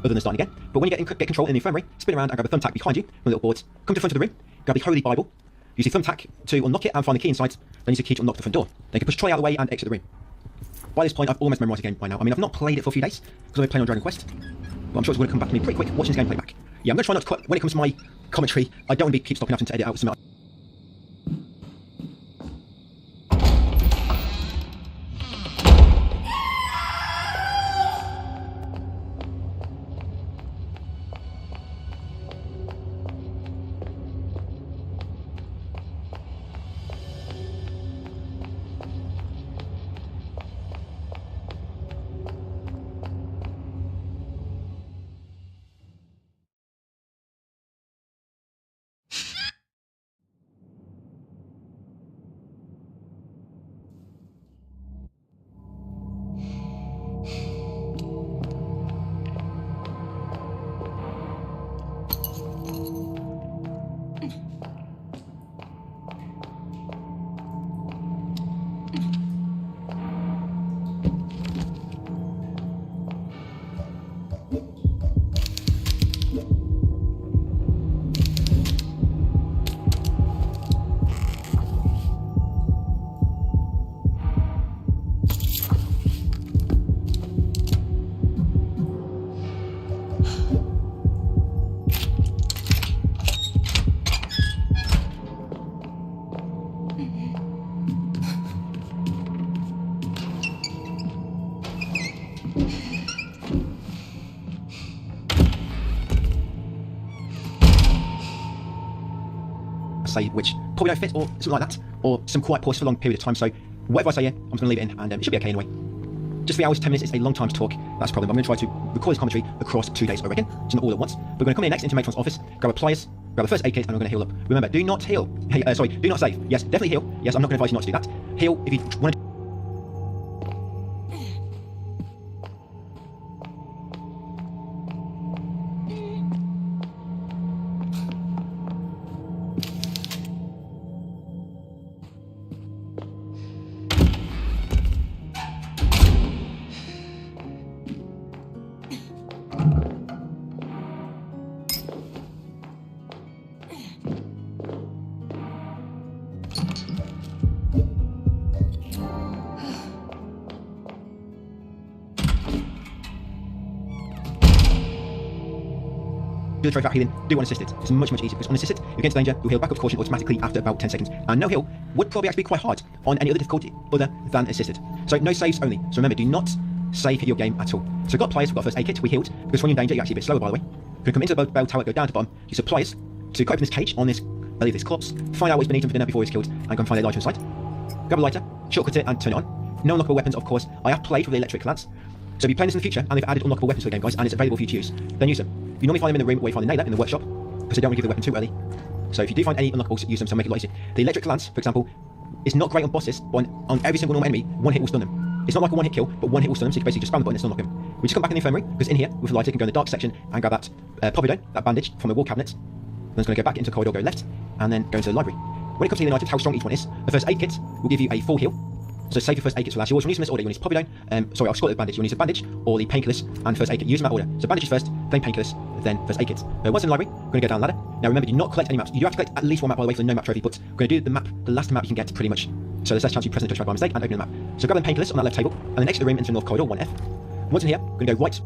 other than starting again. But when you get control in the infirmary, spin around and grab a thumbtack behind you, one little boards. Come to the front of the room, grab the Holy Bible, use the thumbtack to unlock it and find the key inside, then use the key to unlock the front door. Then you can push Troy out of the way and exit the room. By this point, I've almost memorised the game by now. I mean, I've not played it for a few days, because I've been playing on Dragon Quest, but I'm sure it's going to come back to me pretty quick watching this gameplay back. Yeah, I'm going to try not to cut, when it comes to my commentary, I don't want to keep stopping having to edit out some. Say which probably don't fit or something like that, or some quiet pause for a long period of time. So whatever I say here, I'm just going to leave it in, and it should be okay anyway. Just 3 hours, 10 minutes is a long time to talk. That's a problem. I'm going to try to record this commentary across 2 days, I reckon, so not all at once. We're going to come in next into Matron's office, grab a pliers, grab a first aid kit, and we're going to heal up. Remember, do not heal. Do not save. Yes, definitely heal. Yes, I'm not going to advise you not to do that. Heal if you want to. Do the trophy without healing, do unassisted. It's much easier because unassisted, you get into danger, you'll heal back up to caution automatically after about 10 seconds. And no heal would probably actually be quite hard on any other difficulty other than assisted. So no saves only. So remember, do not save your game at all. So we've got pliers, we've got first aid kit, we healed, because when you're in danger, you're actually a bit slower by the way. We're going to come into the bell tower, go down to the bottom, use the pliers to cut open this cage on this, I believe this corpse, find out what's beneath him for dinner before he's killed, and go and find a lighter inside. Grab a lighter, shortcut it and turn it on. No unlockable weapons, of course. I have played with the electric lance. So if you're playing this in the future, and they've added unlockable weapons to the game, guys, and it's available for you to use, then use them. You normally find them in the room where you find the nailer in the workshop, because they don't want to give the weapon too early. So if you do find any unlockables, use them to make it a lot easier. The electric lance, for example, is not great on bosses, but on every single normal enemy, one hit will stun them. It's not like a one-hit kill, but one hit will stun them, so you can basically just spam the button and stun lock them. We just come back in the infirmary, because in here, with the lighter, you can go in the dark section and grab that povidone, that bandage, from the wall cabinet. Then it's going to go back into the corridor, go left, and then go into the library. When it comes to healing items, how strong each one is, the first aid kit will give you a full heal. So save your first aid kits for last. You always want to use them in this order. You want to use povidone, sorry, I'll scroll it with bandage. You want to use a bandage, or the painkillers, and first aid kit. Use them in that order. So bandages first, then painkillers, then first aid kits. Once in the library, we're going to go down the ladder. Now remember, do not collect any maps. You do have to collect at least one map by the way for the no map trophy, but we're going to do the map, the last map you can get pretty much. So there's less chance you press the touchpad by mistake and open the map. So grab the painkillers on that left table, and then exit the room into the north corridor, 1F. Once in here, we're going to go right.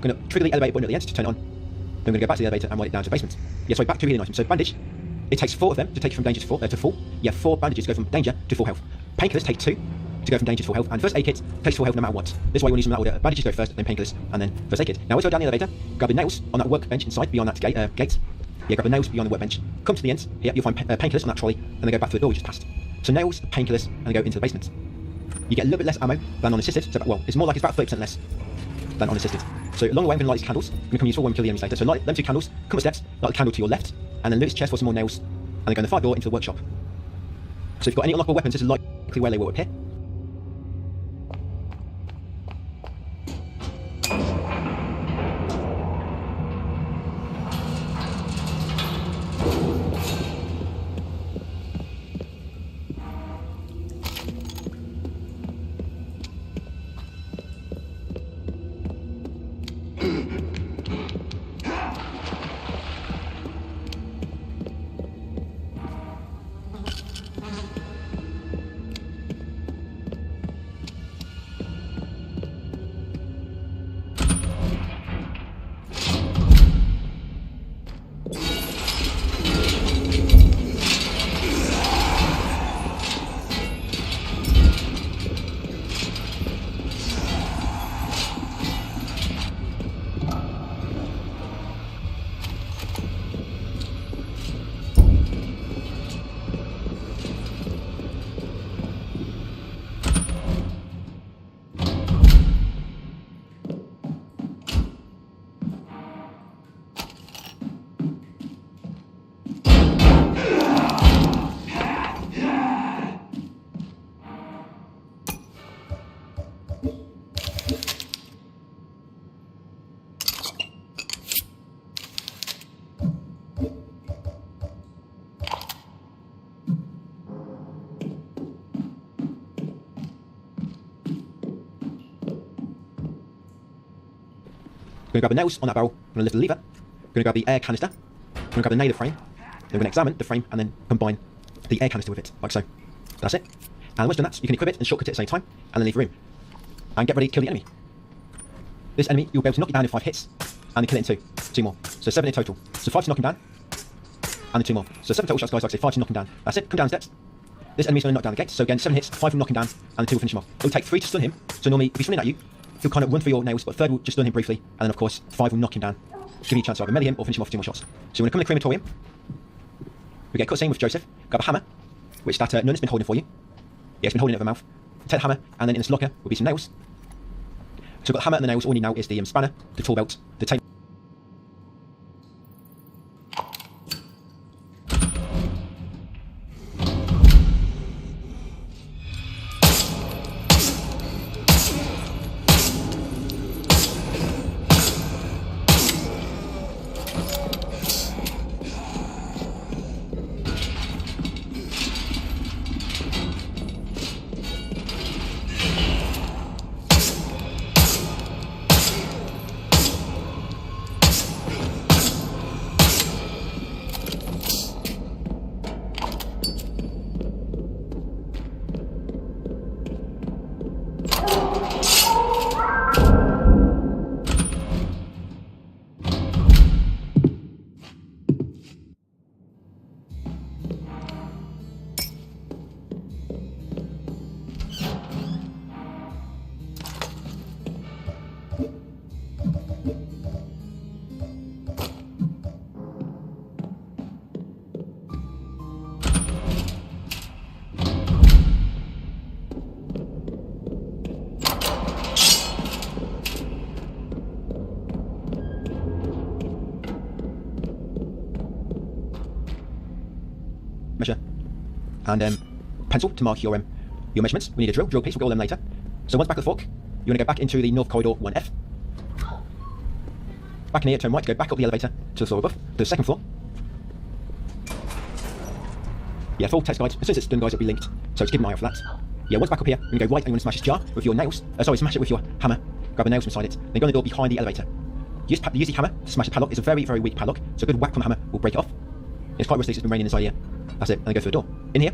I'm going to trigger the elevator button at the end to turn it on. Then I'm going to go back to the elevator and ride it down to the basement. Yeah, sorry, back to healing items. So bandage, it takes 4 of them to take you from danger to full. Yeah, 4 bandages go from danger to full health. Painkillers take 2 to go from danger to full health. And first aid kit takes full health no matter what. This is why you want to use them in that order. Bandages go first, then painkillers, and then first aid kit. Now, as you go down the elevator, grab the nails on that workbench inside, beyond that gate. Yeah, grab the nails beyond the workbench. Come to the end. Here, you'll find painkillers on that trolley, and then go back to the door we just passed. So nails, painkillers, and then go into the basement. You get a little bit less ammo than on assisted. So, well, it's more like it's about 30% less than on assisted. So along the way, I'm going to light these candles. I'm going to come useful when we kill the enemies later. So light them 2 candles, come up steps, light the candle to your left, and then loot its chest for some more nails, and then go in the fire door into the workshop. So if you've got any unlockable weapons, this is likely where they will appear. We're going to grab the nails on that barrel, we're going to lift the lever, we're going to grab the air canister, we're going to grab the nail frame, then we're going to examine the frame and then combine the air canister with it, like so. That's it. And once done that, you can equip it and shortcut it at the same time, and then leave the room. And get ready to kill the enemy. This enemy, you'll be able to knock it down in 5 hits, and then kill it in 2 more. So 7 in total. So 5 to knock him down, and then 2 more. So 7 total shots, guys, like I say, 5 to knock him down. That's it, come down the steps. This enemy's going to knock down the gate, so again, 7 hits, 5 from knocking down, and 2 will finish him off. It'll take 3 to stun him, so normally, if he's running at you, he'll kind of run through your nails, but 3rd will just stun him briefly, and then of course 5 will knock him down, giving you a chance to either melee him or finish him off with 2 more shots. So we're going to come to the crematorium. We get a cutscene with Joseph, grab a hammer, which that nun has been holding for you. Yeah, it's been holding it over her mouth. Take the hammer, and then in this locker will be some nails. So we've got the hammer and the nails. All we need now is the spanner, the tool belt, the tape. Measure and pencil to mark your measurements. We need a drill piece, we'll get all them later. So once back at the fork, you want to go back into the north corridor 1F. Back in here, turn right to go back up the elevator to the floor above, to the 2nd floor. Yeah, full text guides. As soon as it's done, guys, it'll be linked, so just keep an eye out for that. Yeah, once back up here, you're going to go right and you want to smash this jar with your nails. Smash it with your hammer. Grab the nails from inside it. Then go in the door behind the elevator. Use the hammer to smash the padlock. It's a very, very weak padlock, so a good whack from the hammer will break it off. It's quite rusty, so it's been raining inside here. That's it, and then go through the door. In here.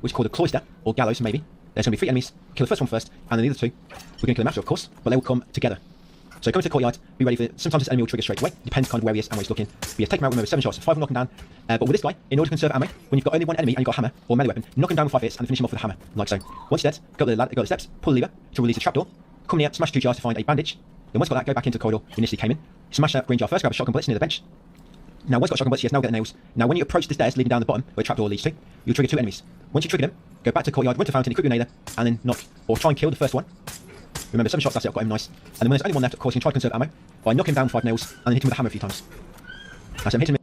which is called a cloister, or gallows maybe. There's going to be 3 enemies. Kill the first one first, and then the other 2, we're going to kill them after, of course, but they will come together. So go into the courtyard, be ready for it. Sometimes this enemy will trigger straight away, depends kind of where he is and where he's looking. But yeah, take him out, remember 7 shots, 5 will knock him down. But with this guy, in order to conserve ammo, when you've got only one enemy and you've got a hammer or melee weapon, knock him down with 5 hits and finish him off with a hammer, like so. Once he's dead, go up the steps, pull the lever to release the trapdoor, come near, smash 2 jars to find a bandage. Then once you've got that, go back into the corridor you initially came in, smash that green jar first, grab a shotgun blitz near the bench. Now once you've got shotgun blitz, yes, now get the nails. Now when you approach the stairs leading down the bottom, where the trapdoor leads to, you'll trigger 2 enemies. Once you trigger them, go back to the courtyard, run to the fountain, equip your nailer, and then knock, or try and kill the first one. Remember, 7 shots, that's it, I've got him nice. And then when there's only one left, of course, you can try to conserve ammo by knocking him down with 5 nails, and then hit him with a hammer a few times. That's it, hit him.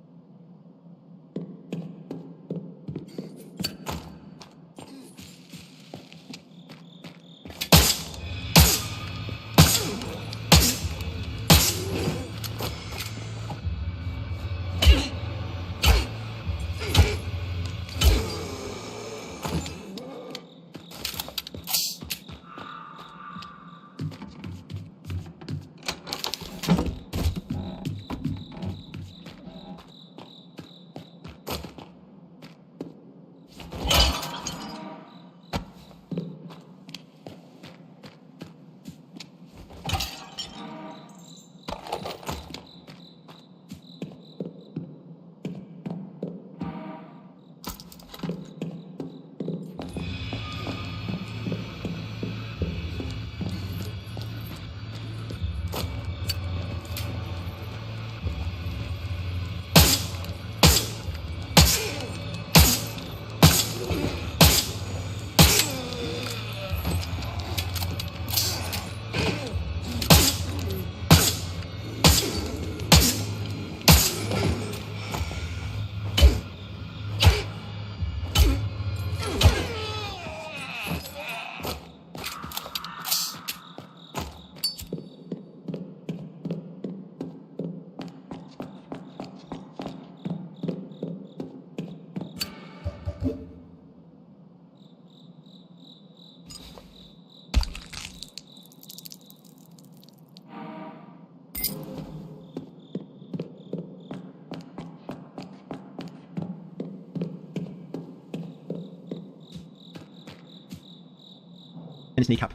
In his kneecap.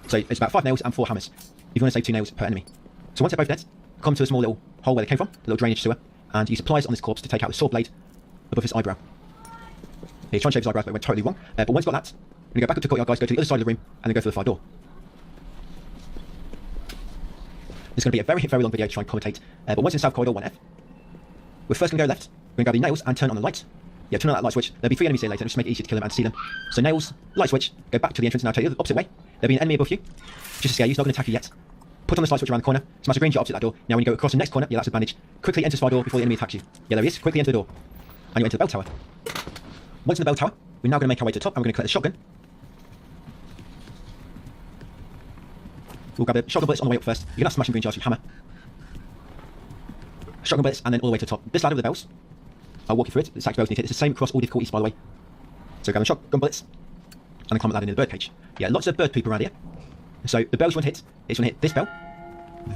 So it's about 5 nails and 4 hammers. If you want to say 2 nails per enemy. So once they're both dead, come to a small little hole where they came from, a little drainage sewer, and use supplies on this corpse to take out the saw blade above his eyebrow. He's trying to shave his eyebrows, but it went totally wrong. But once you've got that, we're going to go back up to the courtyard, guys, go to the other side of the room, and then go through the fire door. This is going to be a very, very long video to try and commentate, but once in South Corridor 1F, we're first going to go left, we're going to grab the nails and turn on the light. Yeah, turn on that light switch. There'll be 3 enemies here later, just to make it easier to kill them and see them. So nails, light switch, go back to the entrance, now take the opposite way. There'll be an enemy above you, just to scare you, he's not going to attack you yet. Put on the light switch around the corner, smash the green jar opposite that door. Now when you go across the next corner, yeah, that's a bandage. Quickly enter the fire door before the enemy attacks you. Yeah, there he is, quickly enter the door. And you enter the bell tower. Once in the bell tower, we're now going to make our way to the top, and we're going to collect the shotgun. We'll grab the shotgun bullets on the way up first. You're going to have to smash green jars with hammer. Shotgun bullets, and then all the way to the top. This ladder with the bells, I'll walk you through it. It's actually both need it. It's the same across all difficulties, by the way. So grab the shotgun bullets, and then climb that ladder in the bird cage. Yeah, lots of bird poop around here. So the bells you want to hit, it's going to hit this bell,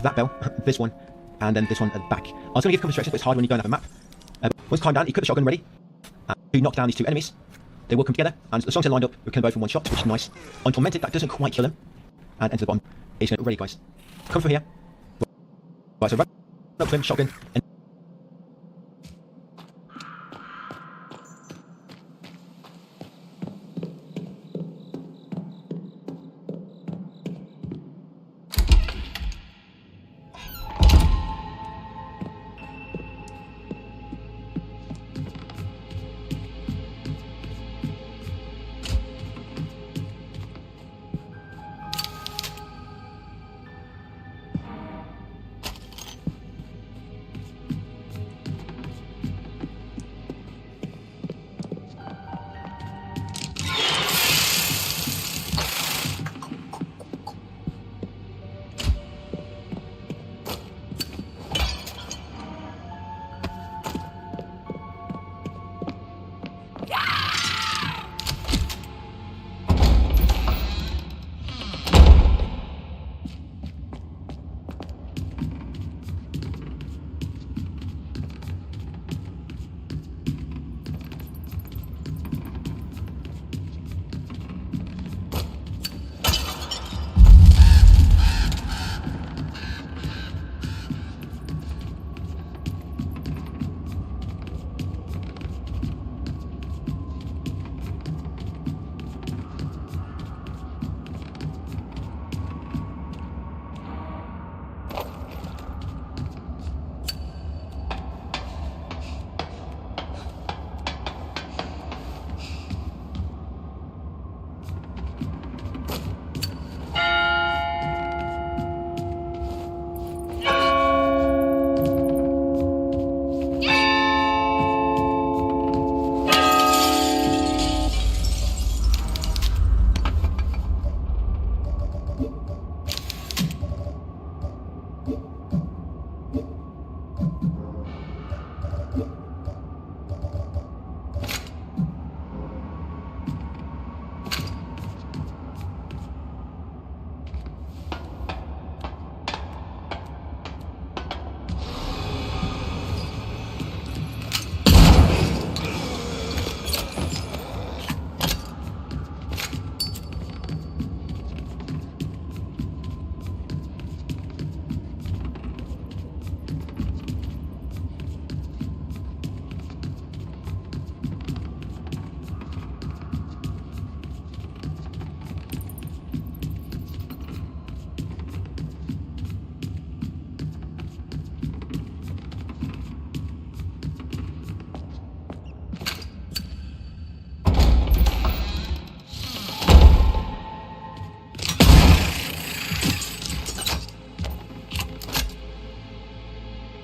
that bell, this one, and then this one at the back. I was going to give a couple of instructions, but it's hard when you don't have a map. Once you climb down, you put the shotgun ready, and you knock down these 2 enemies. They will come together, and as long as they're lined up, we kill them both in 1 shot, which is nice. On Tormented, that doesn't quite kill them. And enter the bottom. He's ready, guys. Come through here. Right, so run up to him, shotgun, and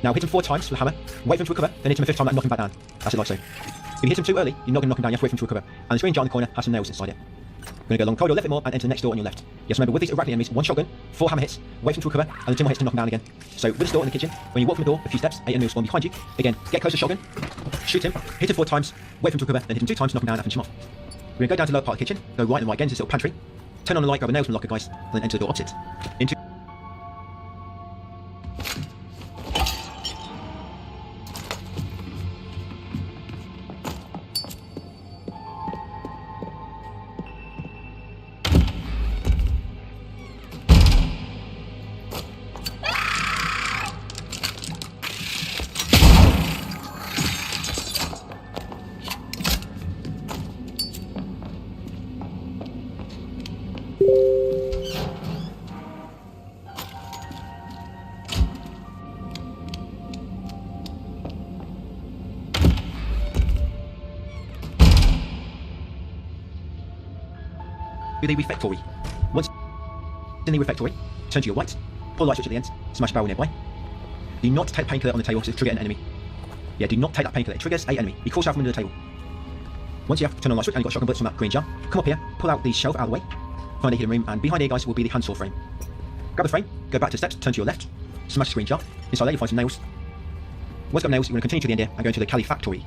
Now hit him 4 times with the hammer, wait for him to recover, then hit him a 5th time and knock him back down. That's it like so. If you hit him too early, you're not going to knock him down, you have to wait for him to recover. And the screen jar in the corner has some nails inside it. We're going to go along the corridor a little bit more and enter the next door on your left. Yes, remember with these arachne enemies, 1 shotgun, 4 hammer hits, wait for him to recover, and then 2 more hits to knock him down again. So with this door in the kitchen, when you walk from the door a few steps, 8 enemies will spawn behind you. Again, get close to shotgun, shoot him, hit him 4 times, wait for him to recover, then hit him 2 times to knock him down and finish him off. We're going to go down to the lower part of the kitchen, go right and right again to this little pantry, turn on the light, grab a nails from the locker, guys, and then enter the door opposite. Into the refectory. Once in the refectory, turn to your right, pull the light switch at the end, smash a barrel nearby. Do not take painkiller on the table to trigger an enemy. Yeah, do not take that painkiller, it triggers an enemy. He crawls out from under the table. Once you have turned on the light switch and you've got shotgun bullets from that green jar, come up here, pull out the shelf out of the way, find a hidden room, and behind here, guys, will be the handsaw frame. Grab the frame, go back to the steps, turn to your left, smash the screen jar. Inside there, you'll find some nails. Once you've got nails, you're going to continue to the end here and go into the calefactory.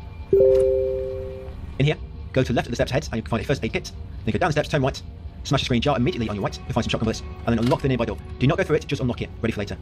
In here, go to the left of the steps ahead and you can find a first aid kit. Then go down the steps, turn right, smash the screen jar immediately on your right, you'll find some shotgun bullets, and then unlock the nearby door. Do not go through it, just unlock it, ready for later.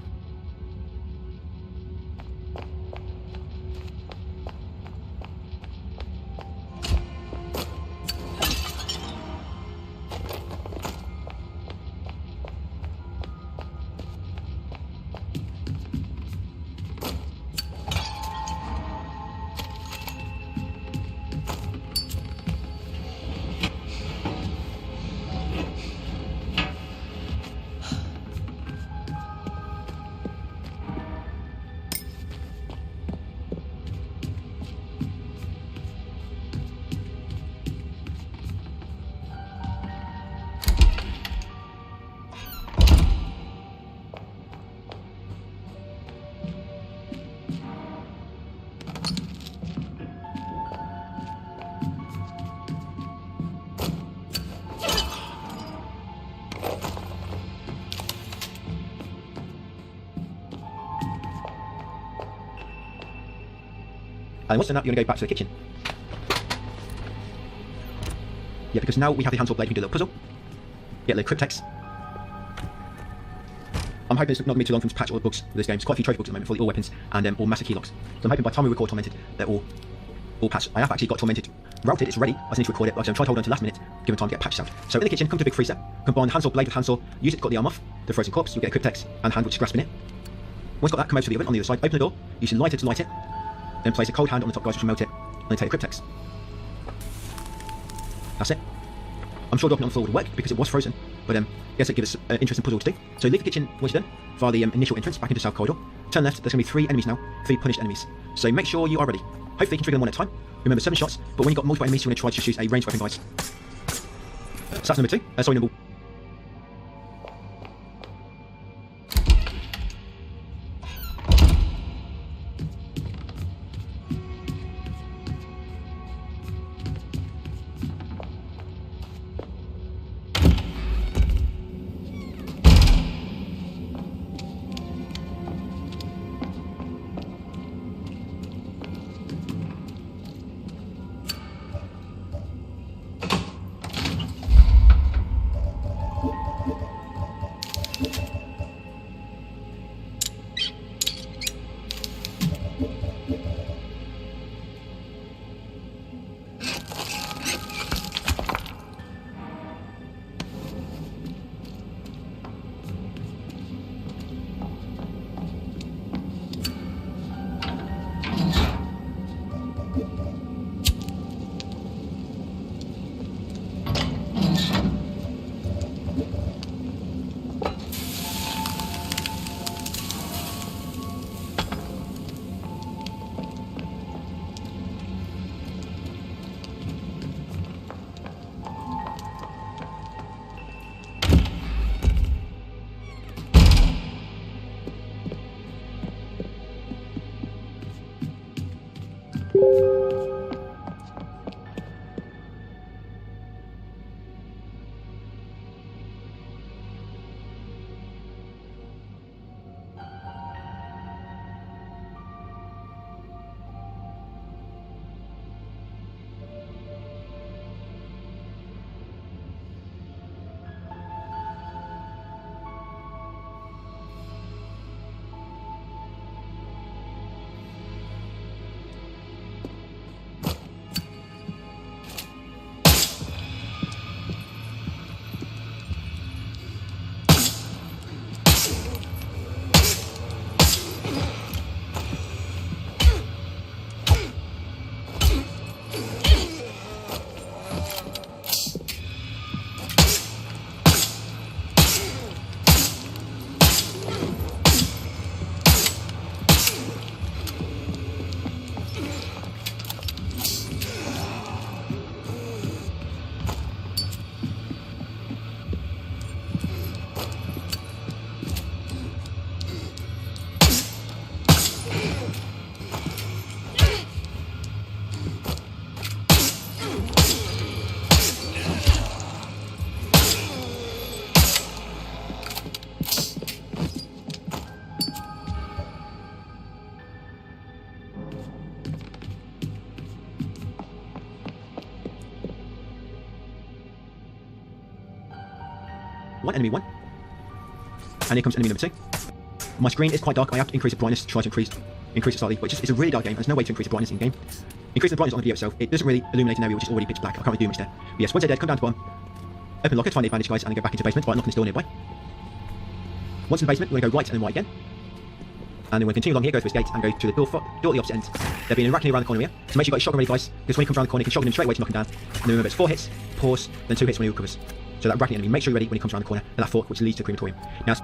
And once done that, you're going to go back to the kitchen. Yeah, because now we have the handsaw blade, we can do a little puzzle. Get a little cryptex. I'm hoping it's not going to be too long for them to patch all the bugs with this game. There's quite a few trophy bugs at the moment for all weapons and all master keylocks. So I'm hoping by the time we record Tormented, they're all patched. I have actually got Tormented routed, it's ready. I just need to record it, like I said, I'm trying to hold on to the last minute, give it time to get patched out. So in the kitchen, come to a big freezer, combine the handsaw blade with handsaw, use it to cut the arm off, the frozen corpse, you'll get a cryptex and hand which is grasping it. Once you've got that, come over to the oven on the other side, open the door, use your lighter to light it, then place a cold hand on the top, guys, which will melt it, and then take a cryptex. That's it. I'm sure dropping it on the floor would work because it was frozen, but yes, it gives us an interesting puzzle to do. So leave the kitchen once you're done, via the initial entrance back into the south corridor. Turn left, there's going to be 3 enemies now, 3 punished enemies. So make sure you are ready. Hopefully you can trigger them one at a time. Remember 7 shots, but when you've got multiple enemies, you're going to try to shoot a ranged weapon, guys. So that's number 2. Number One enemy one. And here comes enemy number 2. My screen is quite dark. I have to increase the brightness to try to increase it slightly, but it's a really dark game. There's no way to increase the brightness in game. Increasing the brightness on the video itself, it doesn't really illuminate an area which is already pitch black. I can't really do much there. But yes, once they're dead, come down to bottom, open locker, find the advantage guys, and then go back into the basement by unlocking this door nearby. Once in the basement, we're going to go right and then right again. And then we'll continue along here, go through this gate, and go to the door at the opposite end. There'll be an arachne around the corner here. So make sure you've got your shotgun ready, guys, because when he comes around the corner, you can shotgun him straight away to knock him down. And then remember, it's 4 hits, pause, then 2 hits when he recovers. So that arachne enemy, make sure you're ready when he comes around the corner, and that fork, which leads to the crematorium. Now,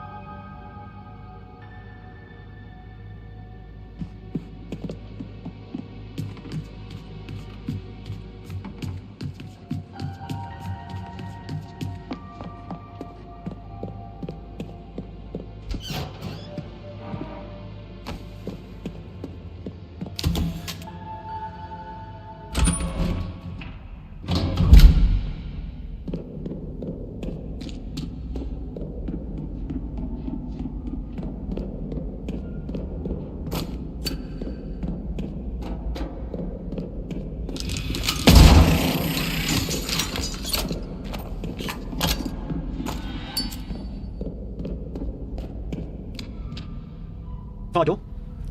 fire door.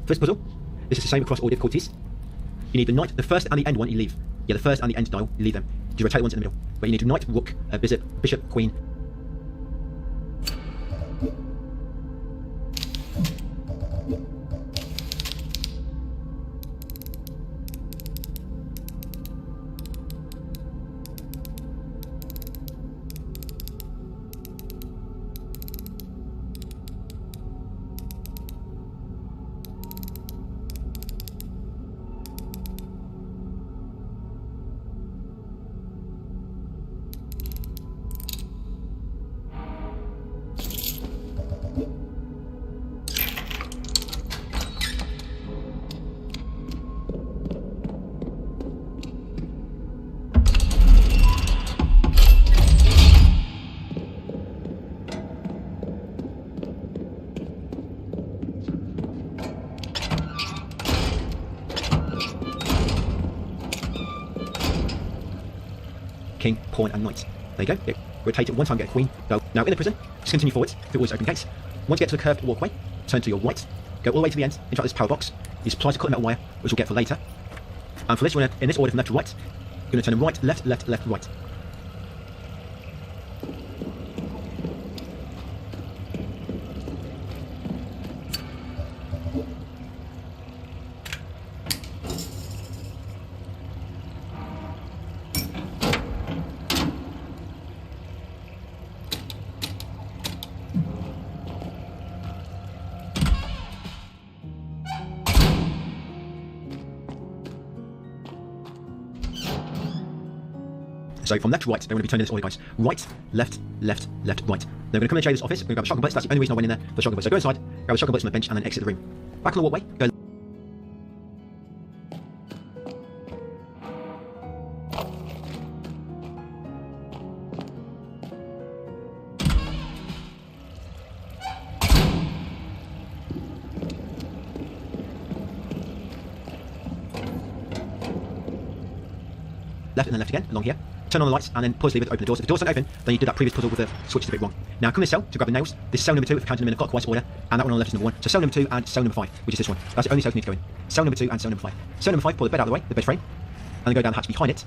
First puzzle. This is the same across all difficulties. You need the knight, the first and the end one you leave. Yeah, the first and the end dial, you leave them. You rotate the ones in the middle. But you need to knight, rook, bishop, queen. King, pawn, and knight. There you go. Yeah. Rotate it one time, get a queen. Go. Now in the prison, just continue forwards through all these open gates. Once you get to the curved walkway, turn to your right, go all the way to the end, interact this power box. Use pliers to cut the metal wire, which we'll get for later. And for this, we're going to, in this order from left to right, you're going to turn right, left, left, left, right. So from left to right, they're going to be turning this order, guys. Right, left, left, left, right. They're going to come in the jailer's office. We're going to grab a shotgun bullets. That's the only reason I went in there for the shotgun bullets. So go inside, grab a shotgun bullets from the bench, and then exit the room. Back on the walkway, go left and then left again, along here. Turn on the lights and then pull this lever to open the doors. If the doors don't open, then you did that previous puzzle with the switch to the bit wrong. Now come this cell to grab the nails. This is cell number 2 if counting them in a clockwise order, and that one on the left is number 1. So cell number 2 and cell number 5, which is this one. That's the only cells you need to go in. Cell number 2 and cell number 5. Cell number 5, pull the bed out of the way, the bed frame, and then go down the hatch behind it.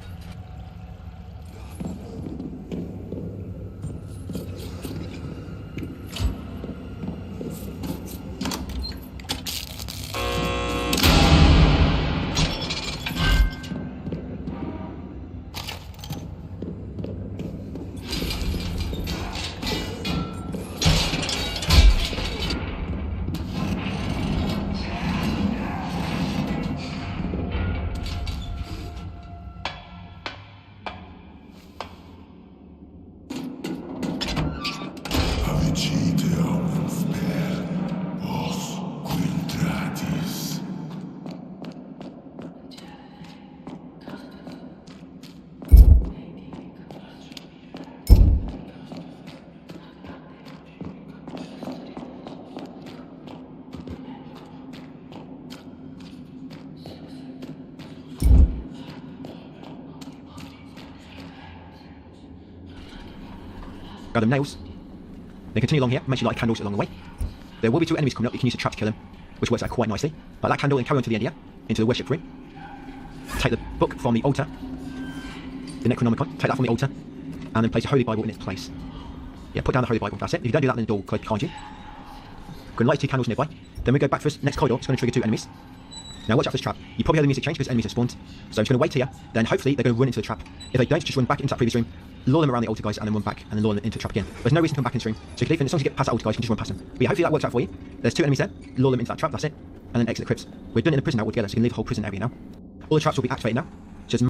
Grab them nails. Then continue along here. Make sure you light candles along the way. There will be 2 enemies coming up. You can use the trap to kill them, which works out quite nicely. Light that candle and carry on to the end here, into the worship room. Take the book from the altar, the Necronomicon. Take that from the altar, and then place the Holy Bible in its place. Yeah, put down the Holy Bible. That's it. If you don't do that, then the door will close behind you. Go and light 2 candles nearby. Then we go back to this next corridor. It's going to trigger 2 enemies. Now watch out for this trap. You probably heard the music change because enemies have spawned. So I'm just going to wait here. Then hopefully they're going to run into the trap. If they don't, just run back into that previous room, lure them around the altar guys, and then run back and then lure them into the trap again. There's no reason to come back into the room. So you can leave, as long as you get past that altar guys, you can just run past them. But yeah, hopefully that works out for you. There's 2 enemies there. Lure them into that trap. That's it. And then exit the crypts. We're done in the prison now altogether, so you can leave the whole prison area now. All the traps will be activated now. So just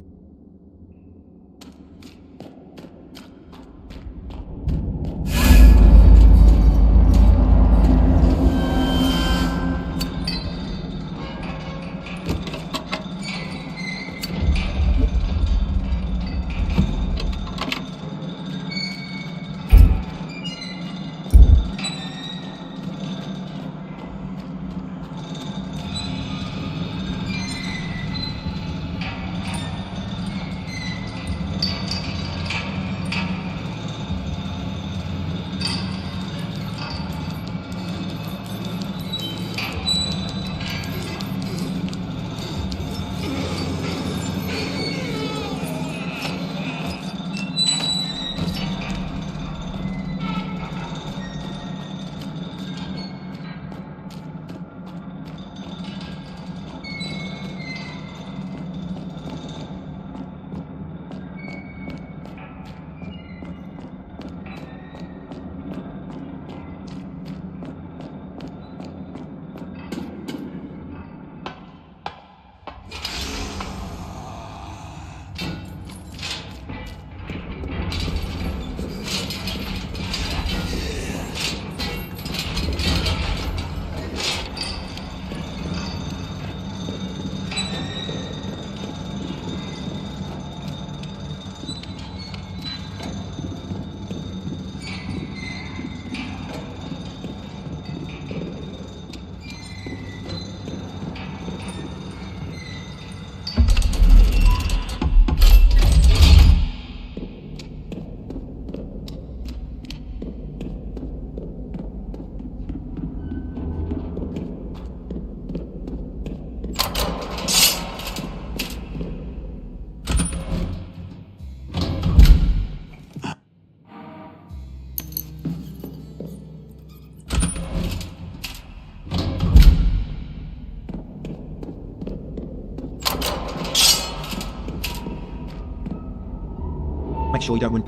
make sure you don't run.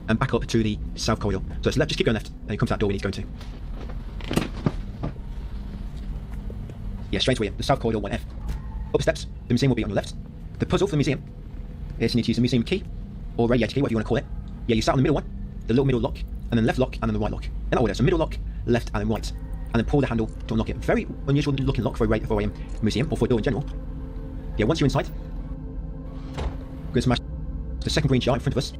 And back up to the south corridor. So it's left, just keep going left, and you come to that door we need to go into. Yeah, straight away, the south corridor 1F. Up the steps, the museum will be on your left. The puzzle for the museum is you need to use the museum key, or radiator key, whatever you want to call it. Yeah, you start on the middle one, the little middle lock, and then left lock, and then the right lock. In that order, so middle lock, left, and then right. And then pull the handle to unlock it. Very unusual looking lock for a museum, or for a door in general. Yeah, once you're inside, we're going to smash the second green jar in front of us.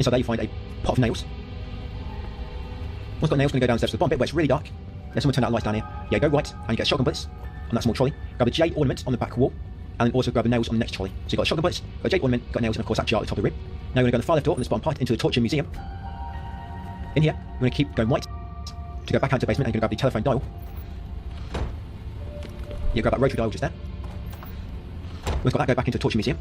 Inside there you find a pot of nails. Once got nails, going to go down the steps to the bottom bit where it's really dark. Then someone turn out the lights down here. Yeah, go right, and you get shotgun bullets on that small trolley. Grab a jade ornament on the back wall, and then also grab the nails on the next trolley. So you've got shotgun bullets, got a jade ornament, got nails, and of course that jar at the top of the rim. Now we're going to go on the far left door on this bottom part into the Torture Museum. In here, we're going to keep going right to go back out to the basement, and you're going to grab the telephone dial. You grab that rotary dial just there. Once got that, go back into the Torture Museum.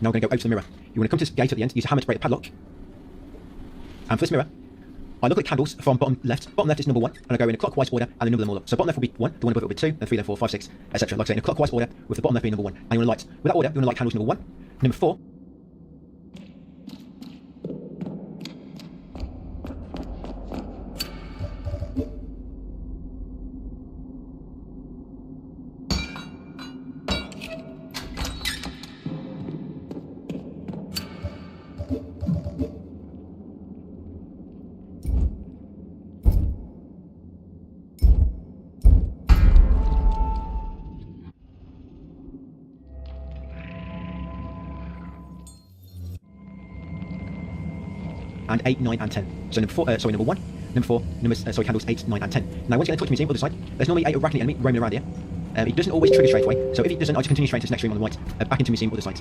Now we're going to go over to the mirror. You want to come to this gate at the end, use a hammer to break the padlock. And for this mirror, I look at the candles from bottom left. Bottom left is number 1, and I go in a clockwise order and I number them all up. So bottom left will be 1, the one above it will be 2, then 3, then 4, 5, 6, etc. Like I say, in a clockwise order, with the bottom left being number 1. And you want to light, with that order, you want to light candles number 1, number 4, and 8, 9, and 10. So number 1, number 4, candles 8, 9, and 10. Now once you get to the Torture Museum, other side, there's normally a arachnid enemy roaming around here. It doesn't always trigger straight away, so if it doesn't, I just continue straight to this next room on the right, back into the museum, other side.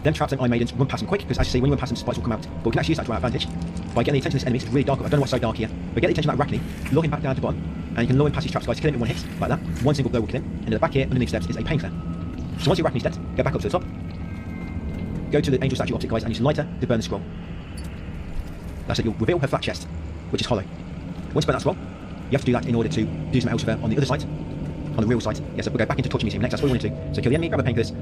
Them traps and eye maidens, run past them quick, because as you see, when you run past them, spikes will come out. But we can actually use that to our advantage by getting the attention of this enemy. It's really dark. I don't know what's so dark here, but get the attention of that arachnid, lure him back down to the bottom, and you can lure him past his traps, guys. Kill him in one hit, like that. One single blow will kill him. And at the back here, underneath steps, is a painkiller. So once your arachnid's dead, go back up to the top, go to the angel statue optic, guys, and use a lighter to burn the scroll. That's it. You'll reveal her flat chest, which is hollow. Once you burn that scroll, you have to do that in order to do something else with her on the other side, on the real side. Yeah, so we'll go back into Torture Museum next. That's what we want to do. So kill the enemy, grab the painkillers.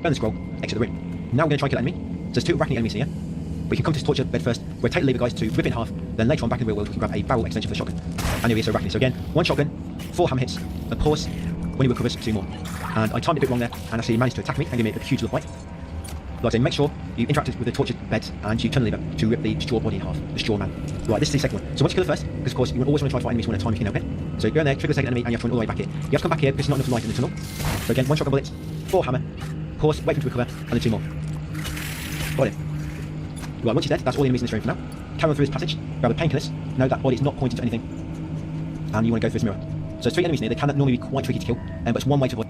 Burn the scroll, exit the room. Now we're going to try and kill enemy. So there's 2 arachnid enemies here. We can come to this torture bed first, rotate the lever, guys, to rip it in half, then later on back in the real world we can grab a barrel extension for the shotgun. And here he is, so arachnid. So again, 1 shotgun, 4 hammer hits, a pause, when he recovers, 2 more. And I timed it a bit wrong there, and actually he managed to attack me and give me a huge little fight. Like I say, make sure you interact with the tortured bed and you turn the lever to rip the straw body in half, the straw man. Right, this is the second one. So once you kill the first, because of course you always want to try to fight enemies one at a time if you can help it. So you go in there, trigger the second enemy, and you have to run all the way back here. You have to come back here because there's not enough light in the tunnel. So again, 1 shotgun bullet, 4 hammer, pause, wait for him to recover, and then 2 more. Got it. Right, once he's dead, that's all the enemies in this room for now. Carry on through this passage, grab the painkillers. No, that body is not pointing to anything. And you want to go through this mirror. So there's 3 enemies in here, they can normally be quite tricky to kill, but it's one way to avoid.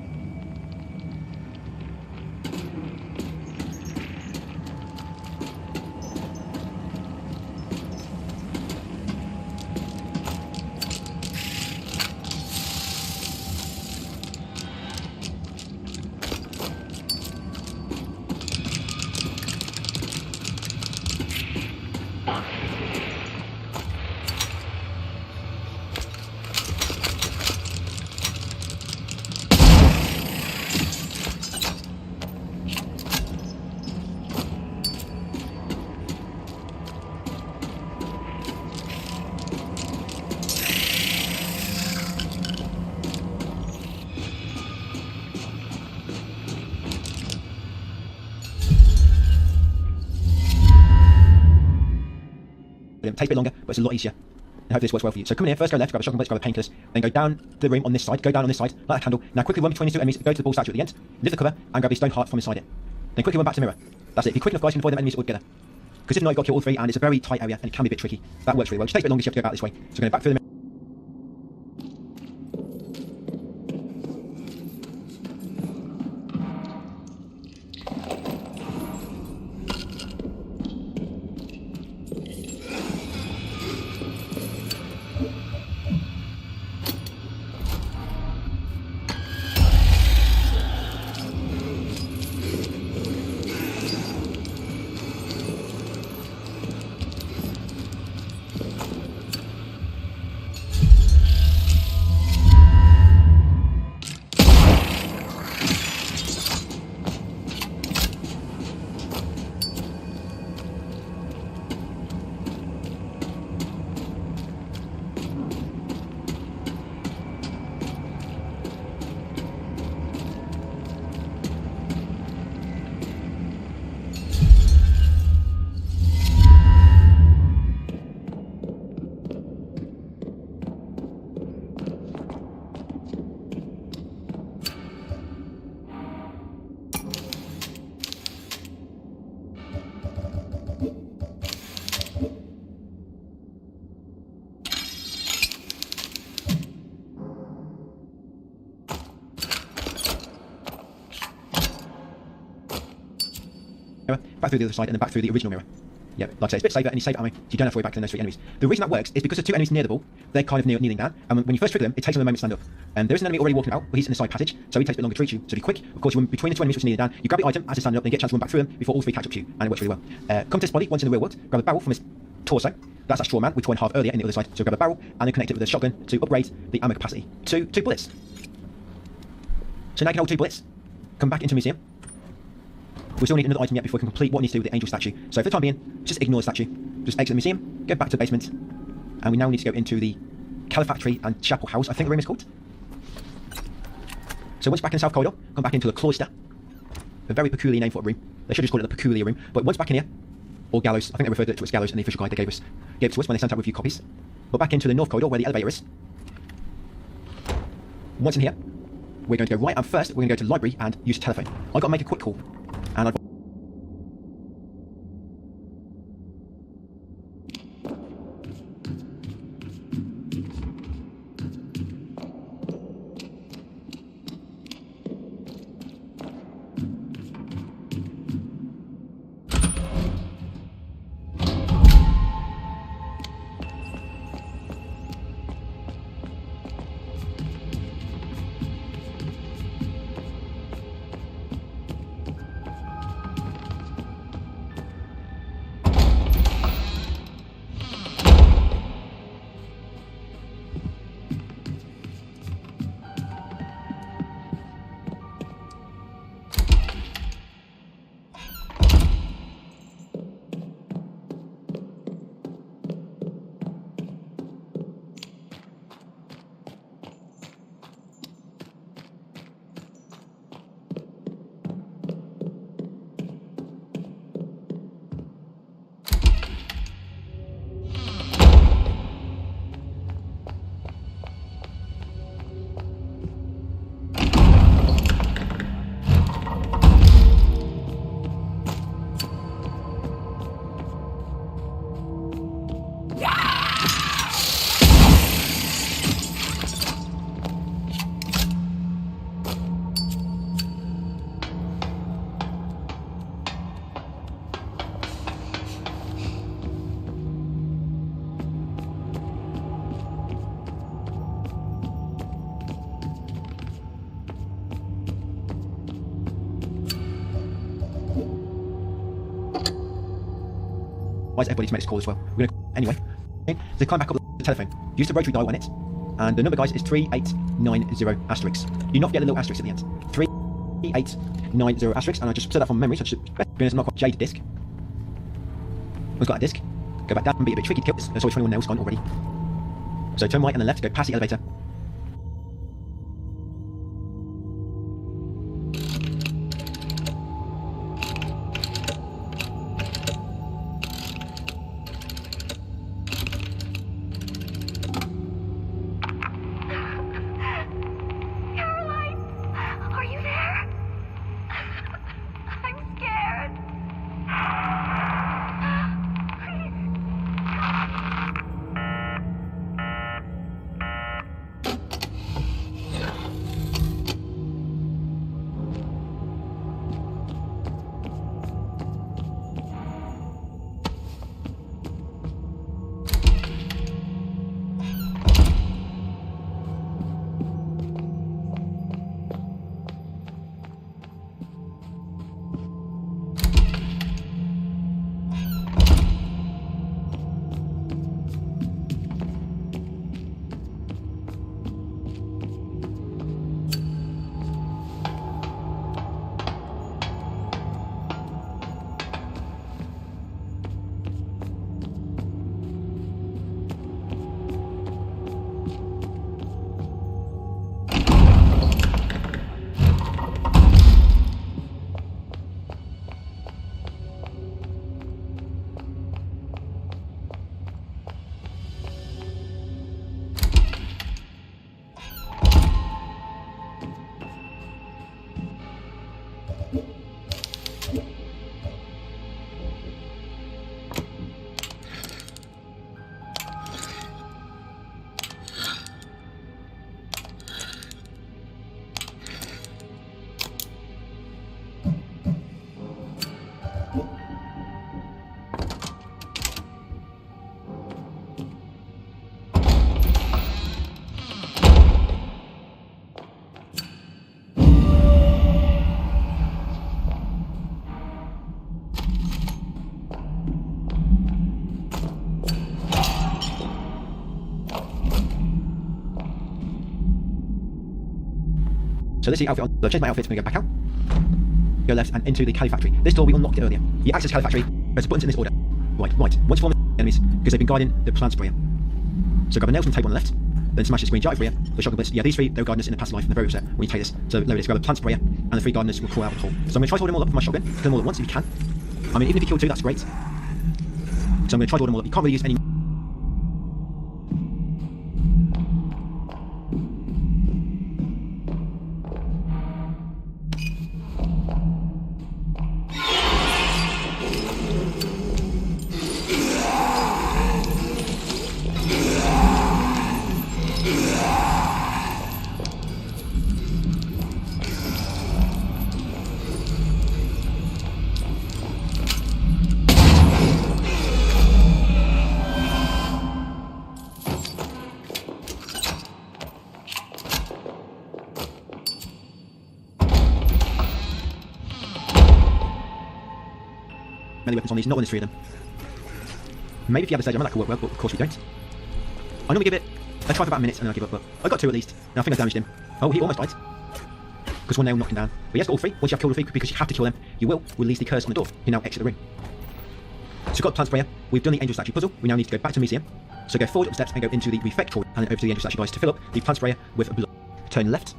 It takes a bit longer, but it's a lot easier. And hopefully this works well for you. So come in here, first go left, grab a shotgun bullets, grab a painkillers, then go down the room on this side, go down on this side, light a candle. Now quickly run between these two enemies, go to the ball statue at the end, lift the cover, and grab the stone heart from inside it. Then quickly run back to the mirror. That's it. If you're quick enough, guys, you can avoid them enemies all together. Because if not, you've got to kill all three, and it's a very tight area, and it can be a bit tricky. That works really well. It just takes a bit longer, so you have to go about this way. So we're going back through the mirror. Back through the other side, and then back through the original mirror. Yeah, like I say, it's a bit safer, and you save ammo, so you don't have to worry about killing those three enemies. The reason that works is because the two enemies near the ball, they're kind of kneeling down, and when you first trigger them, it takes them a moment to stand up. And there is an enemy already walking about, but he's in the side passage, so he takes a bit longer to reach you. So be quick. Of course, you run between the two enemies which are kneeling down, you grab the item as it's standing up, then you get a chance to run back through them before all three catch up to you, and it works really well. Come to this body once in the real world, grab a barrel from his torso. That's that straw man we tore in half earlier in the other side. So grab a barrel and then connect it with a shotgun to upgrade the ammo capacity to 2 bullets. So now you can hold 2 bullets. Come back into the museum. We still need another item yet before we can complete what needs to do with the angel statue. So for the time being, just ignore the statue. Just exit the museum, go back to the basement, and we now need to go into the Calefactory and Chapel House, I think the room is called. So once back in the south corridor, come back into the cloister. A very peculiar name for a room. They should just call it the peculiar room. But once back in here, or gallows, I think they referred to it as gallows in the official guide they gave it to us when they sent out review copies. But back into the north corridor where the elevator is. Once in here, we're going to go right, and first we're going to go to the library and use the telephone. I've got to make a quick call, and I've advise everybody to make this call as well. We're going to anyway. Okay, so climb back up the telephone. Use the rotary dial on it, and the number, guys, is 3890 asterisk. Do not forget the little asterisk at the end. 3890 asterisk, and I just said that from memory, so it's not quite jaded disc. We've got a disc. Go back down and be a bit tricky to kill. There's always 21 nails gone already. So turn right and then left, go past the elevator. let's see outfit on. So I've changed my outfit. I'm going to go back out, go left, and into the Cali factory. This door we unlocked it earlier. You access Cali factory. Press the buttons in this order. Right. Once you form the enemies, because they've been guarding the plant sprayer. So grab the nails from the table on the left, then smash the screen jar over here. The shotgun bullets. Yeah, these three, they were gardeners in the past life, and they're very upset when you take this. So load this. Grab a plant sprayer, and the three gardeners will crawl out of the hole. So I'm going to try to hold them all up with my shotgun. Kill them all at once if you can. I mean, even if you kill two, that's great. So I'm going to try to hold them all up. You can't really use any. Many weapons on these, not when there's three of them. Maybe if you have a sledgehammer, that could work well, but of course we don't. I normally give it a try for about a minute and then I give up, but I got two at least. And I think I damaged him. Oh, he almost died. Because one nail knocked him down. But he has got all three. Once you have killed all three, because you have to kill them, you will release the curse on the door. You now exit the ring. So we've got the plant sprayer. We've done the angel statue puzzle. We now need to go back to the museum. So go forward up the steps and go into the refectory and then over to the angel statue guys to fill up the plant sprayer with blood. Turn left.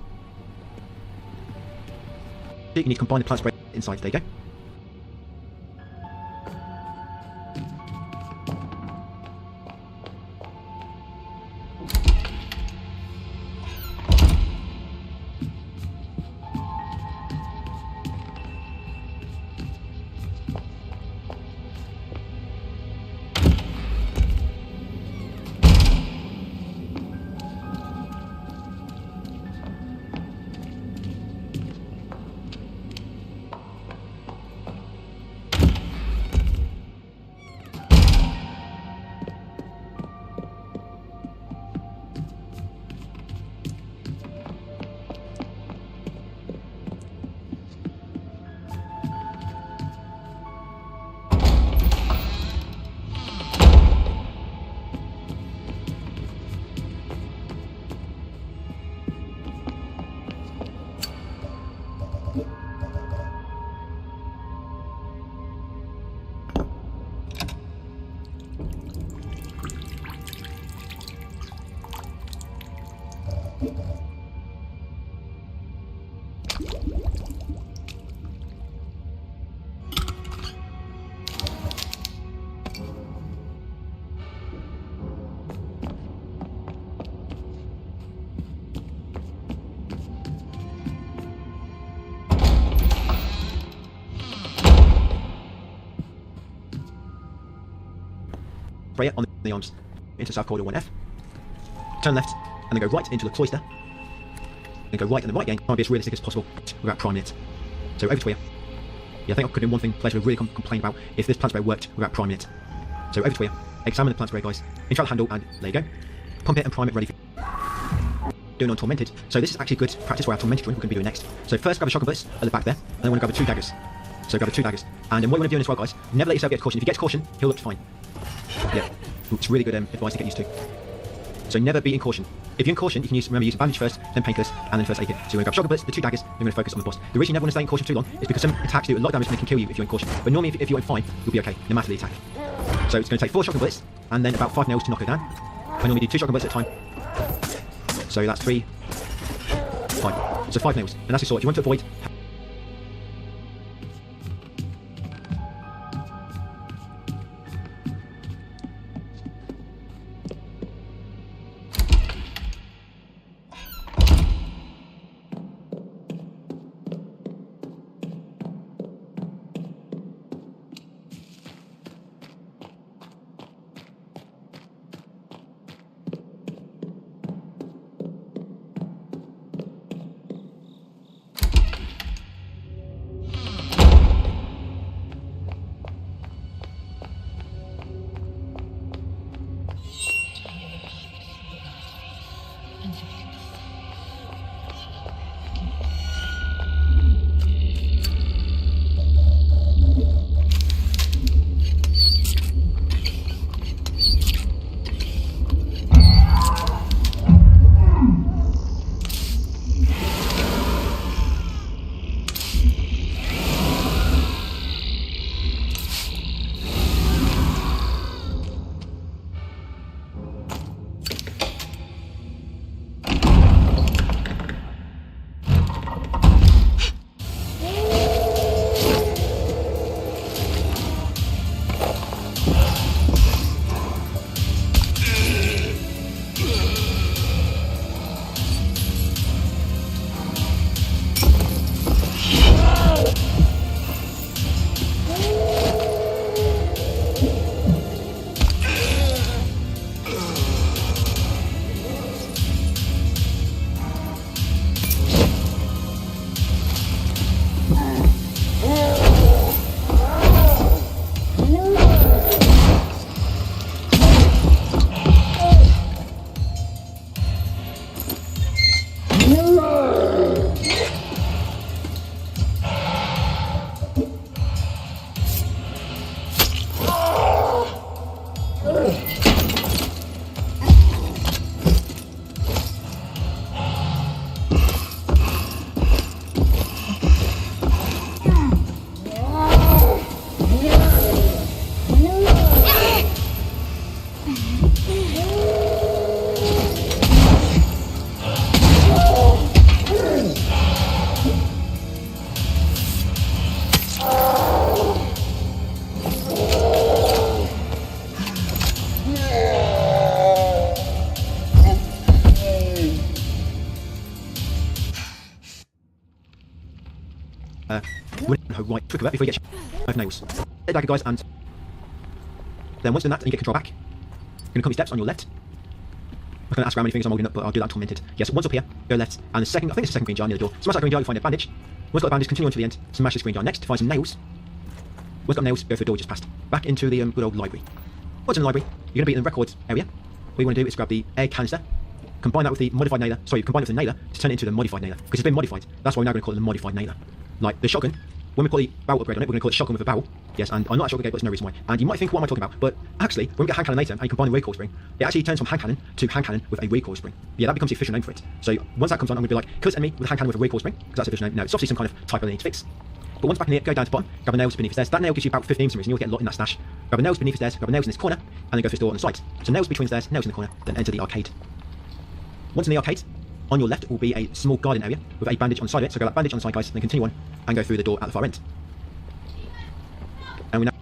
You need to combine the plant sprayer inside. There you go. Sprayer on the arms into South Corridor 1F. Turn left and then go right into the cloister. Then go right and then right again. Try and be as realistic as possible without priming it. So over to here. Yeah, I think I could do one thing players would really complain about if this plant sprayer worked without priming it. So over to here. Examine the plant sprayer guys. Interact the handle and there you go. Pump it and prime it ready for doing on Tormented. So this is actually good practice for our Tormented run we're going to be doing next. So first grab a shotgun bullets at the back there. And then we're going to grab the two daggers. So grab the two daggers. And then what you want to do in this well guys, never let yourself get to caution. If you get to caution, he'll look fine. Yeah, it's really good advice to get used to. So never be in caution. If you're in caution, you can remember using bandage first, then painkillers, and then first aid kit. So you're going to grab shotgun bullets, the two daggers, and you're going to focus on the boss. The reason you never want to stay in caution for too long is because some attacks do a lot of damage and they can kill you if you're in caution. But normally if you're in fine, you'll be okay, no matter the attack. So it's going to take 4 shotgun bullets, and then about 5 nails to knock it down. I normally do 2 shotgun bullets at a time. So that's 3, 5. So 5 nails. And that's your sort. If you want to avoid her right trick of her before you get both nails. Hit the dagger, guys, and then once you've done that and you get control back, you're going to come your steps on your left. I'm going to ask how many fingers I'm holding up, but I'll do that Tormented. Yes, once up here, go left, and the second, I think it's the second green jar near the door. Smash that green jar, you'll find a bandage. Once you've got the bandage, continue on to the end, smash this green jar next to find some nails. Once you've got nails, go for the door just past. Back into the good old library. Once in the library, you're going to be in the records area. What you want to do is grab the air canister, combine that with the modified nailer, combine it with the nailer to turn it into the modified nailer, because it's been modified. That's why we're now going to call it the modified nailer. Like the shotgun, when we put the barrel upgrade on it, we're going to call it shotgun with a barrel. Yes, and I'm not a shotgun guy, but there's no reason why. And you might think, what am I talking about? But actually, when we get hand cannon later and you combine the recoil spring, it actually turns from hand cannon to hand cannon with a recoil spring. Yeah, that becomes the official name for it. So once that comes on, I'm going to be like, kill this enemy with a hand cannon with a recoil spring, because that's the official name. No, it's obviously some kind of typo they need to fix. But once back in here, go down to the bottom, grab the nails beneath his stairs. That nail gives you about 15 for some reason. You'll get a lot in that stash. Grab the nails beneath his stairs, grab the nails in this corner, and then go through this door on the side. So nails between the stairs, nails in the corner, then enter the arcade. Once in the arcade, on your left will be a small garden area with a bandage on the side of it. So grab that bandage on the side, guys, then continue on and go through the door at the far end. And we now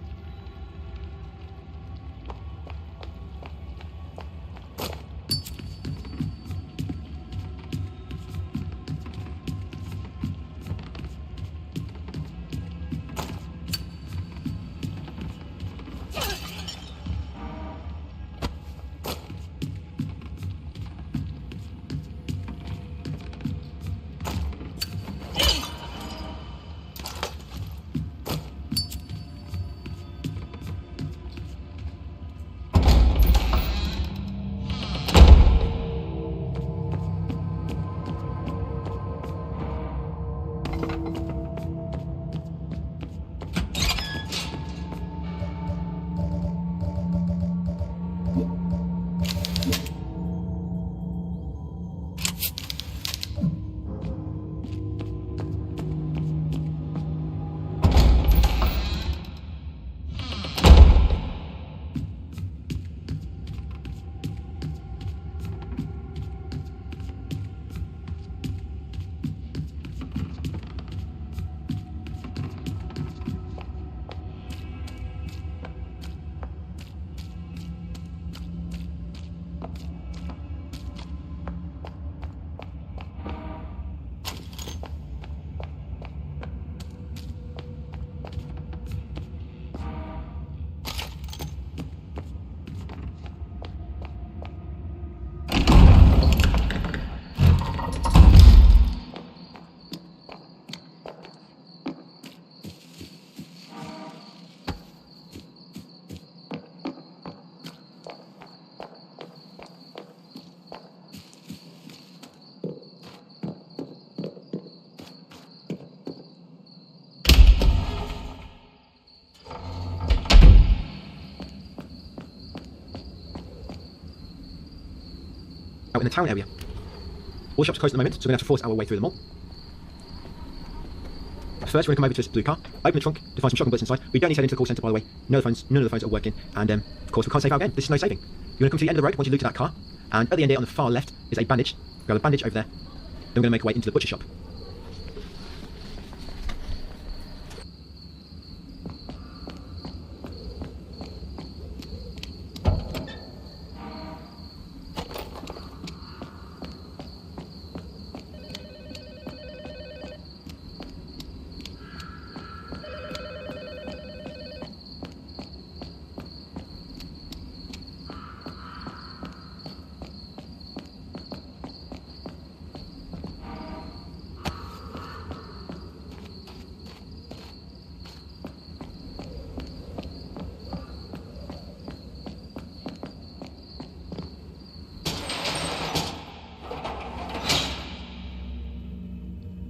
out in the town area. All shops are closed at the moment, so we're going to have to force our way through them all. First, we're going to come over to this blue car, open the trunk to find some shotgun bullets inside. We don't need to head into the call centre, by the way. None of the phones are working, and of course we can't save out again. This is no saving. You're going to come to the end of the road once you look to that car, and at the end here on the far left is a bandage. Grab a bandage over there. Then we're going to make our way into the butcher shop.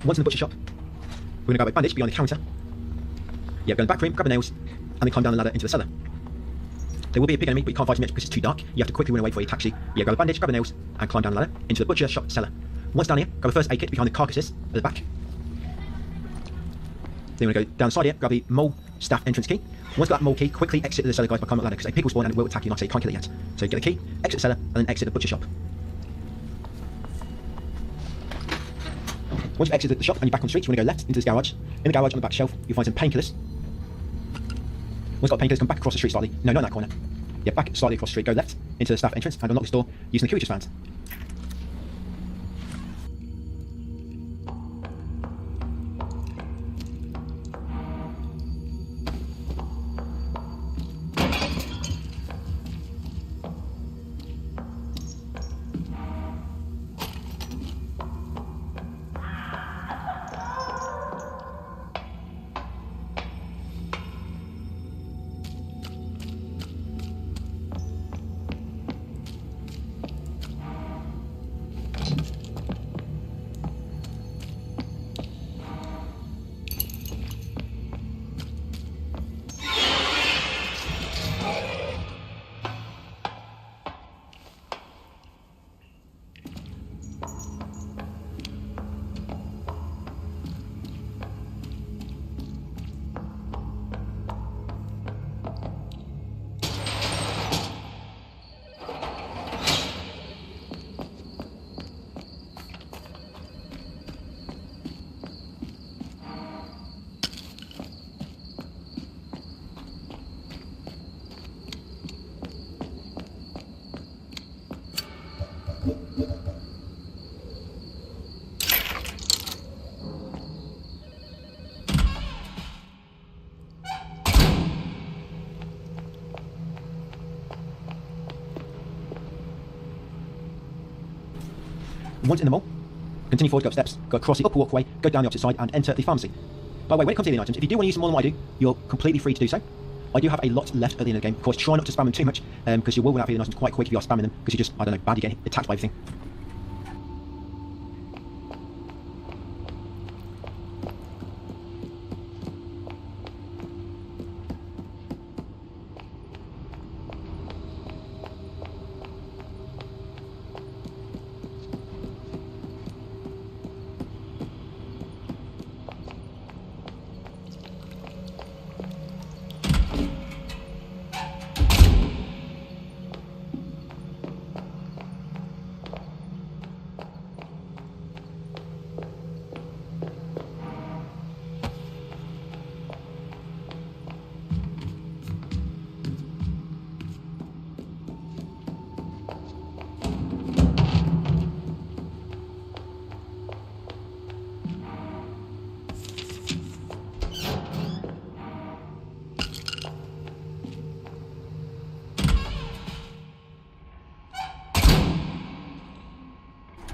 Once in the butcher shop, we're going to grab a bandage behind the counter. Yeah, go in the back room, grab the nails, and then climb down the ladder into the cellar. There will be a big enemy, but you can't fight him yet because it's too dark. You have to quickly run away before he attacks you. Yeah, grab a bandage, grab the nails, and climb down the ladder into the butcher shop cellar. Once down here, grab the first aid kit behind the carcasses at the back. Then we're going to go down the side here, grab the mole staff entrance key. Once you've got that mole key, quickly exit the cellar, guys, by climbing up the ladder, because a pig will spawn and it will attack you, like I say, you can't kill it yet. So get the key, exit the cellar, and then exit the butcher shop. Once you've exited the shop and you're back on the street, you want to go left into this garage. In the garage on the back shelf, you'll find some painkillers. Once you've got painkillers, come back across the street slightly. No, not in that corner. Yeah, back slightly across the street, go left into the staff entrance and unlock this door using the key we just found. Once in the mall, continue forward, go up steps, go across the upper walkway, go down the opposite side, and enter the pharmacy. By the way, when it comes to healing items, if you do want to use more than what I do, you're completely free to do so. I do have a lot left at the end of the game. Of course, try not to spam them too much, because you will run out of healing items quite quick if you are spamming them, because you're just, I don't know, bad, you get attacked by everything.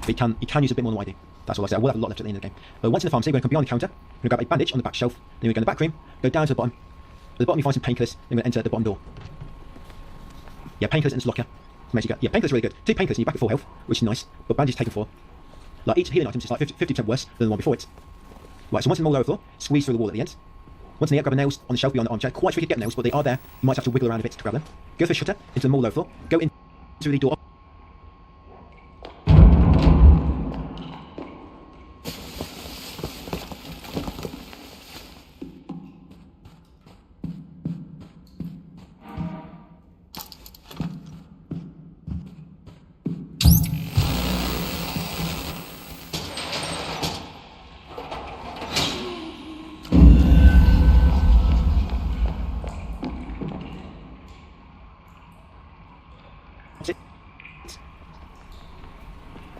But you can use a bit more than what I do. That's all I say. I will have a lot left at the end of the game. But once in the pharmacy, we're going to come behind the counter. We're going to grab a bandage on the back shelf. Then we're going to go in the back room, go down to the bottom. At the bottom, you find some painkillers. Then we're going to enter the bottom door. Yeah, painkillers in this locker. Yeah, painkillers are really good. 2 painkillers and you're back at full health, which is nice. But bandages taken 4. Like each healing item is like 50% worse than the one before it. Right, so once in the mall lower floor, squeeze through the wall at the end. Once in the air, grab the nails on the shelf beyond the armchair. Quite tricky to get nails, but they are there. You might have to wiggle around a bit to grab them. Go through the shutter into the mall lower floor. Go in through the door.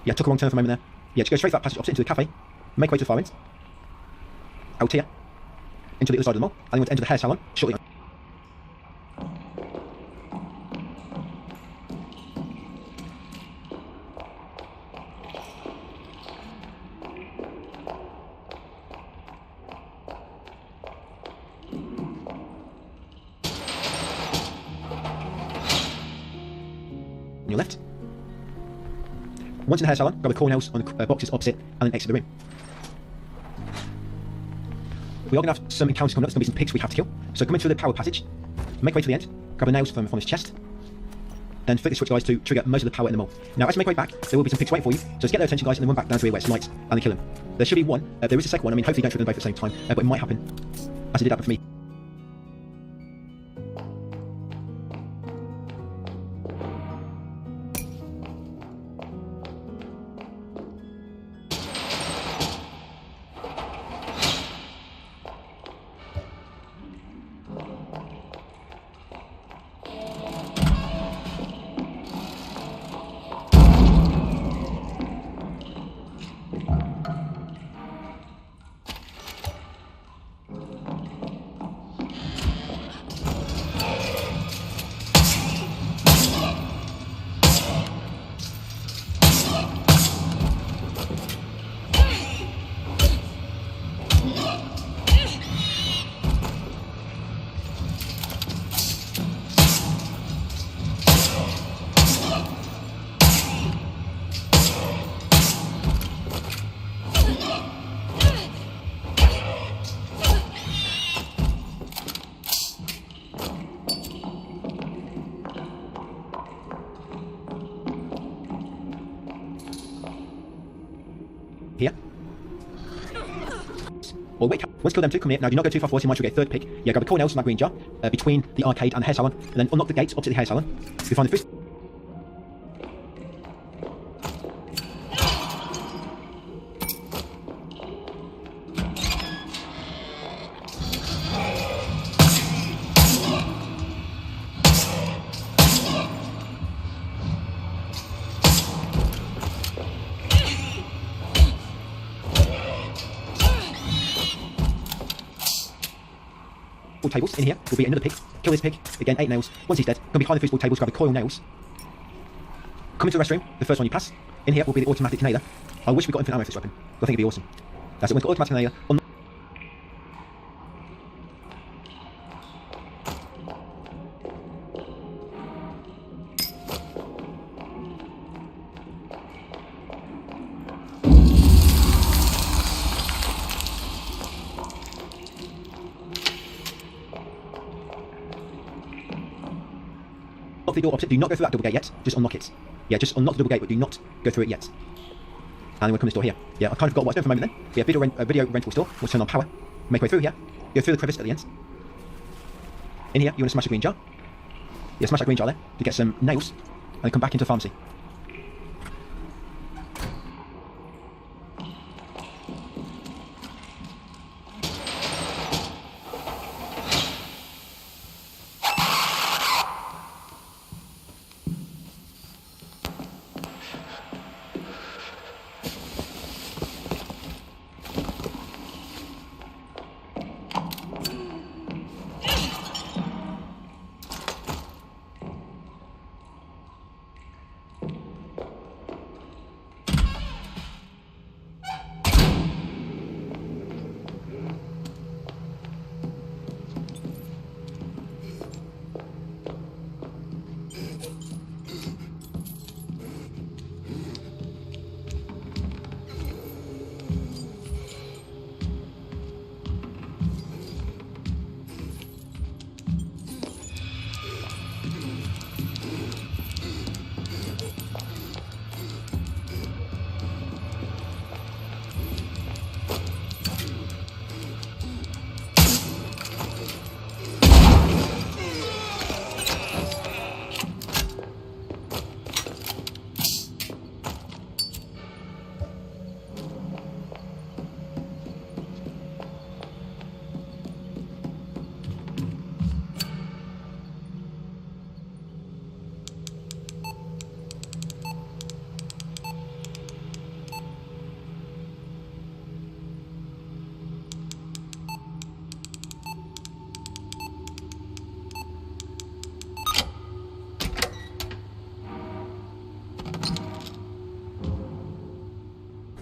Yeah, took a wrong turn for a moment there. Yeah, just go straight for that passage opposite into the cafe. Make way to the far end. Out here. Into the other side of the mall. And then we'll enter the hair salon shortly. On your left. Once in the hair salon, grab the core nails on the boxes opposite and then exit the room. We are going to have some encounters coming up. There's going to be some pigs we have to kill. So come into the power passage, make way to the end, grab the nails from his chest, then flick the switch guys to trigger most of the power in the mall. Now as you make way back, there will be some pigs waiting for you, so just get their attention guys and then run back down to where it's light and then kill them. There should be one, there is a second one, I mean hopefully you don't trigger them both at the same time, but it might happen, as it did happen for me. Here. Well, wait. Once kill them 2, come here. Now, do not go too far forward, you might get a third pig. Yeah, grab the core nails from that green jar between the arcade and the hair salon, and then unlock the gates opposite the hair salon. You find the first. Tables in here will be another pig. Kill this pig. Again, 8 nails. Once he's dead, come behind the foosball tables, grab the coil nails. Come into the restroom, the first one you pass. In here will be the automatic nailer. I wish we got infinite ammo for this weapon. I think it'd be awesome. That's it. We've got automatic nailer on. Lock the door opposite. Do not go through that double gate yet. Just unlock it. Yeah, just unlock the double gate, but do not go through it yet. And then we'll come this door here. Yeah, I kind of forgot what I was doing for a moment then. Yeah, video rental store. We'll turn on power. Make our way through here. Go through the crevice at the end. In here, you want to smash the green jar. Yeah, smash that green jar there to get some nails. And then come back into the pharmacy.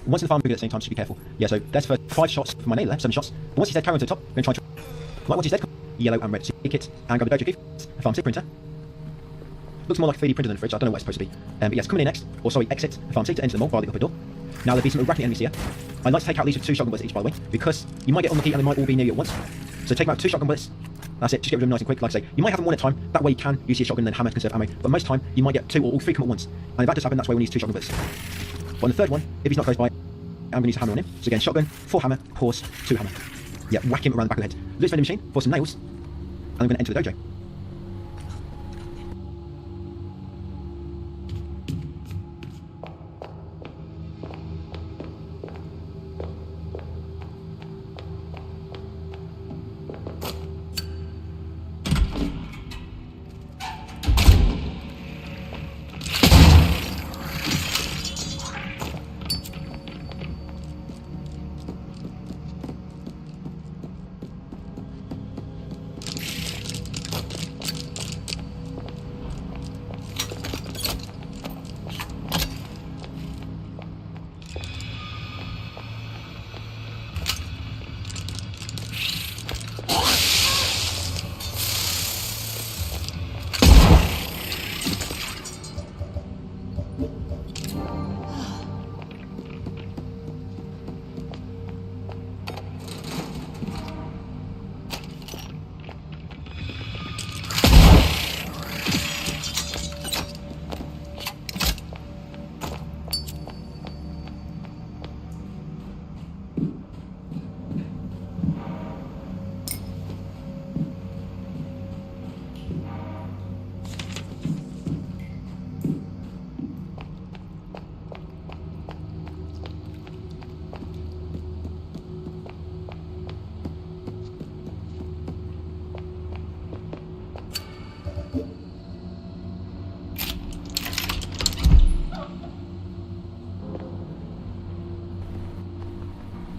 Once in the farm, moving at the same time, so be careful. Yeah, so that's for 5 shots for my nailer there, 7 shots. But once he's dead, carry on to the top. We're going to try and... Like, once he's dead, yellow and red. So you kit and grab the dojo key. A pharmacy printer. Looks more like a 3D printer than a fridge. I don't know what it's supposed to be. But yes, coming in next, or sorry, exit the pharmacy to enter the mall via the upper door. Now there'll be some rapid enemies here. I'd like to take out at least 2 shotgun bullets each, by the way, because you might get unlucky and they might all be near you at once. So take out 2 shotgun bullets. That's it. Just get rid of them nice and quick. Like I say, you might have them one at a time. That way you can use your shotgun and then hammer to conserve ammo. But most time you might get 2 or all 3 come at once. And if that does happen, that's why we need 2 shotgun bullets. But on the third one, if he's not close by, I'm going to use a hammer on him. So again, shotgun, 4 hammer, pause, 2 hammer. Yeah, whack him around the back of the head. Loot vending machine for some nails. And I'm going to enter the dojo.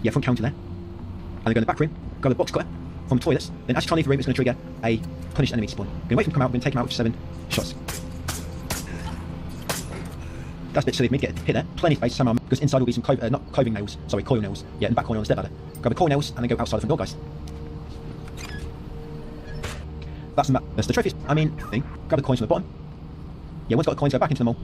Yeah, front counter there. And then go in the back room, grab the box cutter from the toilets. Then as you try and leave the room, it's going to trigger a punished enemy spawn. We're going to wait for him to come out, we're going to take him out with 7 shots. That's a bit silly of me to get hit there. Plenty of space, somehow, because inside will be some not clothing nails, sorry, coil nails. Yeah, in the back corner on the step ladder. Grab the coil nails and then go outside the front door, guys. That's the trophies. I mean, grab the coins from the bottom. Yeah, once got the coins, go back into the mole.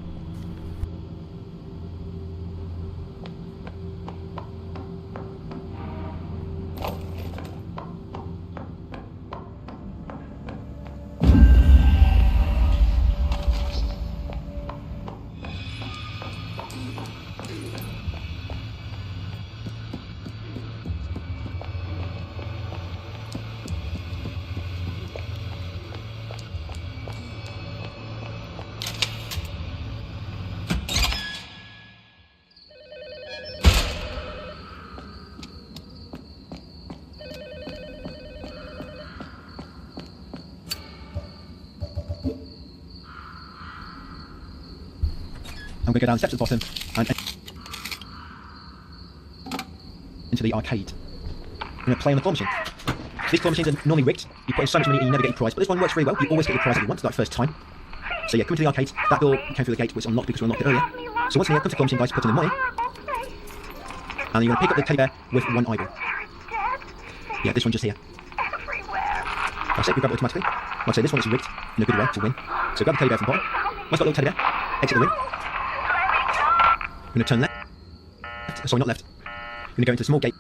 I'm going to go down the steps at the bottom and into the arcade. I'm going to play on the claw machine. So these claw machines are normally rigged. You put in so much money and you never get your prize, but this one works really well. You always get your prize that you want, like first time. So yeah, come to the arcade. That door came through the gate, was unlocked because we unlocked it earlier. So once in here, come to the claw machine, guys, put in the money. And you're going to pick up the teddy bear with one eyeball. Yeah, this one just here. That's it, we grab it automatically. Like I say, this one is rigged in a good way to win. So grab the teddy bear from the bottom. Once got a little teddy bear, exit the ring. I'm going to turn left. Sorry, not left. I'm going to go into the small gate.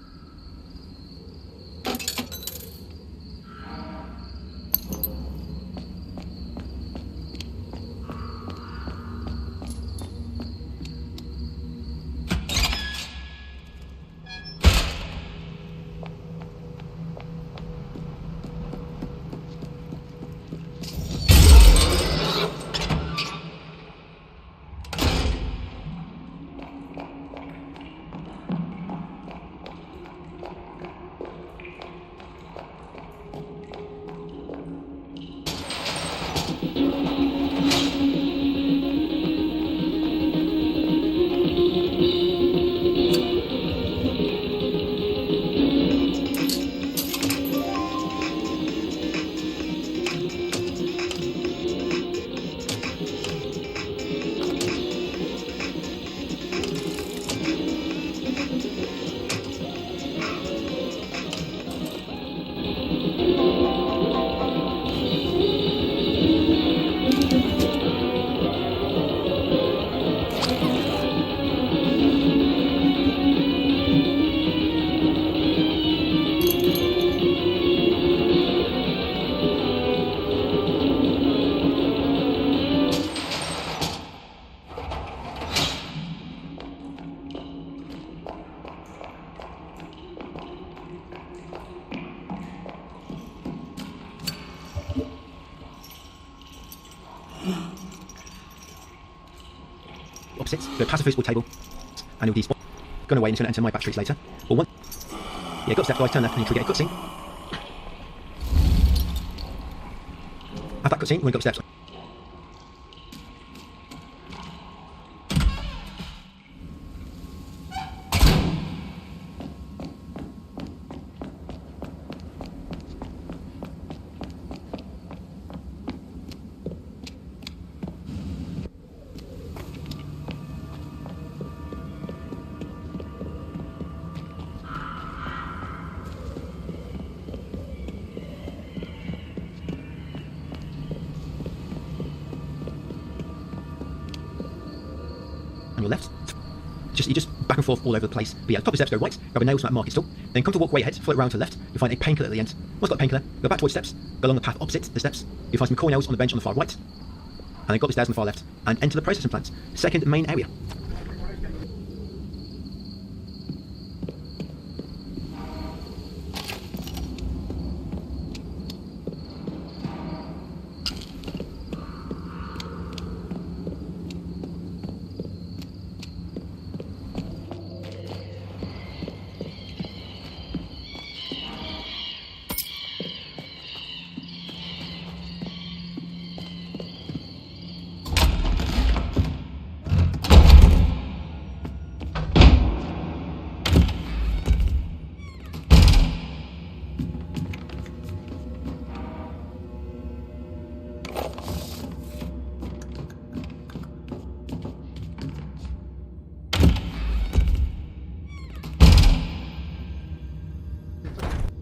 Opposites, go past the physical table, and you'll despawn. Gone away and it's going to enter my batteries later. Or one. Yeah, go upstairs, guys, turn left and you trigger a cutscene. At that cutscene, we're going to go upstairs. On your left, you just back and forth all over the place. But yeah, top of the steps, go right, grab a nail from that market stall, then come to walk way ahead, float around to the left, you'll find a painkiller at the end. Once got a painkiller, go back towards steps, go along the path opposite the steps, you'll find some coil nails on the bench on the far right, and then go up the stairs on the far left, and enter the processing plant, second main area.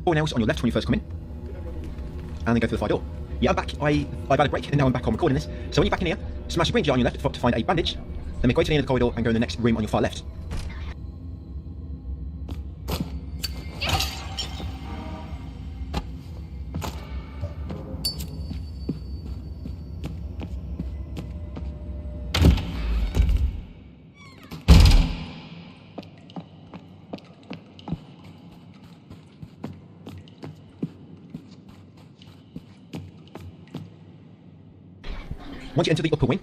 4 nails on your left when you first come in, and then go through the fire door. Yeah, I'm back. I've had a break, and now I'm back on recording this. So when you're back in here, smash the green jar on your left to find a bandage, then make way to the end of the corridor and go in the next room on your far left. Once you enter the upper wing,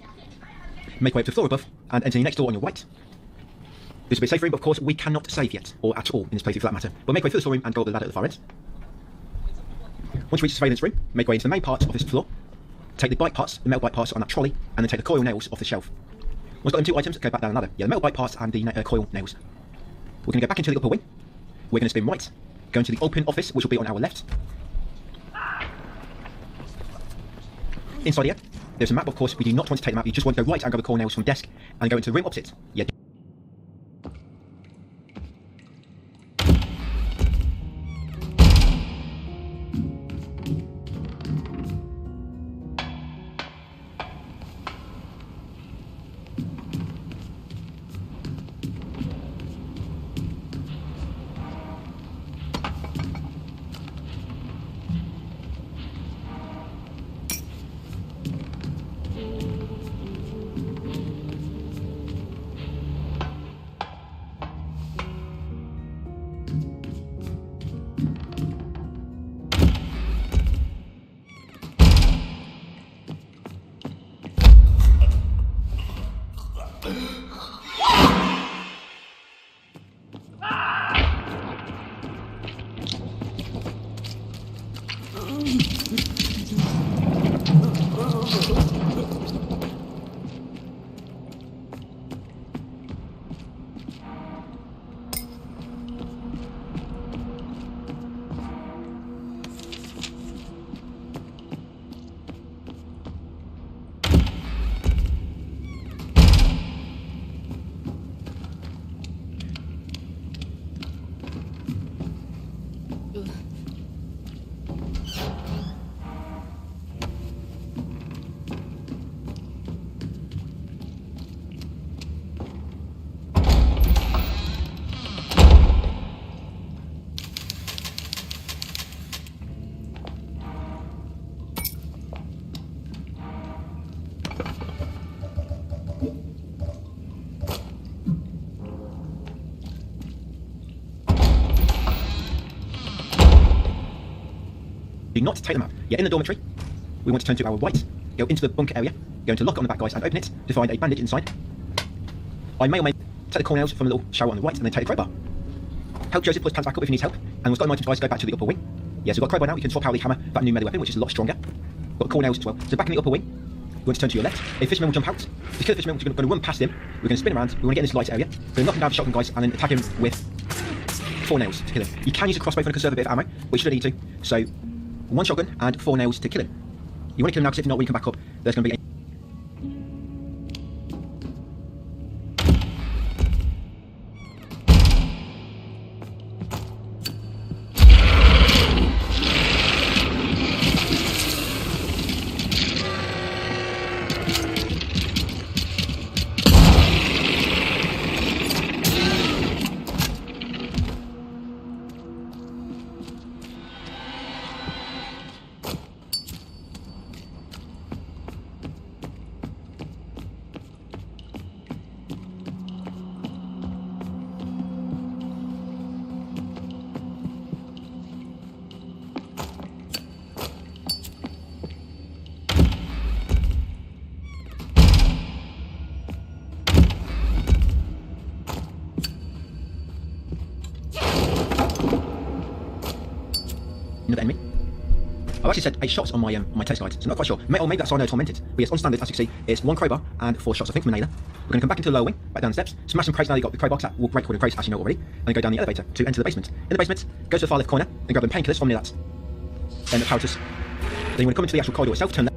make way up to the floor above and enter the next door on your right. This will be a safe room, but of course we cannot save yet, or at all in this playthrough for that matter. But make way through the storeroom and go up the ladder at the far end. Once you reach the surveillance room, make way into the main part of this floor, take the bike parts, the metal bike parts on that trolley, and then take the coil nails off the shelf. Once you've got them 2 items, go back down the ladder. Yeah, the metal bike parts and the coil nails. We're going to go back into the upper wing. We're going to spin right, go into the open office, which will be on our left. Inside here, there's a map. Of course, we do not want to take the map. You just want to go right and grab the coil nails from the desk and go into the room opposite. Yeah. Do not take them up. Yeah, in the dormitory, we want to turn to our right, go into the bunker area, go into lock on the back guys and open it to find a bandage inside. I may or may take the coil nails from the little shower on the right and then take the crowbar. Help Joseph put his pants back up if he needs help, and we'll start items guys to go back to the upper wing. Yeah, so we've got a crowbar now, we can swap out the hammer, that new melee weapon, which is a lot stronger. Got the coil nails as well. So back in the upper wing, we want to turn to your left. A fisherman will jump out. To kill the fisherman, we're going to run past him. We're going to spin around. We want to get in this light area. We're going to knock him down with shotgun guys and then attack him with 4 nails to kill him. You can use a crossbow for a conservative ammo, but you should need to. So 1 shotgun and 4 nails to kill him. You want to kill him now because if not, when you come back up, there's going to be a another enemy. I've actually said 8 shots on my test guide, so I'm not quite sure. Or maybe that's why I know Tormented. But yes, on standard, as you can see, it's 1 crowbar and 4 shots, I think, from a nailer. We're going to come back into the lower wing, back down the steps, smash some crates now you've got the crowbar, that will break all the crates, as you know already, and then go down the elevator to enter the basement. In the basement, go to the far left corner, and grab them painkillers from near that. Then the apparatus. Then you want to come into the actual corridor itself, turn left.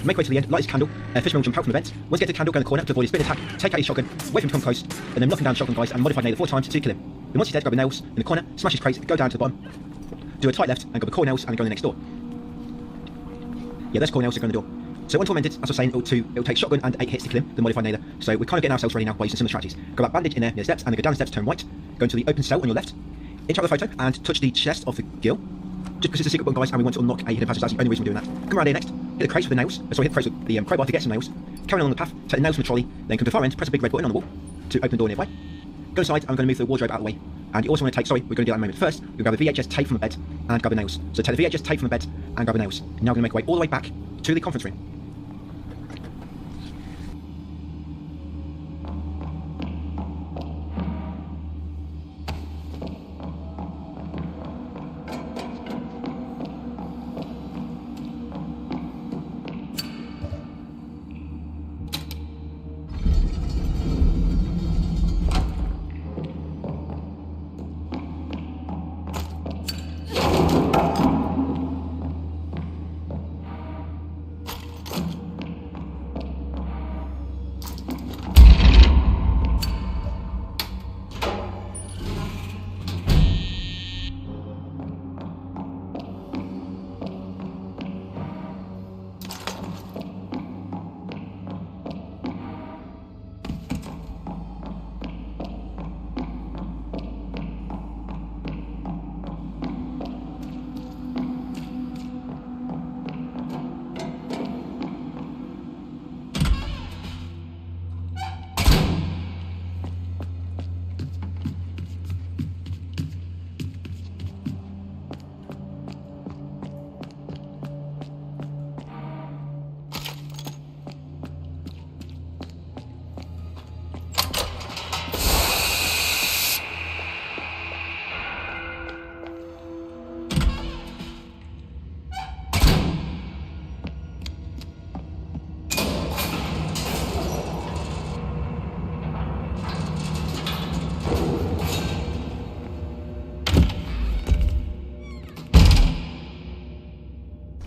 Make way to the end, light his candle, Fisherman will jump out from the vents. Once you get to the candle, go in the corner to avoid his spin attack, take out his shotgun, wait for him to come close, and then knock him down shotgun guys and modify nailer 4 times to kill him. Then once he's dead, grab the nails in the corner, smash his crates, go down to the bottom, do a tight left, and grab the core nails and go in the next door. Yeah, those core nails are going in the door. So on Tormented, as I was saying, it'll take shotgun and 8 hits to kill him, the modified nailer. So we're kind of getting ourselves ready now by using similar strategies. Grab that bandage in there near the steps, and then go down the steps, turn right, go into the open cell on your left, interact with the photo, and touch the chest of the girl. Just because it's a secret button, guys, and we want to unlock a hidden passage. That's the only reason we're doing that. Come around here next, hit the crates with the nails. So hit the crates with the crowbar to get some nails. Carry on the path, take the nails from the trolley, then come to the far end, press a big red button on the wall to open the door nearby. Go inside, and I'm going to move the wardrobe out of the way. And you also want to take, sorry, we're going to do that in a moment. First, we're going to grab the VHS tape from the bed and grab the nails. So take the VHS tape from the bed and grab the nails. Now we're going to make our way all the way back to the conference room.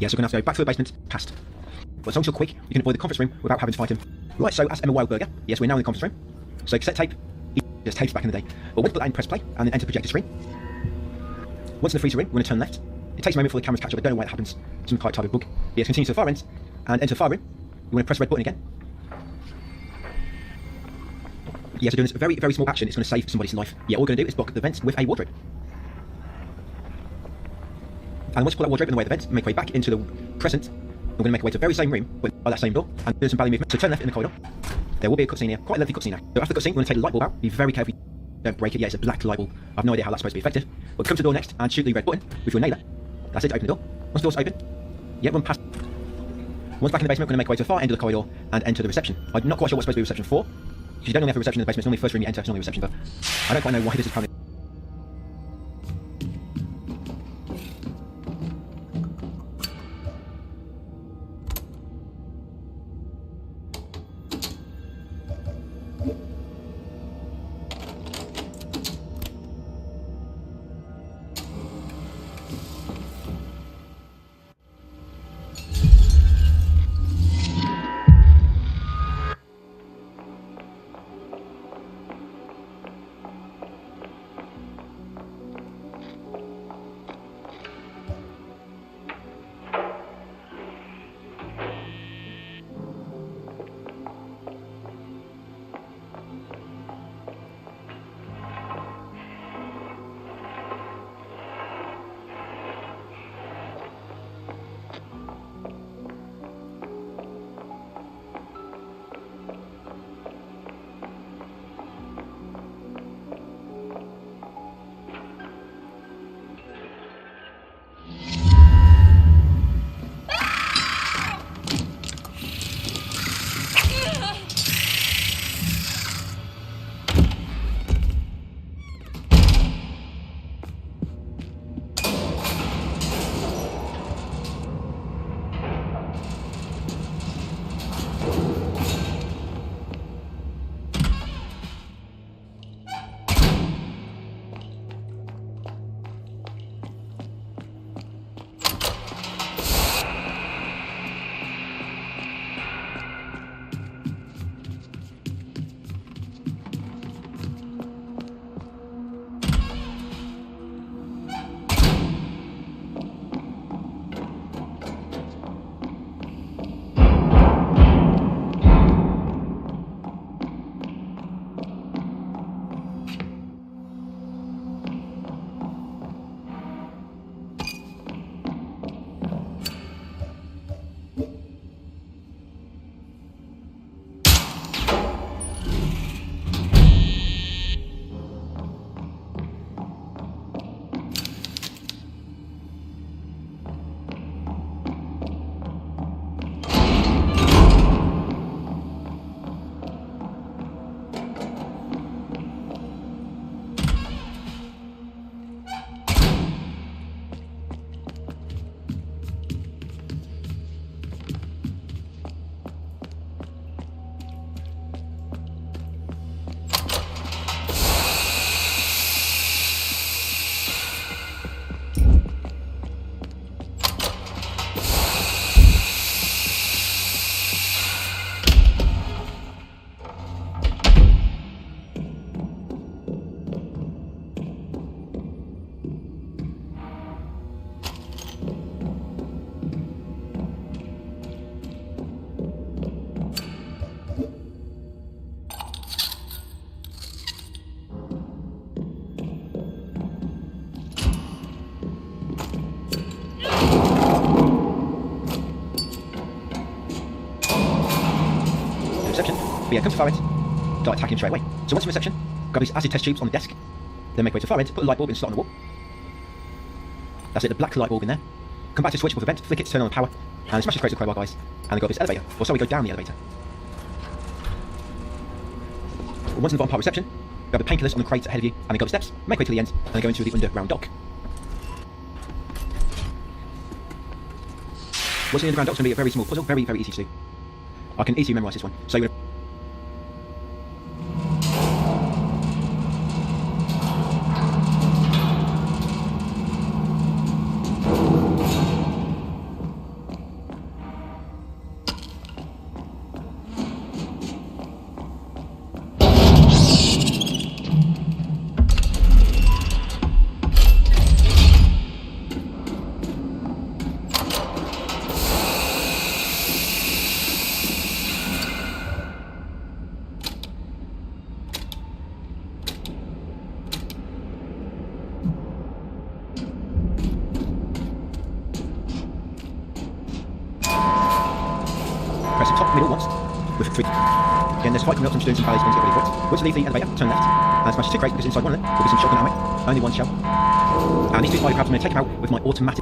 Yeah, so we're going to have to go back to the basement, past. But as long as you're quick, you can avoid the conference room without having to fight him. Right, so as Emma Wildberger, yes, we're now in the conference room. So cassette tape, just tapes back in the day. But once you put that in, press play, and then enter projector screen. Once in the freezer room, we're going to turn left. It takes a moment for the cameras to catch up, I don't know why that happens. Some kind of type of bug. Yes, continue to the far end, and enter the far room. You want to press the red button again. Yeah, so doing this very, very small action, it's going to save somebody's life. Yeah, all we're going to do is block the vents with a wardrobe. And once you pull that wardrobe in the way of the vents, make way back into the present. We're going to make our way to the very same room, but by that same door, and do some ballet movement. So turn left in the corridor. There will be a cutscene here, quite a lengthy cutscene now. So after the cutscene, we're going to take the light bulb out. Be very careful, don't break it. Yeah, it's a black light bulb. I have no idea how that's supposed to be effective. But come to the door next and shoot the red button with your nailer. That's it, open the door. Once the door's open, yeah, run past. Once back in the basement, we're going to make our way to the far end of the corridor and enter the reception. I'm not quite sure what's supposed to be reception for, because you don't normally have a reception in the basement. It's normally the first room you enter, it's normally a reception, but I don't quite know why this is apparently. But yeah, come to far end, start attacking straight away. So once in reception, grab these acid test tubes on the desk, then make way to far end, put a light bulb in slot on the wall. That's it, the black light bulb in there. Come back to the switch with a vent, flick it, turn on the power, and smash the crates of crowbar guys, and then go up this elevator, or so we go down the elevator. Once in the bottom part of reception, grab the painkillers on the crates ahead of you, and then go up the steps, make way to the end, and then go into the underground dock. What's in the underground dock is going to be a very small puzzle, very, very easy to do. I can easily memorise this one. So you're going to press the top middle once, with 3. Again, there's 5 coming up, so I'm just doing some valleys to get ready for it. Once you leave the elevator, turn left, and smash 2 crates, because inside one of them will be some shotgun ammo, only 1 shell. And these 2 spider crabs, I'm going to take them out with my automatic.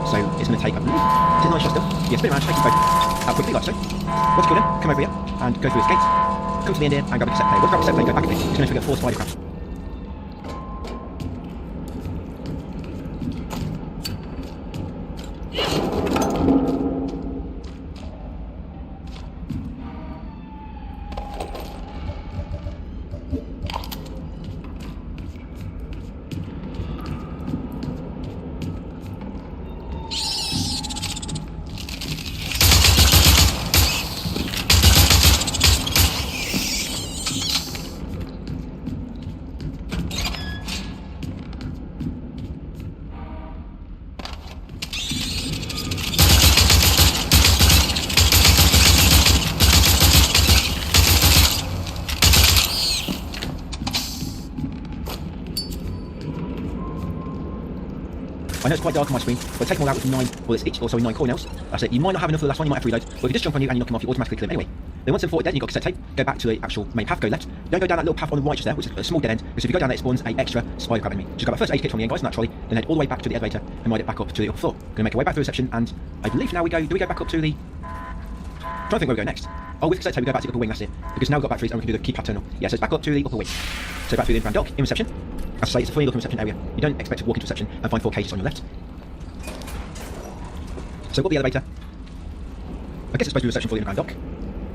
So it's going to take, I believe, 10 shots still. Yeah, spin around, take them both out quickly, like so. Once you kill them, come over here, and go through this gate. Come to the end here, and grab a cassette player. Once you grab a cassette player, go back again. It's going to trigger 4 spider crabs. I know it's quite dark on my screen, but take them all out with 9 bullets each, or sorry, 9 cornels. That's it. You might not have enough for the last one, you might have to reload, but if you just jump on you and you knock them off, you automatically kill them anyway. Then once they're 40 dead and you've got cassette tape, go back to the actual main path, go left. Don't go down that little path on the right just there, which is a small dead end, because if you go down there it spawns an extra spider crab enemy. Just grab a first aid kit from the end guys in that trolley, then head all the way back to the elevator and ride it back up to the upper floor. Gonna make our way back to the reception, and I believe now do we go back up to the... I'm trying to think where we go next. Oh, with cassette tape we go back to the upper wing, that's it. Because now we've got batteries and we can do the keypad tunnel. Yeah, so it's back up to the upper wing. So back through the underground dock, in reception. As I say, it's a funny looking reception area. You don't expect to walk into reception and find 4 cages on your left. So up the elevator. I guess it's supposed to be a reception for the underground dock.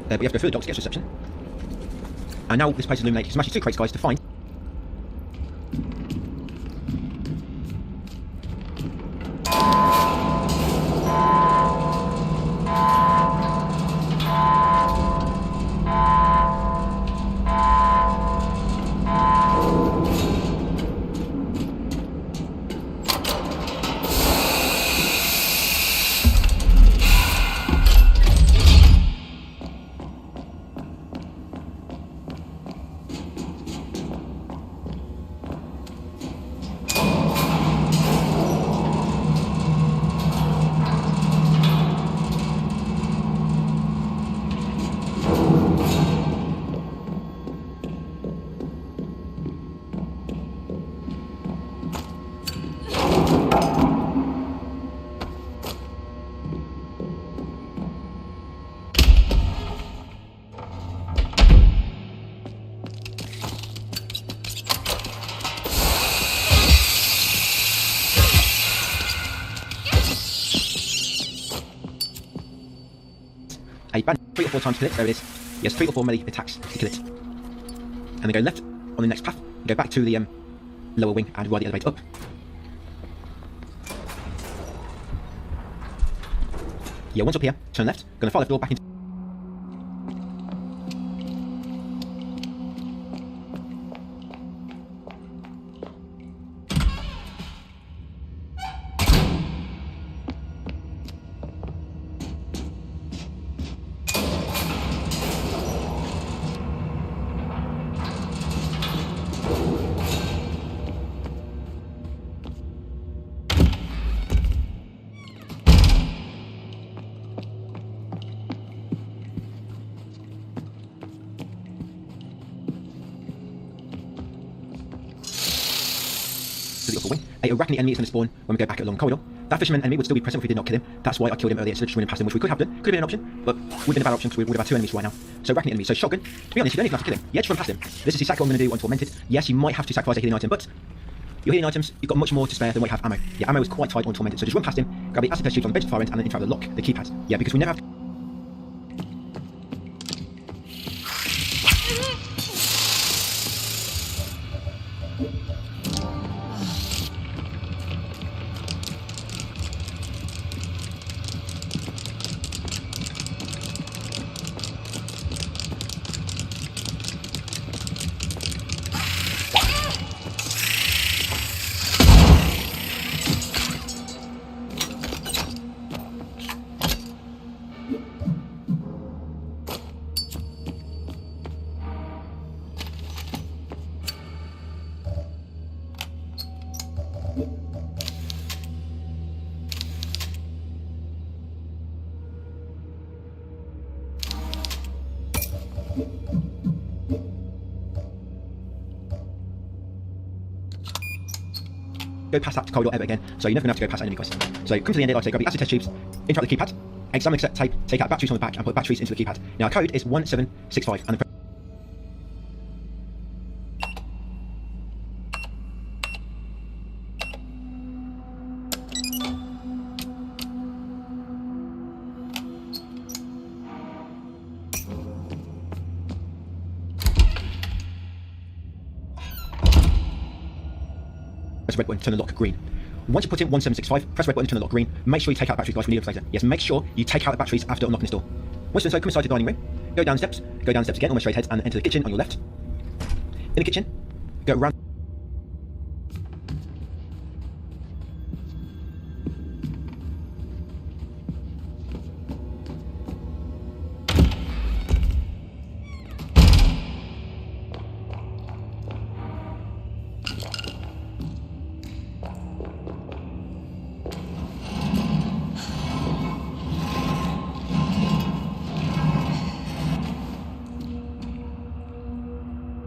But you have to go through the dock to get to reception. And now this place is illuminated. You smash these 2 crates, guys, to find. A band 3 or 4 times to kill it, there it is. Yes, 3 or 4 melee attacks to kill it. And then go left on the next path, go back to the lower wing and ride the elevator up. Yeah, once up here, turn left, gonna follow the door back into... A arachnid enemy is going to spawn when we go back along the corridor. That fisherman enemy would still be present if we did not kill him. That's why I killed him earlier instead of just running past him, which we could have done. Could have been an option, but would have been a bad option because we would have had 2 enemies right now. So arachnid enemy. So shotgun. To be honest, you don't even have to kill him. Yeah, just run past him. This is exactly what I'm going to do on Tormented. Yes, you might have to sacrifice a healing item, but your healing items, you've got much more to spare than what you have ammo. Yeah, ammo is quite tight on Tormented, so just run past him, grab the acid test tubes on the bench at the far end, and then interact with the lock, the keypad. Yeah, because we never have. Go past that corridor ever again, so you're never going to have to go past enemy guys. So come to the end, I'd say grab the acid test tubes, interact with the keypad, examine the cassette tape, take out batteries on the back, and put batteries into the keypad. Now our code is 1765, and the press red button to turn the lock green. Once you put in 1765, press red button to turn the lock green. Make sure you take out the batteries, guys. We need them later. Yes, make sure you take out the batteries after unlocking this door. Once you've done so, come inside the dining room. Go down steps again, almost straight ahead, and enter the kitchen on your left. In the kitchen, go around.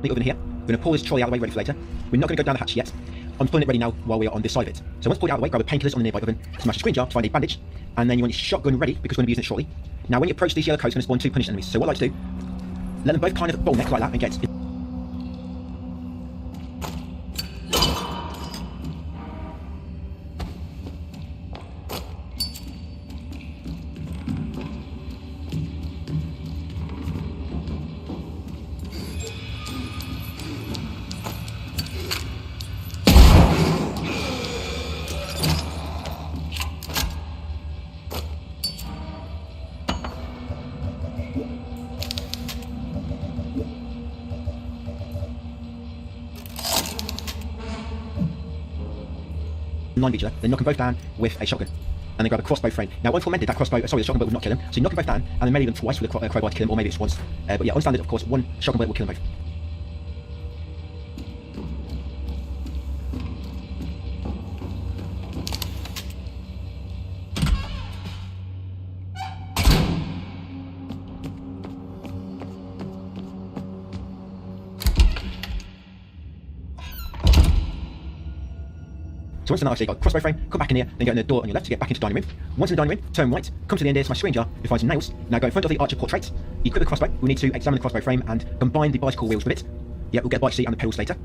Over in here. We're going to pull this trolley out of the way, ready for later. We're not going to go down the hatch yet. I'm pulling it ready now while we are on this side of it. So once pulled it out of the way, grab the painkillers on the nearby oven, smash the screen jar to find a bandage, and then you want your shotgun ready because we're going to be using it shortly. Now when you approach these yellow coats, it's going to spawn 2 punished enemies. So what I like to do, let them both kind of bowl neck like that and get line each other, then knock them both down with a shotgun. And then grab a crossbow frame. Now on Tormented, that crossbow, sorry, the shotgun bullet would not kill them. So you knock them both down, and then maybe them twice with a crowbar to kill them, or maybe it's once. But yeah, on standard, of course, one shotgun bullet will kill them both. So once in that, I've got crossbow frame, come back in here, then go in the door on your left to get back into the dining room. Once in the dining room, turn right, come to the end here, smash screen jar, you'll find some nails. Now go in front of the archer portrait, equip the crossbow. We need to examine the crossbow frame and combine the bicycle wheels with it. Yeah, we'll get the bike seat and the pedals later.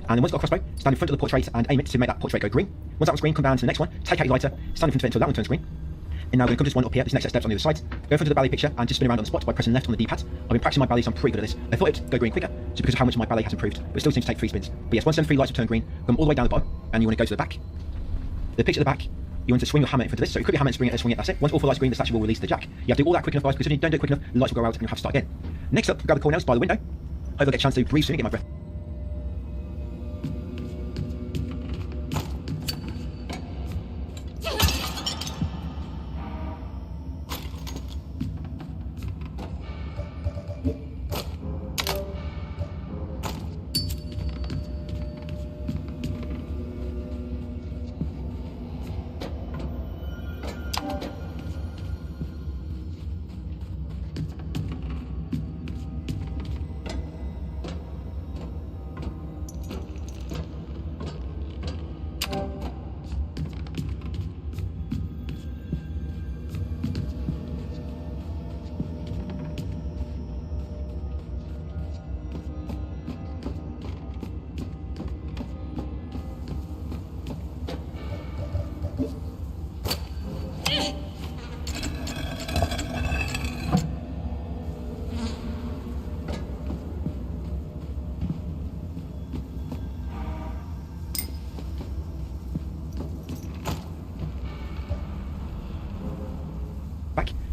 And then once you've got a crossbow, stand in front of the portrait and aim it to make that portrait go green. Once that one's green, come down to the next one, take out your lighter, stand in front of it until that one turns green. And now we're going to come to this one up here, this next set of steps on the other side. Go in front of the ballet picture and just spin around on the spot by pressing left on the D-pad. I've been practicing my ballet, so I'm pretty good at this. I thought it'd go green quicker, just because of how much my ballet has improved, but it still seems to take 3 spins. But yes, once them 3 lights will turn green, come all the way down the bottom, and you want to go to the back. The picture at the back, you want to swing your hammer in front of this, so you equip your hammer and swing it, that's it. Once all 4 lights are green, the statue will release the jack. You have to do all that quick enough, guys, because if you don't do it quick enough, the lights will go out and you'll have to start again. Next up, grab the corners by the window. Hopefully I'll get a chance to breathe soon and get my breath. Back.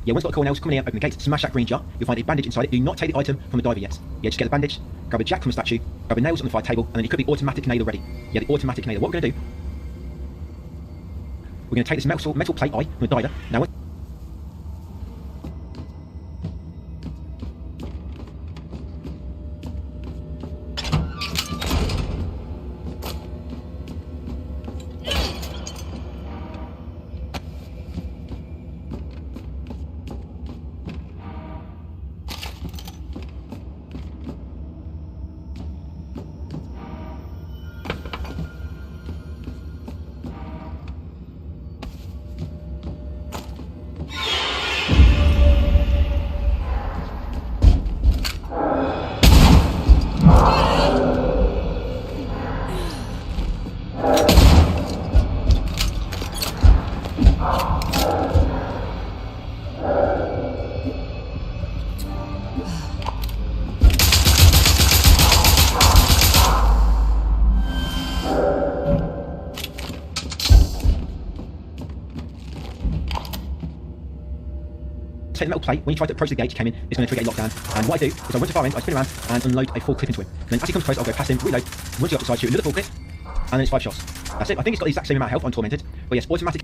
Yeah, once got a cornels, come in here, open the gate, smash that green jar. You'll find a bandage inside it. Do not take the item from the diver yet. Yeah, just get the bandage, grab a jack from the statue, grab the nails on the fire table, and then you could be automatic nailer ready. Yeah, the automatic nailer. What we're going to do, we're going to take this metal plate eye from the diver. Now, take the metal plate, when you try to approach the gate, he came in, it's going to trigger a lockdown. And what I do is I run to far end, I spin around and unload a full clip into him. And then as he comes close, I'll go past him, reload, once you up the side, shoot another full clip, and then it's 5 shots. That's it. I think it's got the exact same amount of health on Tormented, but yes, automatic.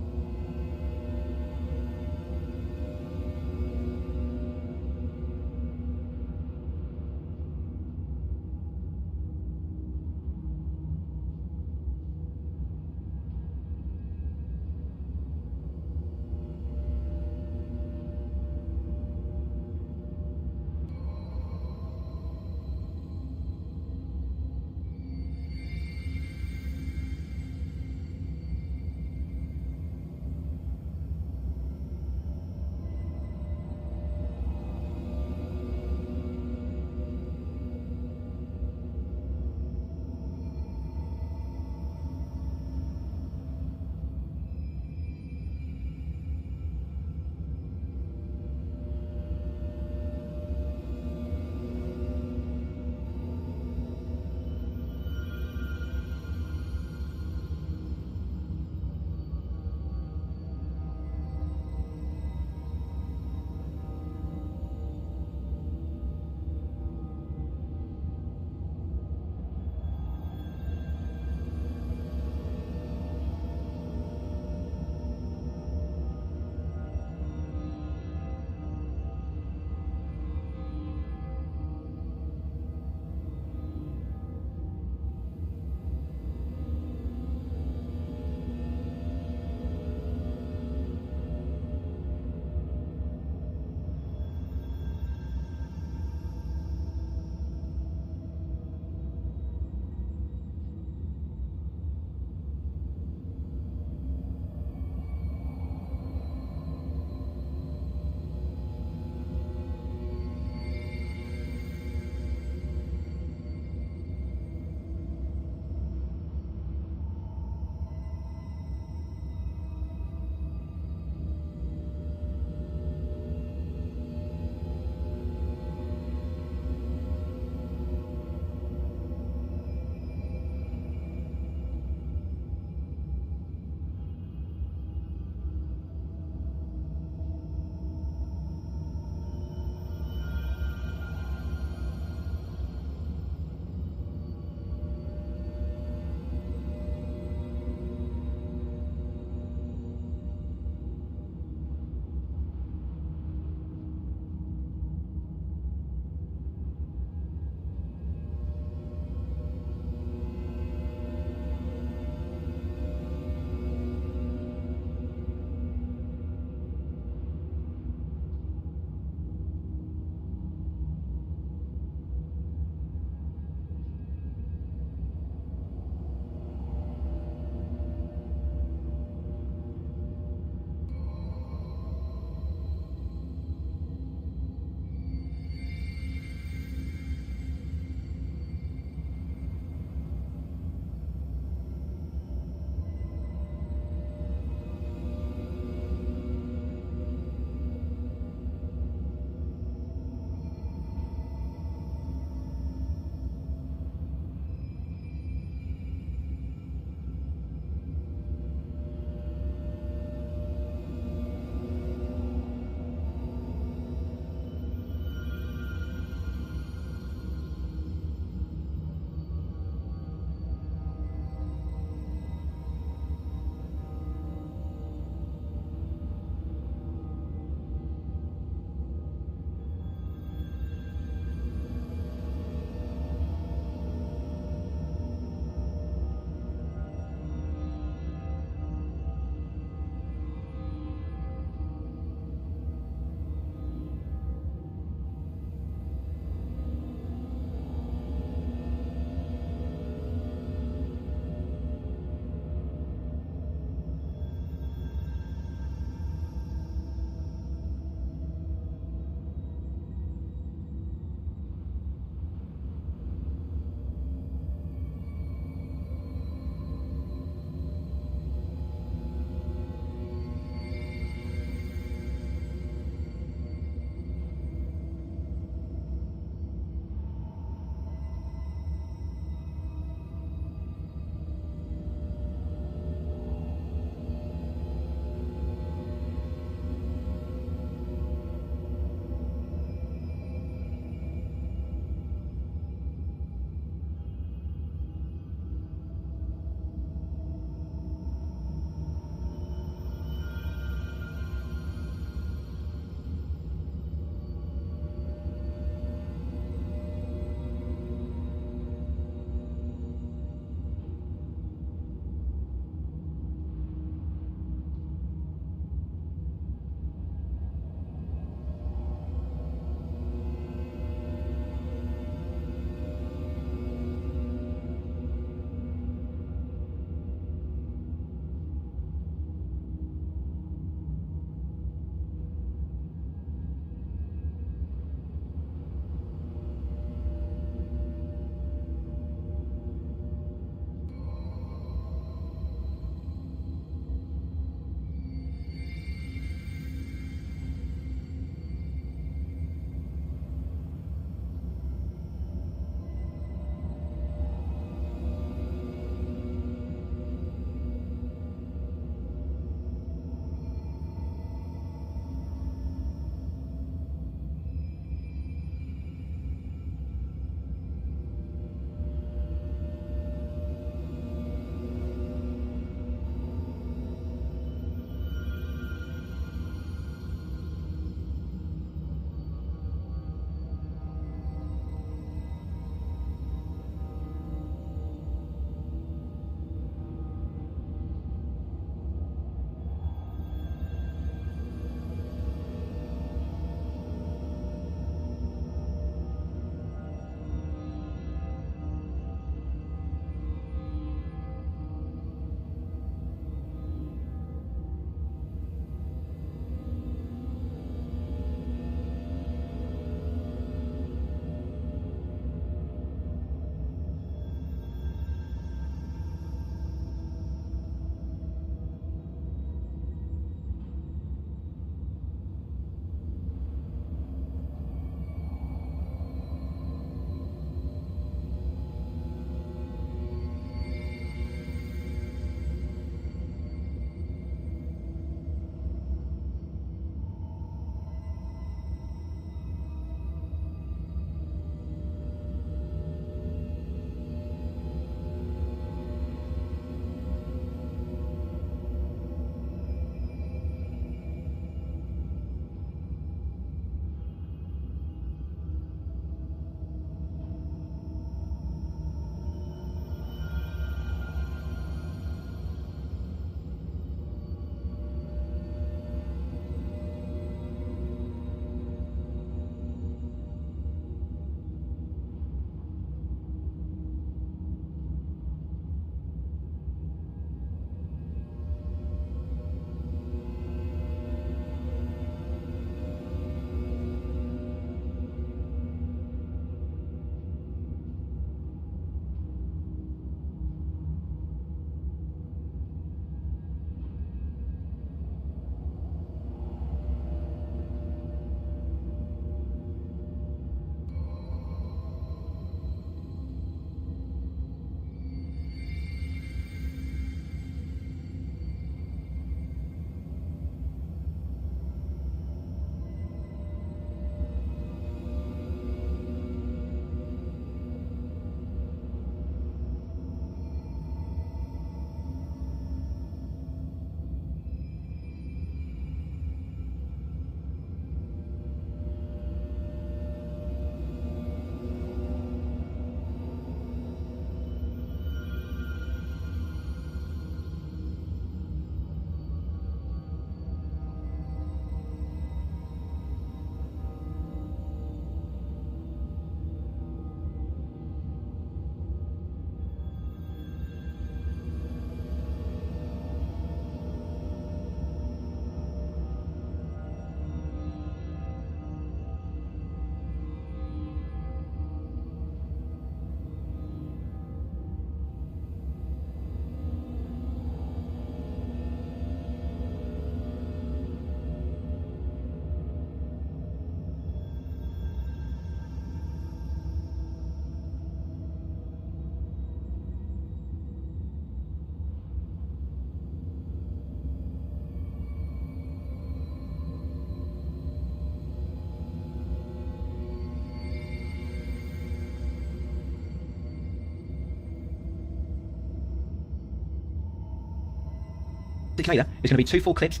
later is going to be 2 full clips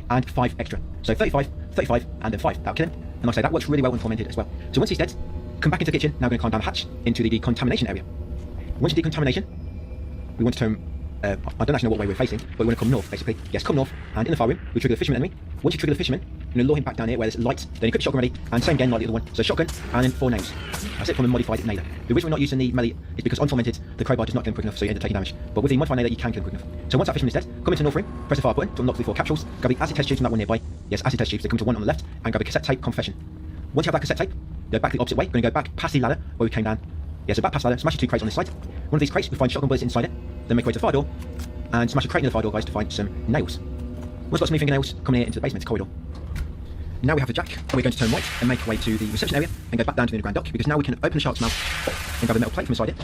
and 5 extra. So 35, 35, and then 5. That'll kill him. And like I say, that works really well when Tormented as well. So once he's dead, come back into the kitchen. Now we're going to climb down the hatch into the decontamination area. Once you decontamination, we want to turn, I don't actually know what way we're facing, but we want to come north, basically. Yes, come north, and in the fire room, we trigger the fisherman enemy. Once you trigger the fisherman, you're going to lure him back down here where there's light, then you put the shotgun ready, and same again like the other one. So shotgun, and then 4 nails. That's it from the modified nailer. The reason we're not using the melee is because on Tormented, the crowbar does not kill him quick enough, so you end up taking damage. But with the modified nailer, you can kill him quick enough. So once that fisherman is dead, come into north room, press the fire button to unlock the 4 capsules, grab the acid test tubes from that one nearby. Yes, acid test tubes, they come to one on the left, and grab a cassette tape confession. Once you have that cassette tape, go back the opposite way. We're going to go back past the ladder where we came down. Yeah, so back past the ladder, smash the 2 crates on this side. One of these crates, we find shotgun bullets inside it, then make our way to the fire door, and smash a crate near the fire door, guys, to find some nails. Once we've got some new fingernails, come here into the basement corridor. Now we have the jack, we're going to turn right and make our way to the reception area and go back down to the underground dock, because now we can open the shark's mouth and grab a metal plate from inside it.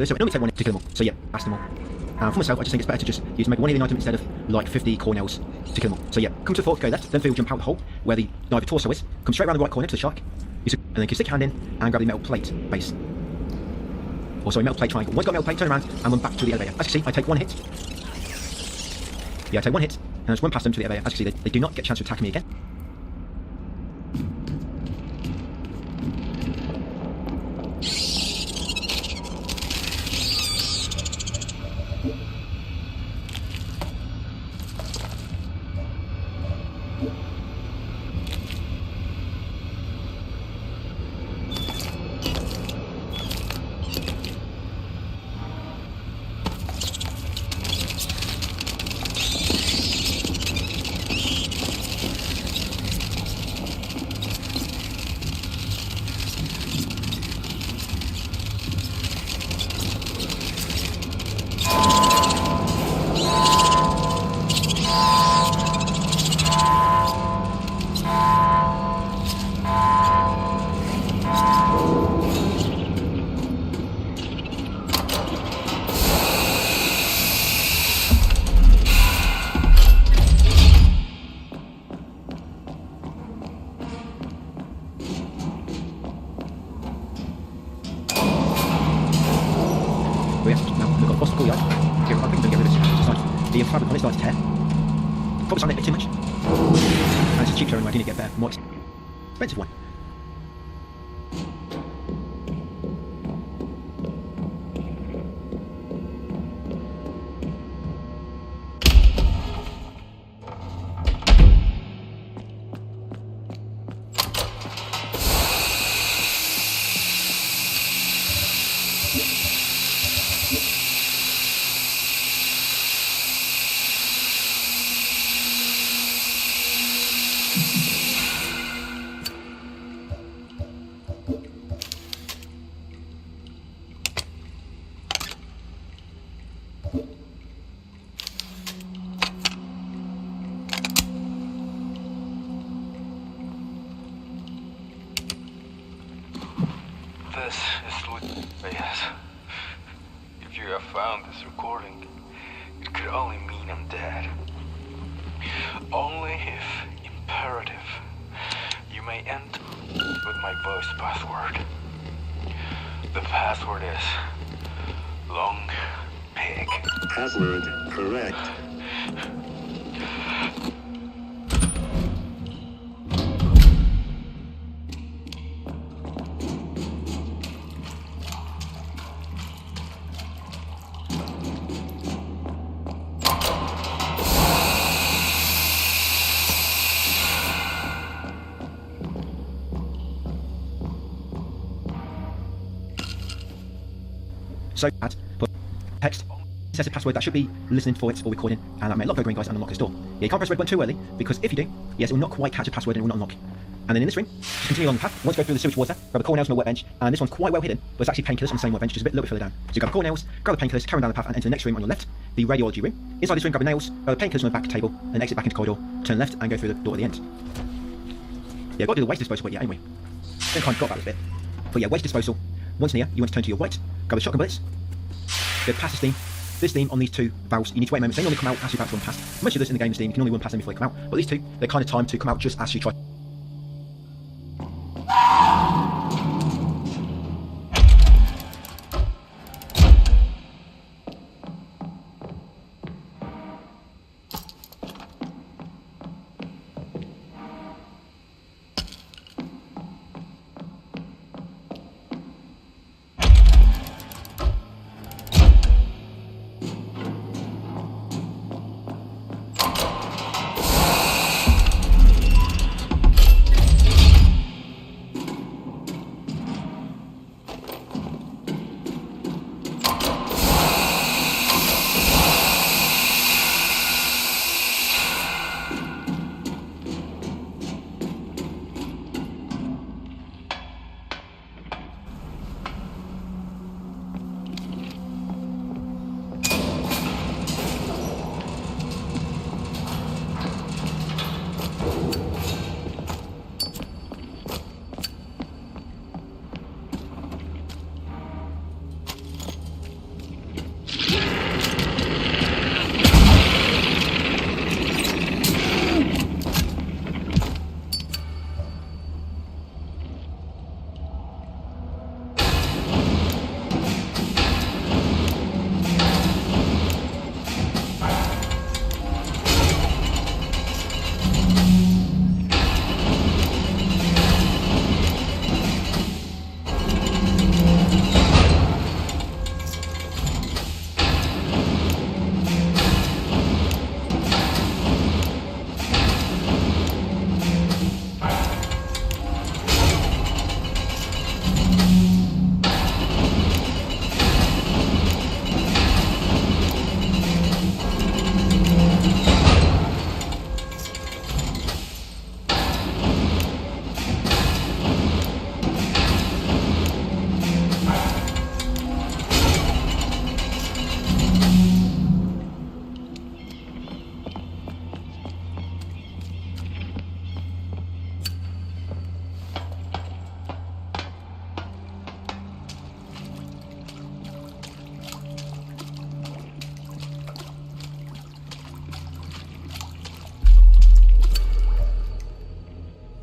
So it only take 1 hit to kill them all. So yeah, that's them all. For myself, I just think it's better to just use maybe 1 healing item instead of like 50 core nails to kill them all. So yeah, come to the fort, go left, then feel jump out the hole where the knife torso is. Come straight around the right corner to the shark, and then you stick your hand in and grab the metal plate base. Or sorry, metal plate triangle. Once got metal plate, turn around and run back to the elevator. As you can see, I take 1 hit. Yeah, I take 1 hit and I just run past them to the elevator. As you can see, they do not get a chance to attack me again. The fabric on it starts to tear. Probably sound a bit too much. And it's a cheap showing where I need to get better, more expensive one. This is Lucius. If you have found this recording, it could only mean I'm dead. Only if imperative, you may enter with my voice password. The password is long pig. Password correct. So add put text says a password that should be listening for it or recording, and that may unlock go green guys and unlock this door. Yeah, you can't press red button too early, because if you do, yes, it will not quite catch a password and it will not unlock. And then in this room, just continue along the path. Once go through the sewage water, grab a core nails from a workbench, and this one's quite well hidden, but it's actually painkillers on the same workbench, just a little bit further down. So you grab the core nails, grab the painkillers, carry on down the path and enter the next room on your left, the radiology room. Inside this room, grab the nails, grab the painkillers from the back table, and exit back into the corridor, turn left and go through the door at the end. Yeah, I've got to do the waste disposal, but yeah, anyway. Then kind of got about this bit. But yeah, waste disposal. Once near, you want to turn to your right, grab the shotgun bullets, go past the steam. This steam on these two valves, you need to wait a moment. They normally come out as you're about to run past. Much of this in the game is steam, you can only run past them before they come out. But these two, they're kind of timed to come out just as you try.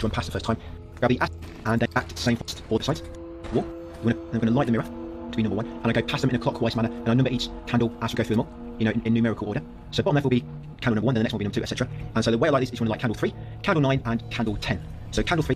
to run past the first time. Grab the and then act the same for all the sides. Wall. I'm going to light the mirror to be number one, and I go past them in a clockwise manner, and I number each candle as we go through them all, in numerical order. So bottom left will be candle number 1, then the next one will be number 2, etc. And so the way I light this is you want to light candle 3, candle 9, and candle 10. So candle 3.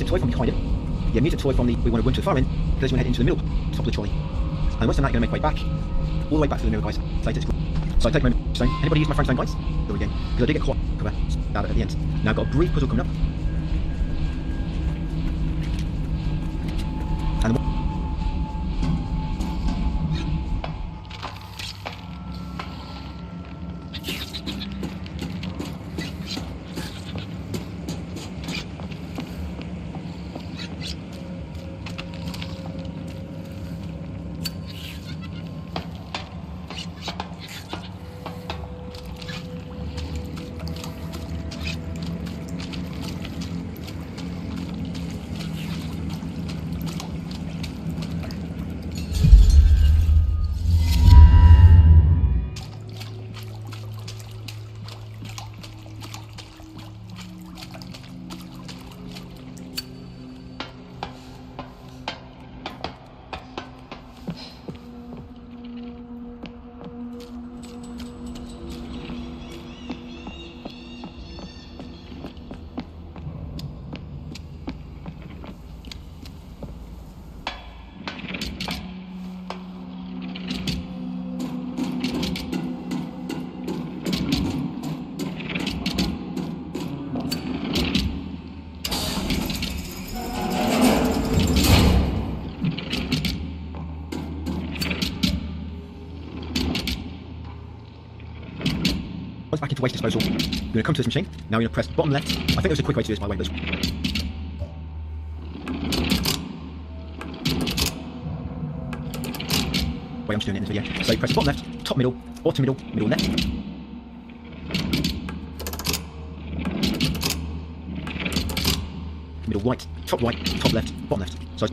toy from behind it. Yeah, mute the toy from the we want to run to the far end. Because we want to head into the middle top of the trolley. And once done that, you're going to make way back, all the way back to the middle, guys. So it's cool. So I take my stone. Anybody use my Frankenstein, guys? Go again. Because I did get quite cover at the end. Now I've got a brief puzzle coming up. And once back into waste disposal, you're going to come to this machine. Now you're going to press bottom left. I think there's a quick way to do this, by the way. Way I'm just doing it in this video. So you press bottom left, top middle, bottom middle, middle left. Middle right, top left, bottom left. So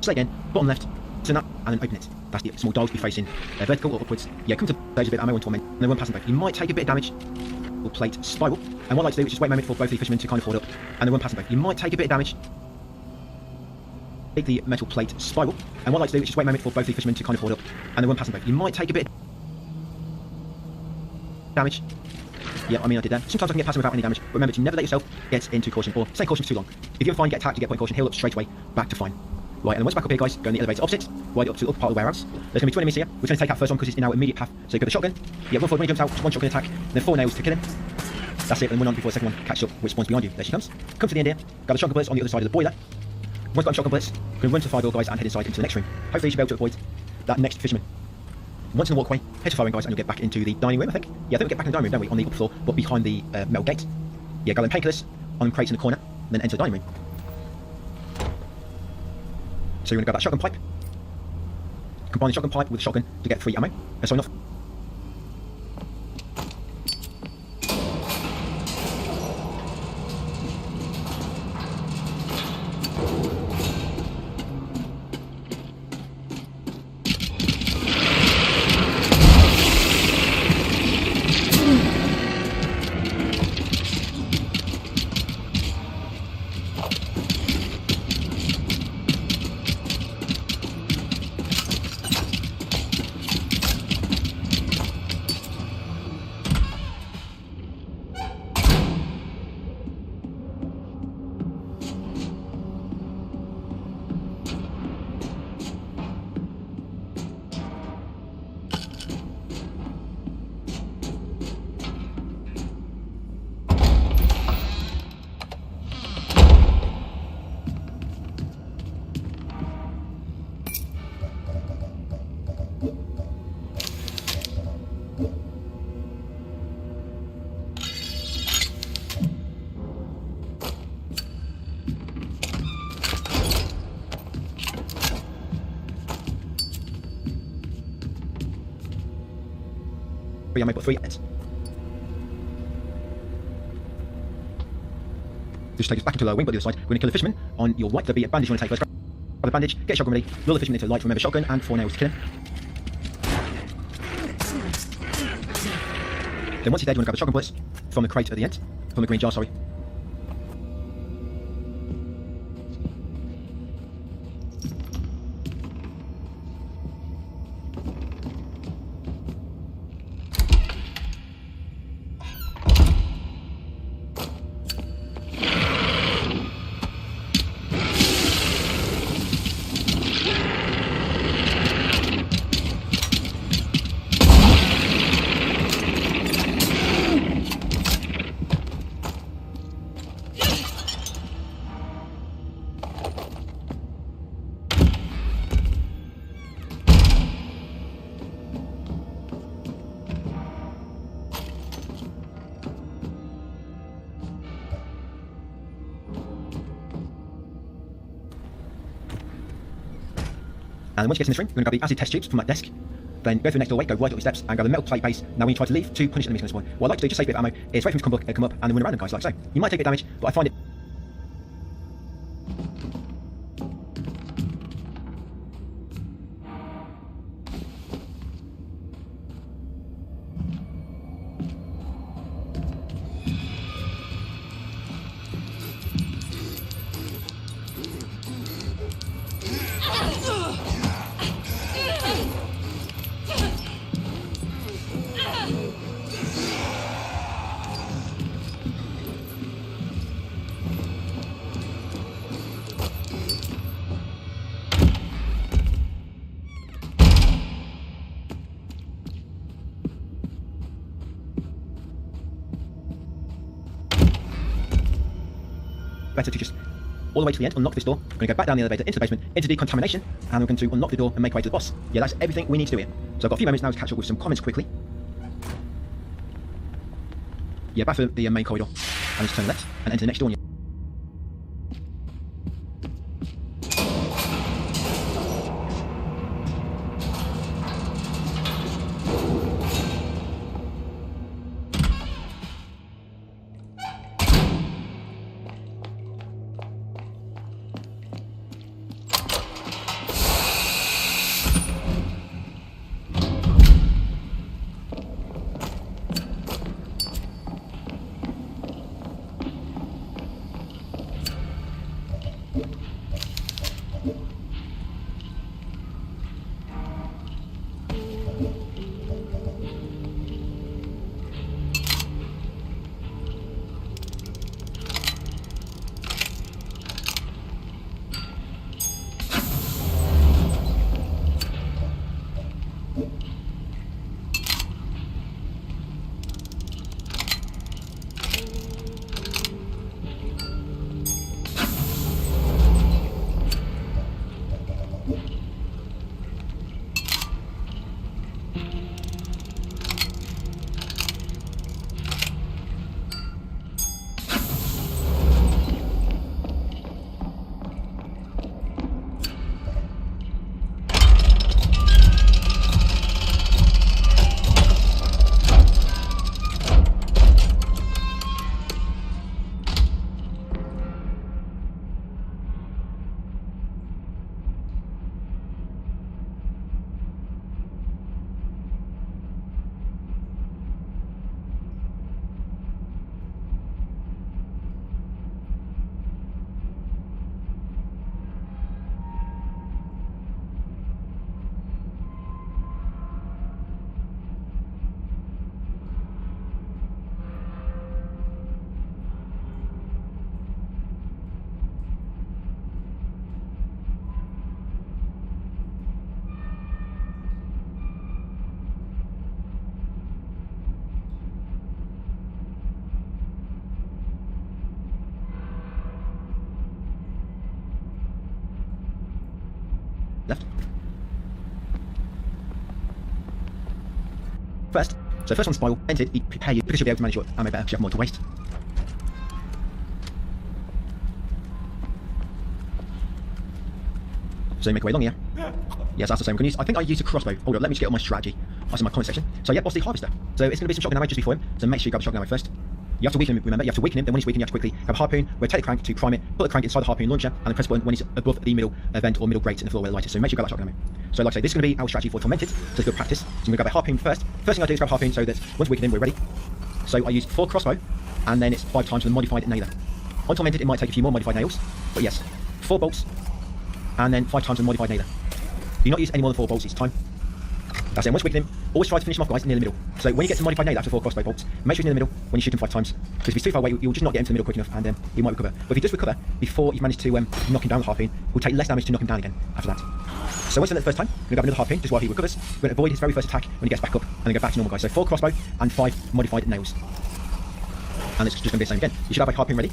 say again, bottom left, turn up, and then open it. That's the small dials be facing vertical or upwards. Yeah, come to stage a bit ammo and torment, and then one passing back. You might take a bit of damage. We'll plate spiral. And what I like to do is just wait a moment for both the fishermen to kind of hold up, and then one passing back. You might take a bit of damage. Take the metal plate spiral. And what I like to do is just wait a moment for both the fishermen to kind of hold up, and then one passing back. You might take a bit of damage. Yeah, I mean I did that. Sometimes I can get past them without any damage, but remember to never let yourself get into caution, or stay caution for too long. If you ever find you get attacked, you get point caution, heal up straight away, back to fine. Right, and then once back up here, guys, go in the elevator opposite, right up to the upper part of the warehouse. There's going to be 2 enemies here. We're going to take out first one because it's in our immediate path. So you go the shotgun. Yeah, run forward when he jumps out, one shotgun attack, and then 4 nails to kill him. That's it, and one on before the second one catches up, which spawns behind you. There she comes. Come to the end here, grab the shotgun bullets on the other side of the boiler. Once got shotgun bullets, we're going to run to the fire door, guys, and head inside into the next room. Hopefully you should be able to avoid that next fisherman. Once in the walkway, head to firing, guys, and you'll get back into the dining room, I think. Yeah, I think we'll get back in the dining room, don't we? On the upper floor, but behind the metal gate. Yeah, gather painkillers on crates in the corner, and then enter the dining room. So you're going to grab that shotgun pipe, combine the shotgun pipe with the shotgun to get free ammo. So enough. ammo, but 3 minutes. This take us back into the lower wing, but the other side. We're going to kill the fisherman. On your right, there'll be a bandage you want to take first. Grab the bandage, get a shotgun ready, lure the fisherman into the light, remember shotgun and 4 nails to kill him. Then once he's dead, you want to grab the shotgun bullets from the crate at the end. From the green jar, sorry. And once you get in this room, you're going to grab the acid test tubes from that desk. Then go through the next doorway, go right up the steps, and grab the metal plate base. Now when you try to leave, to punish enemies going to spawn. What I like to do, just save a bit of ammo, is wait for them to come up and then run around them guys like so. You might take a bit of damage, but I find it... better to just all the way to the end, unlock this door. We're going to go back down the elevator into the basement, into decontamination, and we're going to unlock the door and make our way to the boss. Yeah, that's everything we need to do here. So I've got a few moments now to catch up with some comments quickly. Yeah, back to the main corridor, and just turn left and enter the next door. Left. First one spiral, entered, he'd prepare you because you'll be able to manage your ammo better because you have more to waste. So you make your way along here. Yes, that's the same. I think I used a crossbow. Hold on, let me just get on my strategy. us in my comment section. So yeah, boss the harvester. So it's going to be some shotgun ammo just before him, so make sure you grab the shotgun ammo first. You have to weaken him, remember, you have to weaken him, then when he's weakened you have to quickly grab a harpoon, rotate the crank to prime it, put the crank inside the harpoon launcher, and then press the button when he's above the middle vent or middle grate in the floor where the light is. So make sure you grab that shotgun ammo. So like I say, this is going to be our strategy for Tormented, so it's good practice. So I'm going to grab a harpoon first. First thing I do is grab a harpoon so that once we weaken him, we're ready. So I use 4 crossbow, and then it's 5 times with a modified nailer. On Tormented, it might take a few more modified nails, but yes, 4 bolts, and then 5 times with a modified nailer. Do not use any more than 4 bolts each time. That's it. And once you weaken him, always try to finish him off, guys, near the middle. So when you get to modified nail after 4 crossbow bolts, make sure he's near the middle when you shoot him 5 times. Because if he's too far away, you'll just not get him to the middle quick enough, and he might recover. But if he does recover before you've managed to knock him down with the harpoon, we'll take less damage to knock him down again after that. So once done it the first time, we're going to grab another harpoon just while he recovers. We're going to avoid his very first attack when he gets back up, and then go back to normal, guys. So 4 crossbow and 5 modified nails. And it's just going to be the same again. You should have a harpoon ready.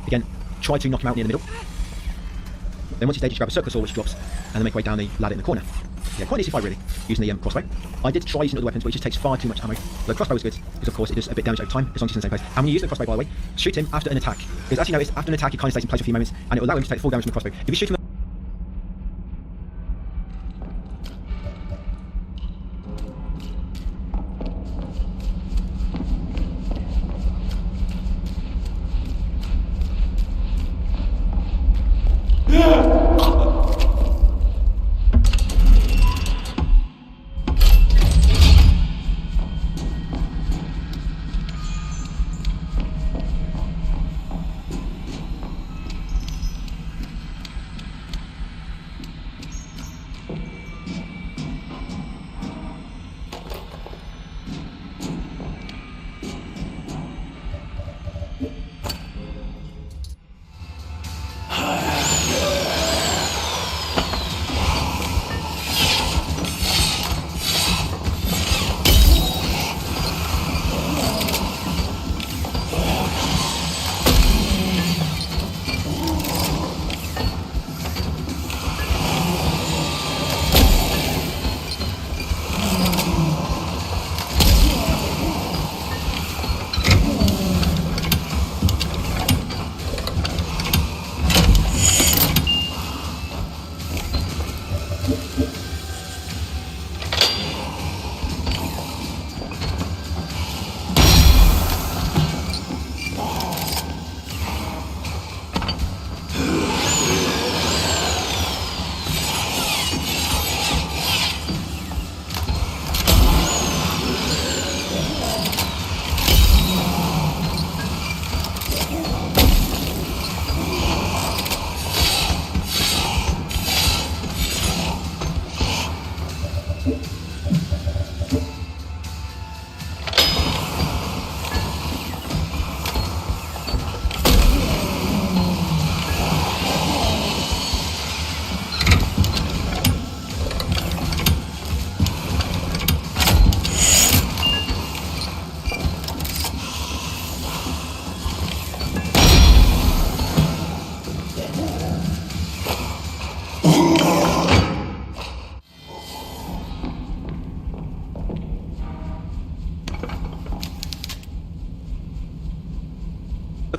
Again, try to knock him out near the middle. Then once he's dead, you grab a circular saw which drops, and then make your way down the ladder in the corner. Yeah, quite an easy fight really, using the crossbow. I did try using other weapons, but it just takes far too much ammo. The crossbow is good, because of course it does a bit damage over time, as long as it's in the same place. And when you use the crossbow, by the way, shoot him after an attack. Because as you notice, after an attack, he kind of stays in place for a few moments, and it will allow him to take full damage from the crossbow. If you shoot him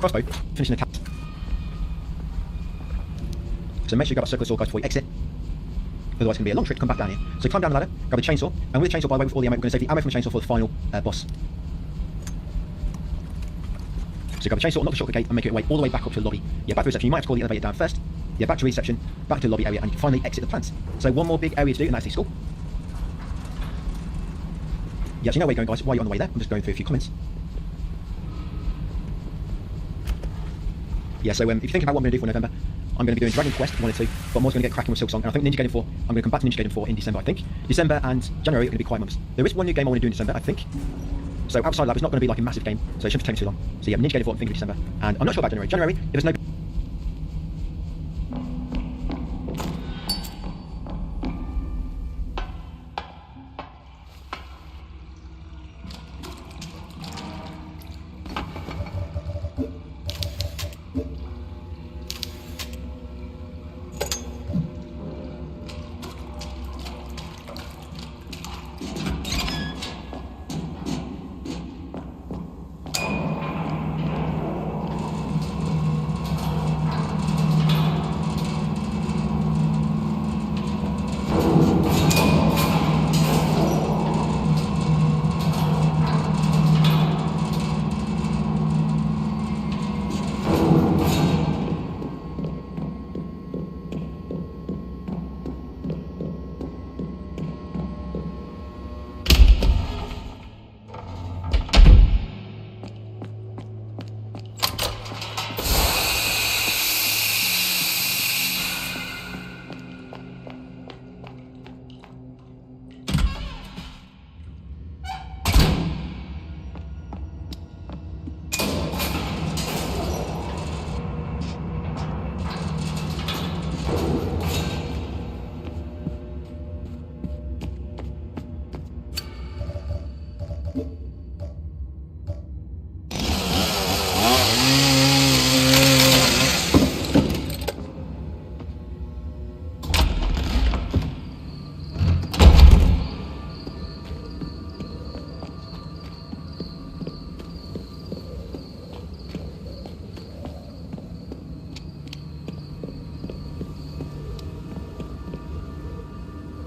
crossbow, finishing the attack. So make sure you grab a circular saw, guys, before you exit. Otherwise it's going to be a long trip to come back down here. So climb down the ladder, grab a chainsaw, and with the chainsaw, by the way, with all the ammo, we're going to save the ammo from the chainsaw for the final boss. So grab a chainsaw, knock the shortcut gate, and make your way all the way back up to the lobby. Yeah, back to reception. You might have to call the elevator down first. Yeah, back to reception, back to the lobby area, and finally exit the plant. So one more big area to do, and that's the school. Yeah, so you know where you're going, guys. While you're on the way there, I'm just going through a few comments. Yeah, so if you're thinking about what I'm going to do for November, I'm going to be doing Dragon Quest 1 and 2, but I'm also going to get cracking with Silksong, and I think Ninja Gaiden 4, I'm going to come back to Ninja Gaiden 4 in December, I think. December and January are going to be quiet months. There is one new game I want to do in December, I think. So Outside Lab is not going to be like a massive game, so it shouldn't take me too long. So yeah, Ninja Gaiden 4 I'm thinking of December, and I'm not sure about January. January, if there's no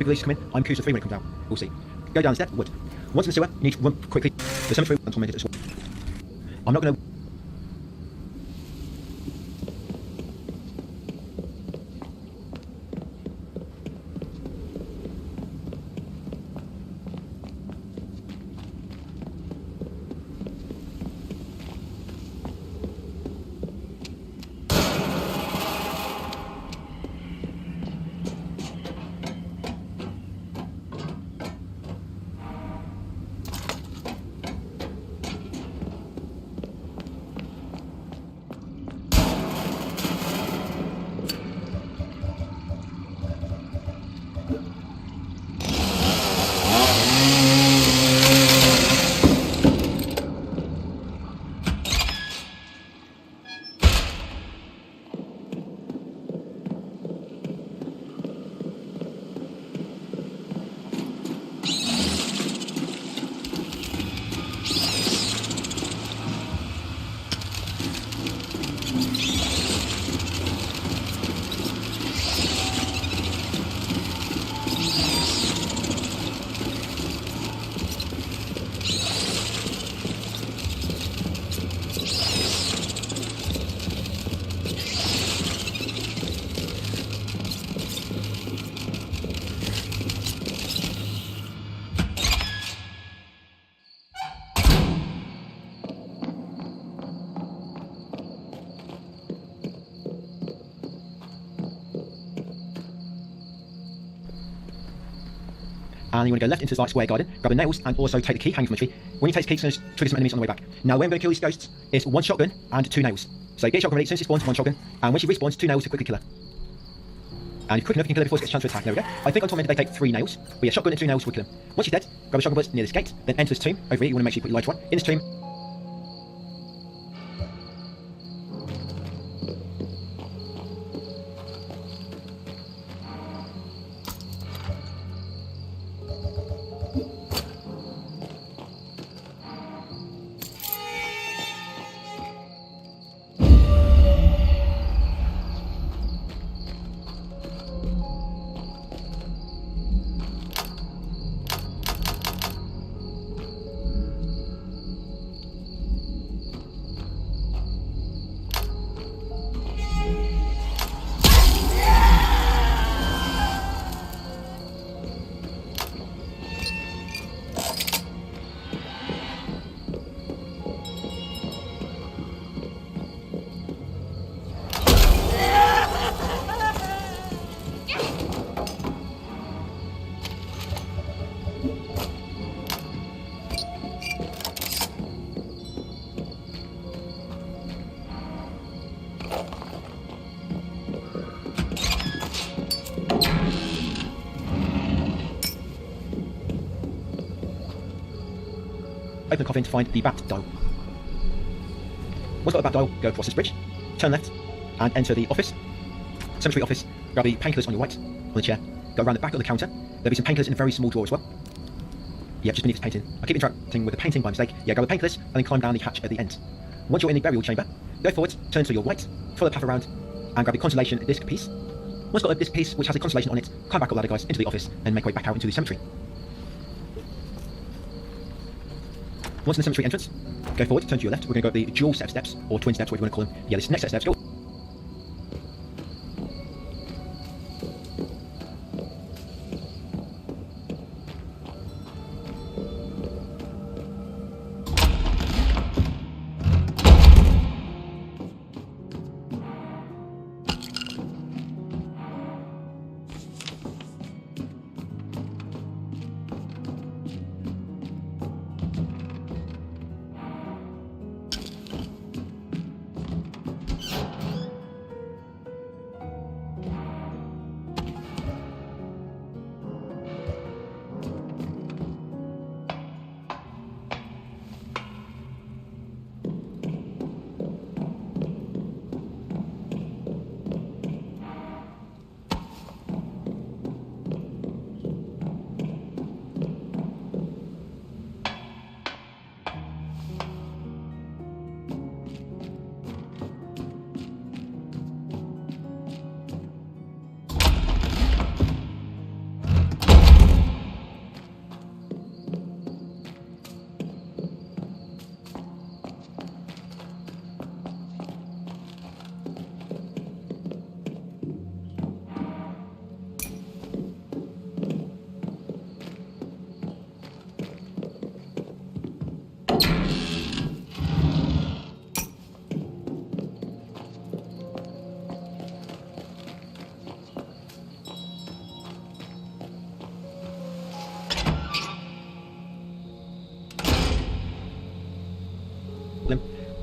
big release come in, I'm curious to 3 when it comes out. We'll see. Go down the step, wood. Once in the sewer, you need to run quickly. The cemetery and Tormented as well. I'm not going to... And you want to go left into the light square garden, grab the nails, and also take the key hanging from the tree. When you take the key, it's going to trigger some enemies on the way back. Now, where I'm going to kill these ghosts is 1 shotgun and 2 nails. So get your shotgun ready, as soon as she spawns, 1 shotgun, and when she respawns, 2 nails to quickly kill her. And if quick enough, you can kill her before she gets a chance to attack. There we go. I think on Tormented they take 3 nails, but yeah, shotgun and 2 nails will kill him. Once she's dead, grab a shotgun bullet near this gate, then enter this tomb. Over here, you want to make sure you put your lighter on. In this tomb, open the coffin to find the bat dial. Once got the bat dial, go across this bridge, turn left, and enter the office. Cemetery office, grab the painkillers on your right, on the chair, go around the back of the counter. There'll be some painkillers in a very small drawer as well. Yeah, just beneath this painting. I keep interacting with the painting by mistake. Yeah, grab the painkillers, and then climb down the hatch at the end. Once you're in the burial chamber, go forward, turn to your right, follow the path around, and grab the consolation disc piece. Once got this piece, which has a consolation on it, climb back up the ladder, guys, into the office, and make your way back out into the cemetery. Once in the cemetery entrance, go forward, turn to your left. We're going to go up the dual set of steps, or twin steps, whatever you want to call them. Yeah, this next set of steps. Go.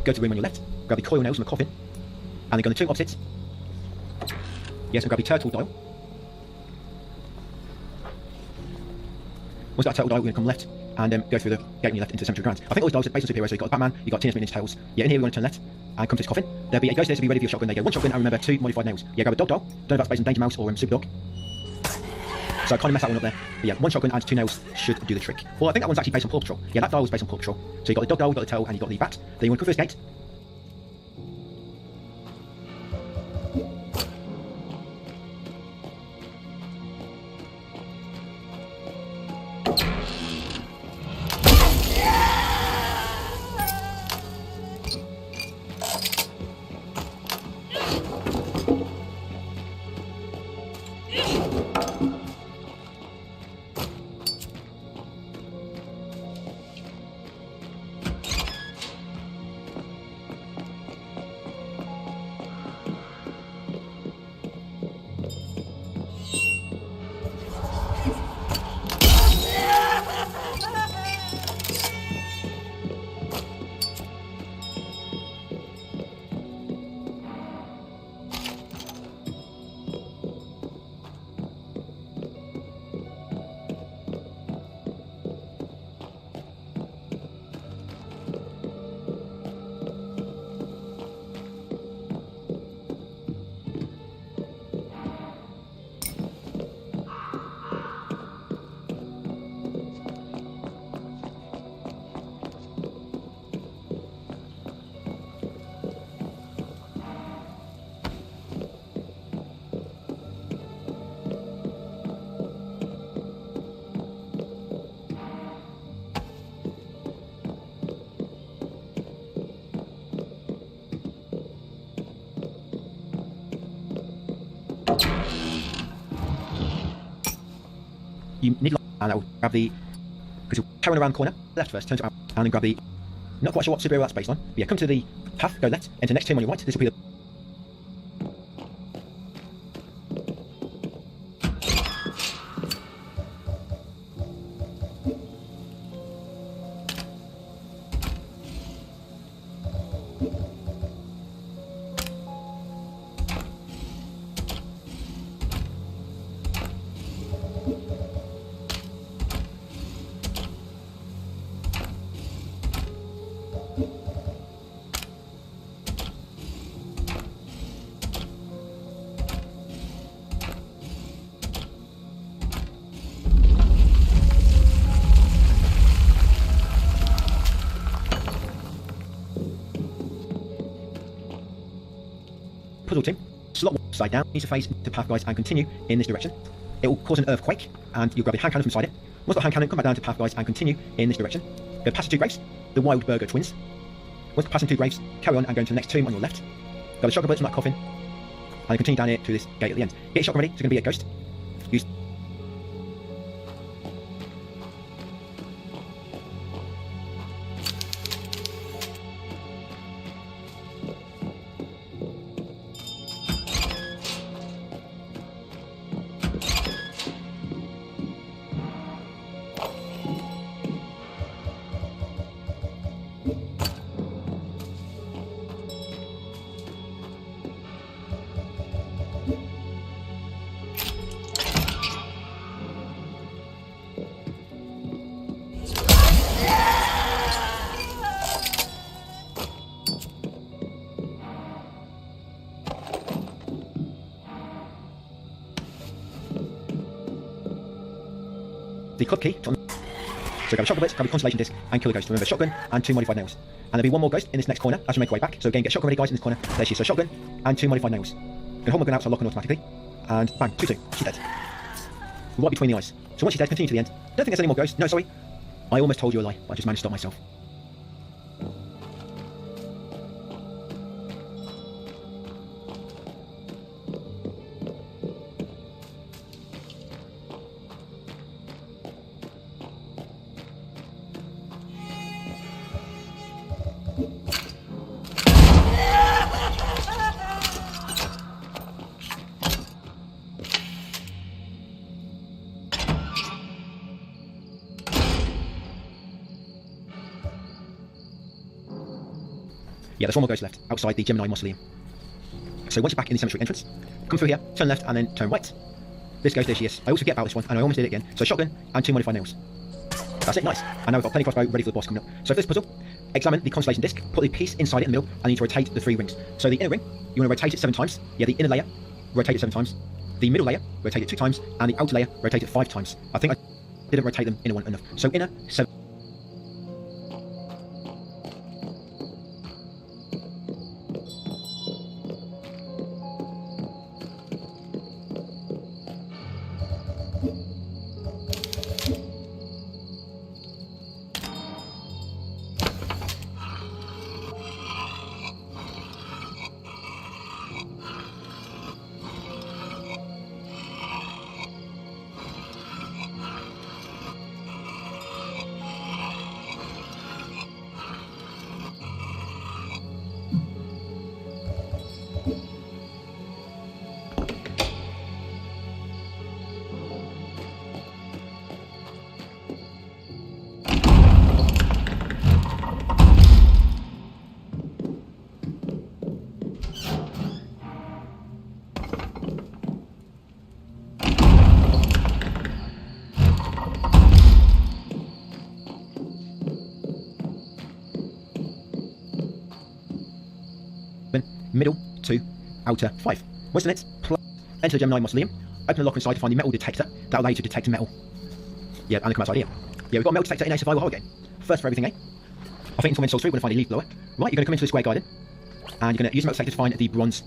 go to the room on your left, grab the coil nails from the coffin, and then go on the two opposites. Yes, and grab the turtle dial. Once that turtle dial, we're going to come left and go through the gate on your left into the cemetery grounds. I think all the dials are based on superheroes, so you've got Batman, you've got Teenage Mutant Ninja Turtles. Yeah, in here we're going to turn left and come to this coffin. There'll be a ghost there, so be ready for your shotgun. There you go, one shotgun, and remember 2 modified nails. Yeah, grab a dog dial. Don't know if that's based on Danger Mouse or Super Dog. So I kind of messed that one up there. But yeah, one shotgun and 2 nails should do the trick. Well, I think that one's actually based on Paw Patrol. Yeah, that dial was based on Paw Patrol. So you've got the dog dial, you've got the tail, and you've got the bat. Then you want to come through this gate. You need and I'll grab the, because you're carrying around the corner, left first, turn to out, and then grab the, not quite sure what superhero that's based on, but yeah, come to the path, go left, enter the next tomb on your right, this will be the puzzle tomb. Slot one side down, needs to face the path, guys, and continue in this direction. It will cause an earthquake, and you'll grab the hand cannon from inside it. Once got hand cannon, come back down to path, guys, and continue in this direction. Go past the 2 graves, the Wild Burger twins. Once passing 2 graves, carry on and go into the next tomb on your left. Grab the shotgun bullets from that coffin, and continue down here to this gate at the end. Get your shotgun ready, it's going to be a ghost. Use the club key. So grab a shotgun blitz, grab a constellation disc, and kill the ghost. Remember, shotgun and 2 modified nails. And there'll be one more ghost in this next corner as we make our way back. So again, get shotgun ready, guys, in this corner. There she is. So shotgun and 2 modified nails. Can hold my gun out so I'll lock on automatically. And bang, 2-2. She's dead. Right between the eyes. So once she's dead, continue to the end. Don't think there's any more ghosts. No, sorry. I almost told you a lie, but I just managed to stop myself. Yeah, there's one more ghost left outside the Gemini mausoleum. So once you're back in the cemetery entrance, come through here, turn left, and then turn right. This ghost, there she is. I always forget about this one, and I almost did it again. So shotgun and 2 modified nails. That's it, nice. And now we've got plenty crossbow ready for the boss coming up. So for this puzzle, examine the constellation disc, put the piece inside it in the middle, and you need to rotate the 3 rings. So the inner ring, you want to rotate it 7 times. Yeah, the inner layer, rotate it 7 times. The middle layer, rotate it 2 times, and the outer layer, rotate it 5 times. I think I didn't rotate them inner one enough. So inner, 7. Middle 2, outer 5. Once done it, enter the Gemini mausoleum, open the locker inside to find the metal detector that will allow you to detect metal. Yeah, and then come outside here. Yeah, we've got a metal detector in a survival horror game. First for everything, eh? I think until Tormented 3, we're going to find a leaf blower. Right, you're going to come into the square garden, and you're going to use the metal detector to find the bronze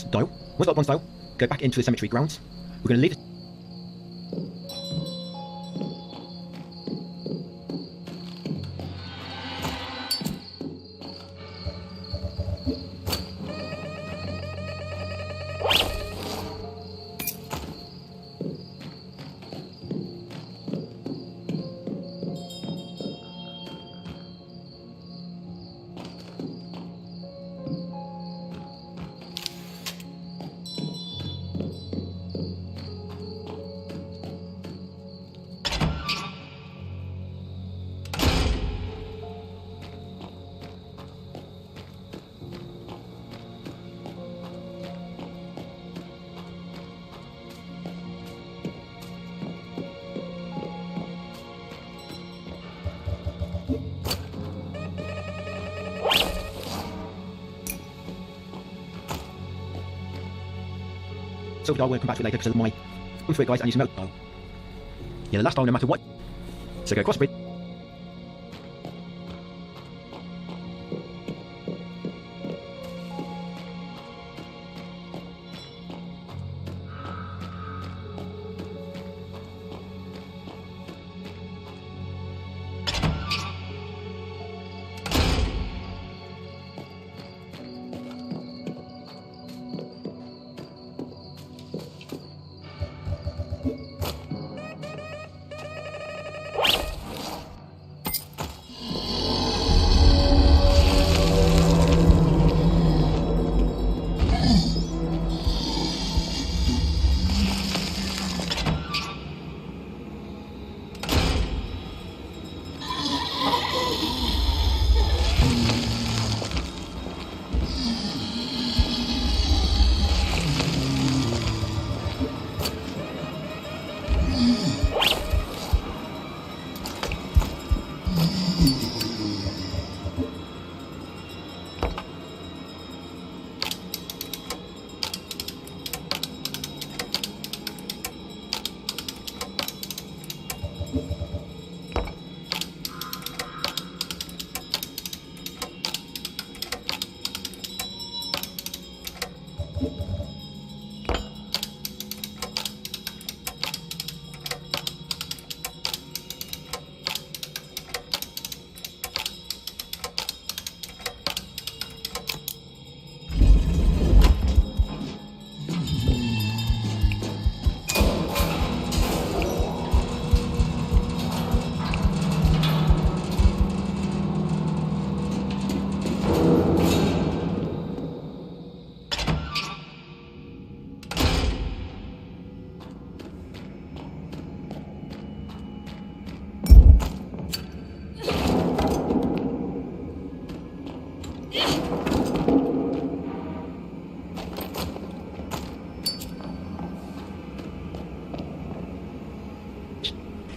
dial. Once you've got the bronze dial, go back into the cemetery grounds. We're going to leave it. Silver dial, we'll come back to it later because of my run through it, guys, and use some metal dial. Yeah, the last dial no matter what. So go crossbreed.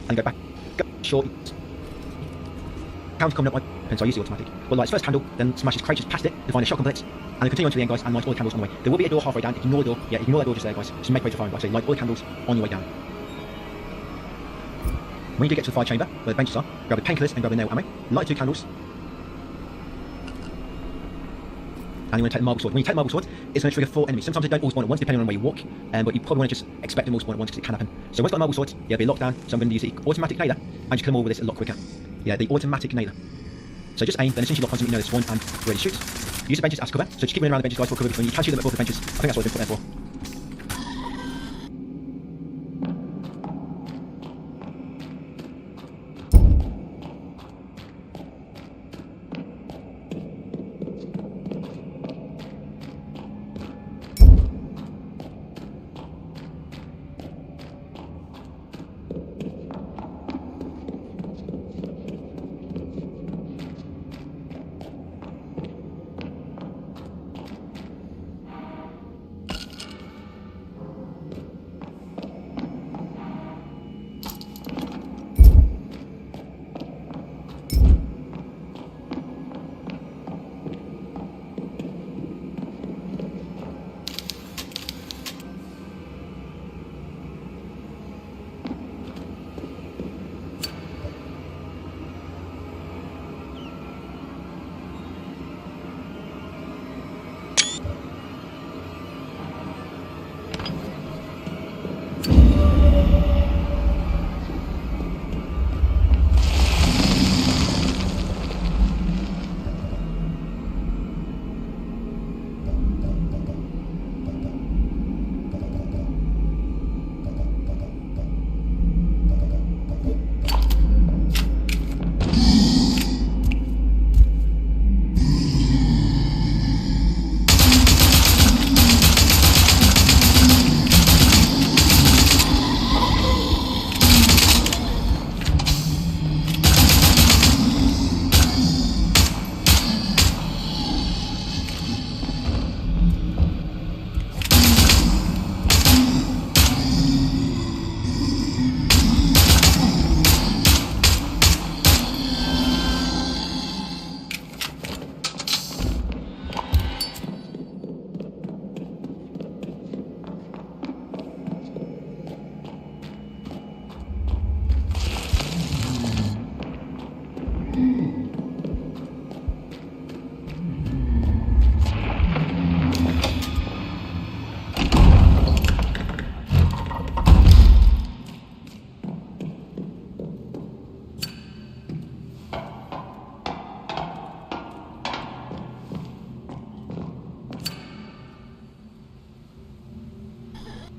and go back. Go short. Counter coming up, so I use the automatic. Well, lights first candle, then smashes craters past it to find a shotgun blitz, and then continue on to the end, guys, and light all the candles on the way. There will be a door halfway down. Ignore the door. Yeah, ignore that door just there, guys. Just make way to fire. So light all the candles on your way down. When you do get to the fire chamber, where the benches are, grab the painkillers and grab the nail ammo. Light 2 candles. And you want to take the marble sword. When you take the marble sword, it's going to trigger 4 enemies. Sometimes they don't all spawn at once, depending on where you walk, but you probably want to just expect them all spawn at once because it can happen. So once you've got the marble sword, you'll be locked down. So I'm going to use the automatic nailer and just kill them all with this a lot quicker. Yeah, the automatic nailer. So just aim, then as soon as you lock onto them, you know the spawn and ready to shoot. Use the benches as cover. So just keep running around the benches, guys, for cover when you can shoot them above the benches. I think that's what I've been put there for.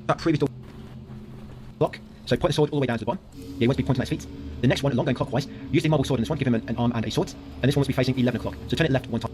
That previous door block, so point the sword all the way down to the bottom. Yeah, he wants to be pointing at his feet. The next one, along going clockwise, use the marble sword in this one, give him an arm and a sword. And this one wants to be facing 11 o'clock, so turn it left one time.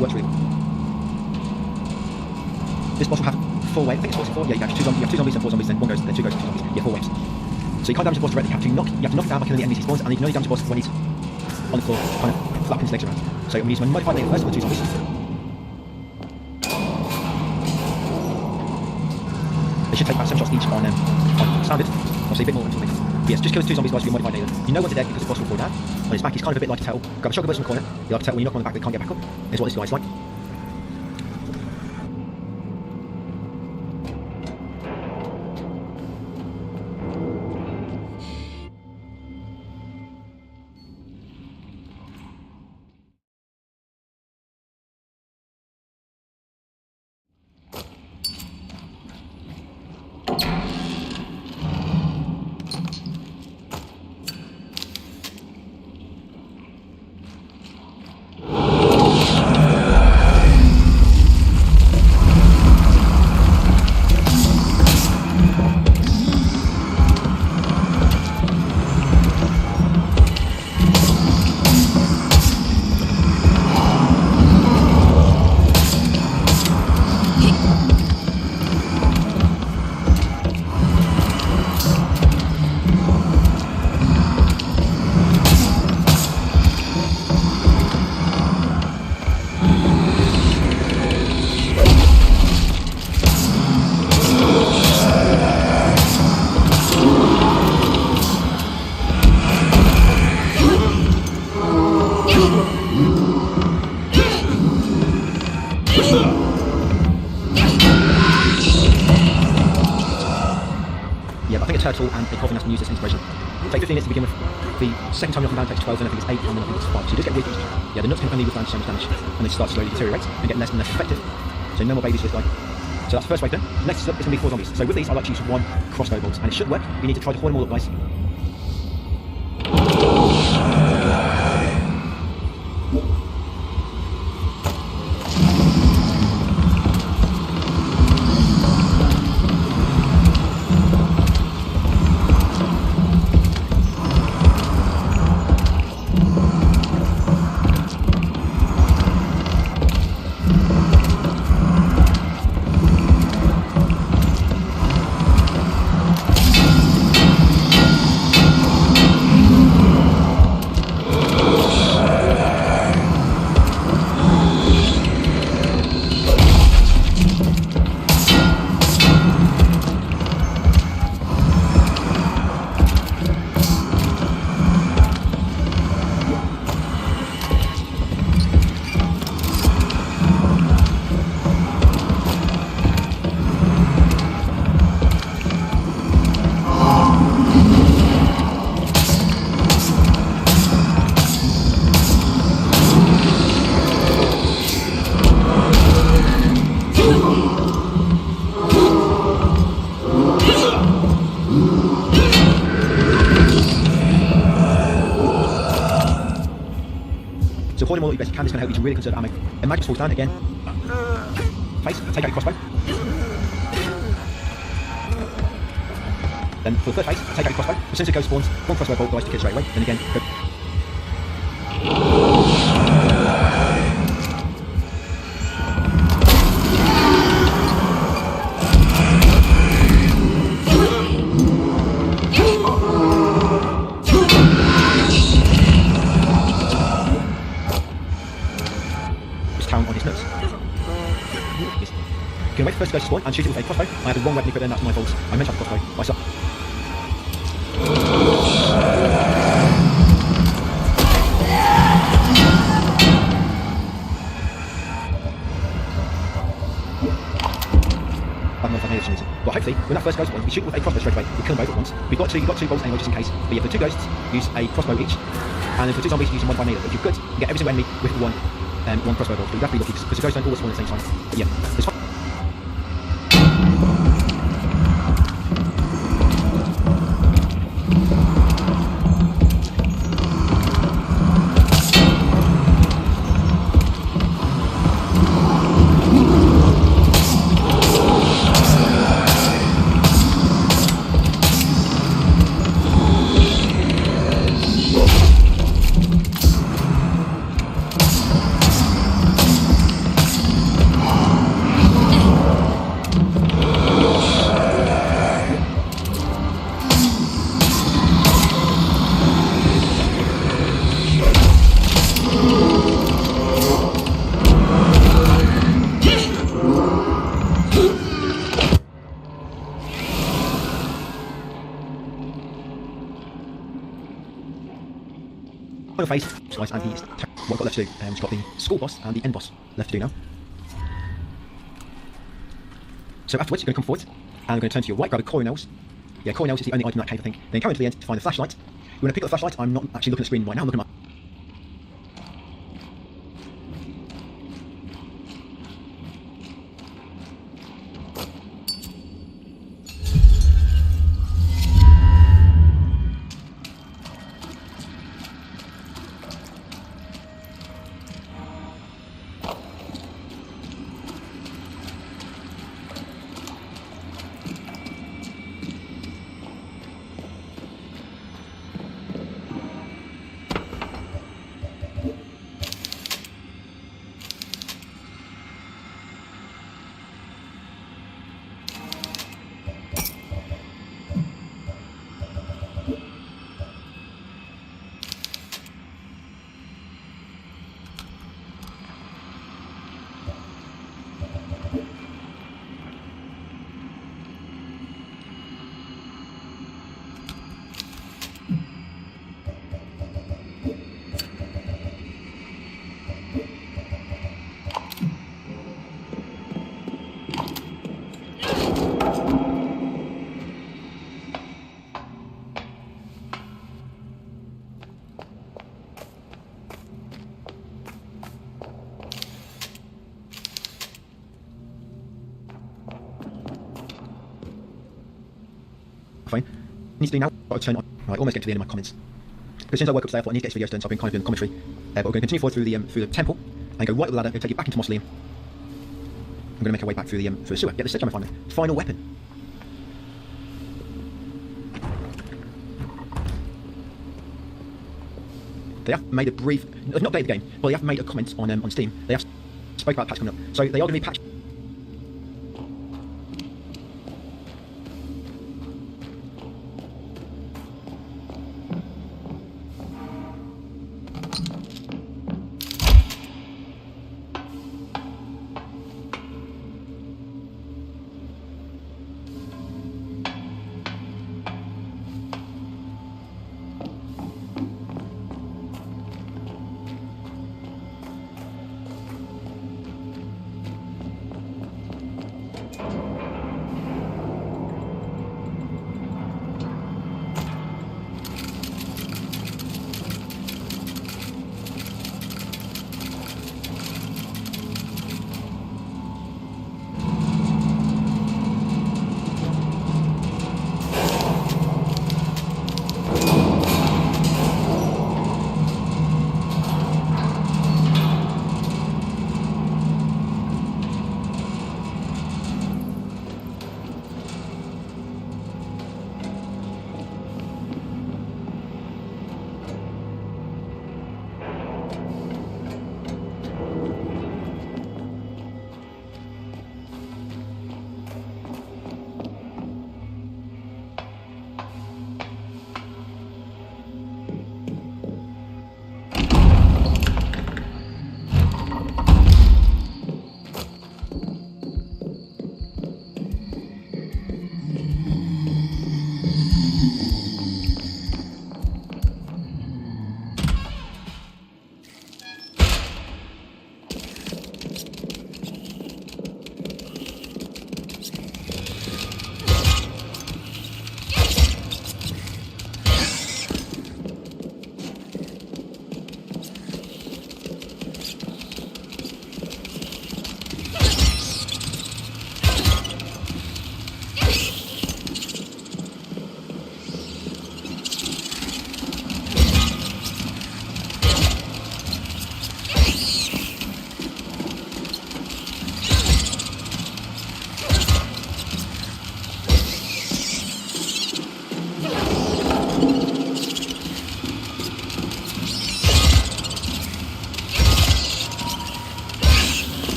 Works really well. This boss will have 4 waves. I think it's 4. Yeah, you have 2 zombies and 4 zombies, then 1 goes, then 2 goes, 2 zombies. Yeah, 4 waves. So you can't damage the boss directly. You have to knock it down by killing the enemies he spawns, and you can only damage the boss when he's on the floor, kind of flapping his legs around. So I'm going to use my modified later first on the 2 zombies. They should take about 7 shots each on standard. Obviously a bit more until later. Yes, just kill the 2 zombies guys with your modified later. You know when they're dead because the boss will fall down. On his back, he's kind of a bit like a turtle. Grab a shotgun burst from the corner. You're like a turtle, when you knock him on the back, they can't get back up. Is what this guy's like. turtle and a coffin that's been used as inspiration. Take 15 hits to begin with. The second time you're knocking down takes 12, then I think it's 8, and then I think it's 5. So you just get weak. Yeah, the nuts can only withstand so much damage, and they start to slowly deteriorate and get less and less effective. So no more babies for this guy. So that's the first wave done. Next up is going to be 4 zombies. So with these, I like to use 1 crossbow bolt, and it should work. You need to try to hoard them all up, guys. So hoarding all that you best can is going to help you to really conserve ammo. And Magnus falls down again. Face, take out your crossbow. Then for the third phase, take out your crossbow. As soon as it goes spawns, 1 crossbow bolt dies to kill straight away. Then again, go. On his nuts. Yes. You can wait for the first to go to spawn and shoot it with a crossbow. I had the wrong weapon equipped then, that's my fault. I meant to have a crossbow. I suck. I don't know if I made it for some reason. But hopefully, when that first ghost spawns, you shoot with a crossbow straight away. You kill them both at once. You've got two bolts anyway, just in case. But yeah, for 2 ghosts, use a crossbow each. And then for 2 zombies, use a modified melee. But if you're good, you get every single enemy with 1 crossbow bolt. But you have to be lucky because the ghosts don't always spawn at the same time. But yeah, it's fine. Final phase, slice, and he's what I've got left to do. We've got the school boss and the end boss left to do now. So afterwards, you're going to come forward, and we're going to turn to your right, grab a coil nails. Yeah, coil nails is the only item in that cave, I think. Then go into the end to find the flashlight. You want to pick up the flashlight. I'm not actually looking at the screen right now, I'm looking at my... phone. Needs to do now. Got to turn on. Right, almost getting to the end of my comments. But as soon as I woke up today, I thought I need to get this video done, so I've been kind of doing the commentary. But we're going to continue forward through the temple and go right up the ladder. Going to take you back into Mausoleum. I'm going to make our way back through the sewer. Get the sledgehammer finally. Final weapon. They have made a brief, not updated the game, but they have made a comment on Steam. They have spoke about patch coming up, so they are going to be patched.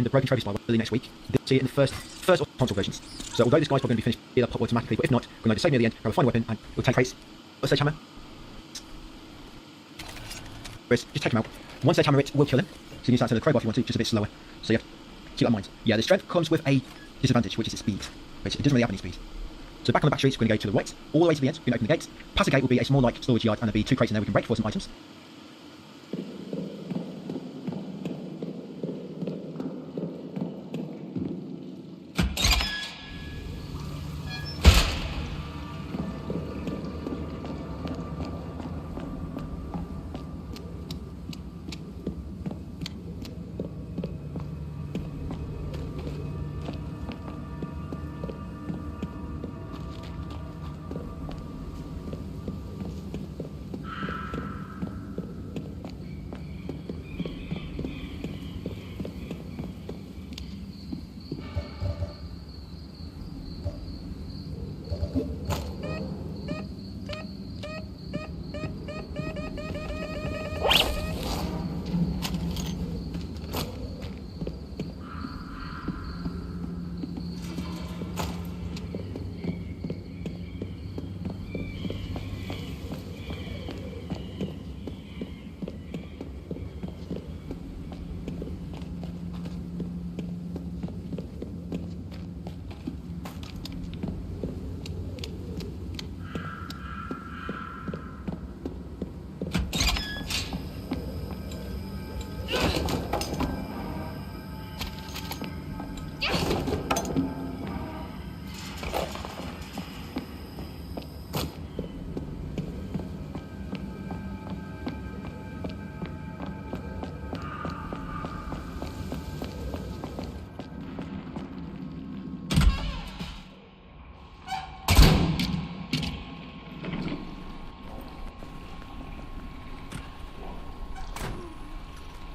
in the Broken Trophy Spy early next week. You'll see it in the first or console versions. So although this guy's probably going to be finished, it'll pop automatically, but if not, we're going to save near the end, grab a final weapon, and we'll take crates. A sledgehammer. Just take him out. One sledgehammer it will kill him. So you can start to the crowbar if you want to, just a bit slower. So you have to keep that in mind. Yeah, the strength comes with a disadvantage, which is its speed. Which it doesn't really have any speed. So back on the back streets, we're going to go to the right, all the way to the end. We're going to open the gates. Past the gate will be a small like storage yard, and there'll be 2 crates in there we can break for some items.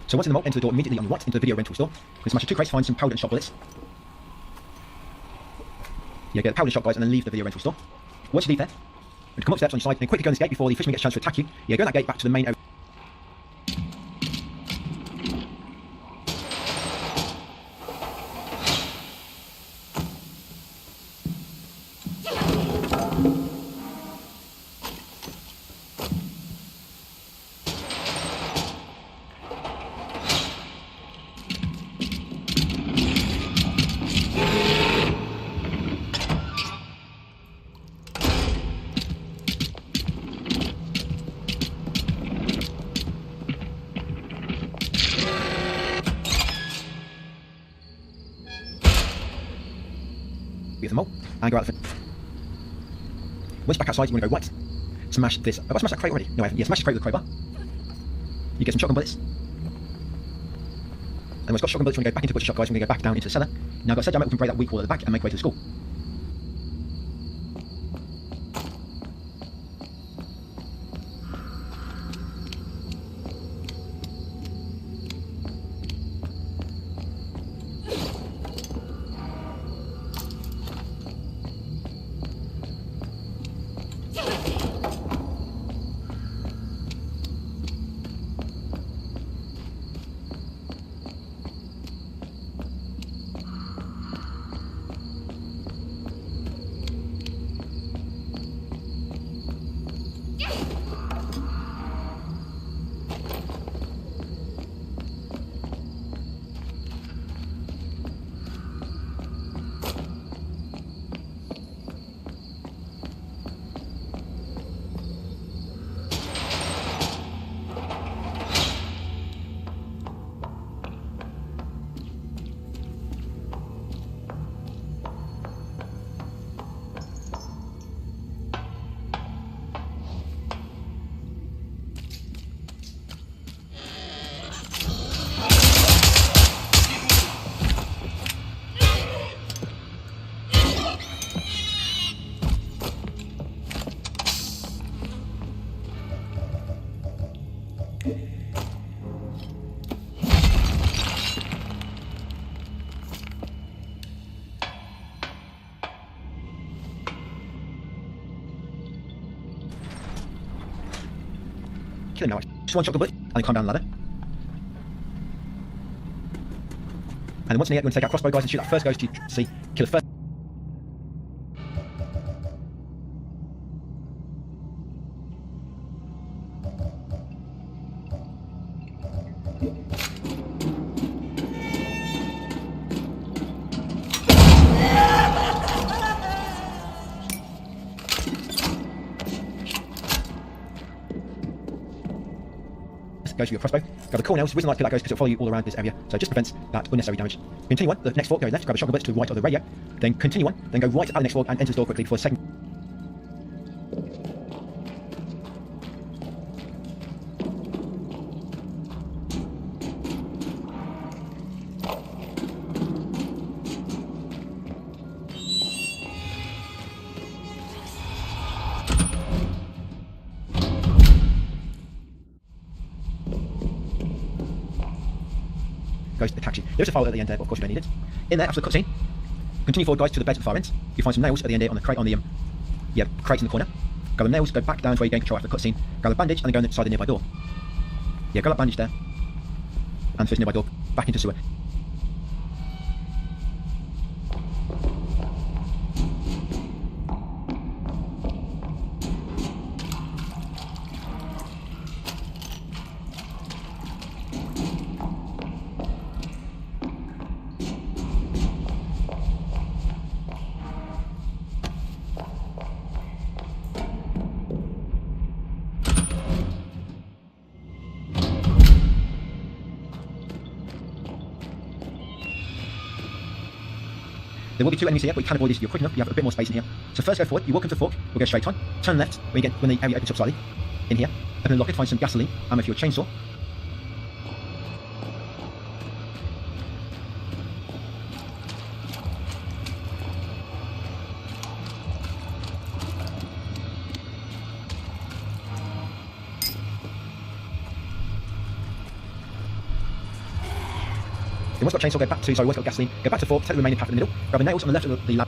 So once in the mall, enter the door immediately on your right into the video rental store. You can smash the 2 crates, find some powder and shot bullets. Yeah, get the powder and shot guys, and then leave the video rental store. Once you leave there, you come up steps on your side, and quickly go in this gate before the fisherman gets a chance to attack you. Yeah, go in that gate back to the main area. Leave the mall and go out the Once back outside, you want to go right. Smash this. Have I smashed that crate already? No, I haven't. Yeah, smash the crate with the crowbar. You get some shotgun bullets. And once you've got shotgun bullets, you want to go back into the butcher shop, guys. We're going to go back down into the cellar. Now, guys, set down, we can break that weak wall at the back and make way to the school. Kill him now. Just one shotgun bullet, and then climb down the ladder. And then once in the air, we're going to take out crossbow guys and shoot that first ghost you see. Kill the first. Goes for your crossbow. Grab the cornels, reason I like to kill that ghost because it'll follow you all around this area, so it just prevents that unnecessary damage. Continue on, the next floor, go left, grab a shotgun bullet to the right of the radio, then continue on, then go right at the next floor and enter the door quickly before a second. Ghost attacks you. There's a file at the end there, but of course you don't need it. In there, after the cutscene, continue forward, guys, to the beds at the far end. You find some nails at the end here on the crate, crate in the corner. Grab the nails, go back down to where you gain control after the cutscene. Grab a bandage, and then go inside the nearby door. Yeah, grab that bandage there, and fish nearby door back into the sewer. There will be 2 enemies here, but you can avoid these if you're quick enough. You have a bit more space in here. So first go forward, you walk into the fork, we'll go straight on. Turn left when the area opens up slightly. In here, open the locket, find some gasoline, ammo for your chainsaw. once got chainsaw, go back to, once got gasoline, go back to 4, take the remaining path in the middle, grab the nails on the left of the lab.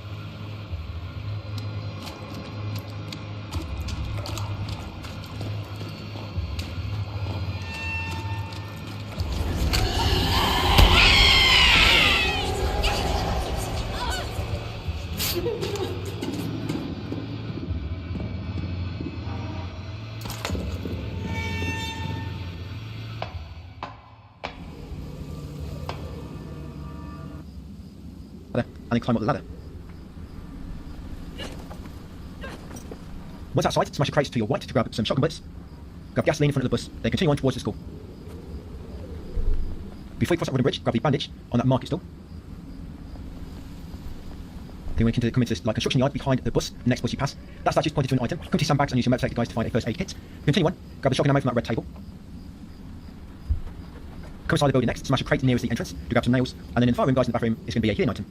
And then climb up the ladder. Once outside, smash a crate to your right to grab some shotgun bullets. Grab gasoline in front of the bus, then continue on towards the school. Before you cross that wooden bridge, grab the bandage on that market stall. Then we come into this like construction yard behind the bus, the next bus you pass. That statue's pointed to an item. Come to your sandbags and use your motor safety guys to find a first aid kit. Continue on, grab the shotgun ammo from that red table. Come inside the building next, smash a crate nearest the entrance to grab some nails, and then in the fire room guys in the bathroom, it's going to be a healing item.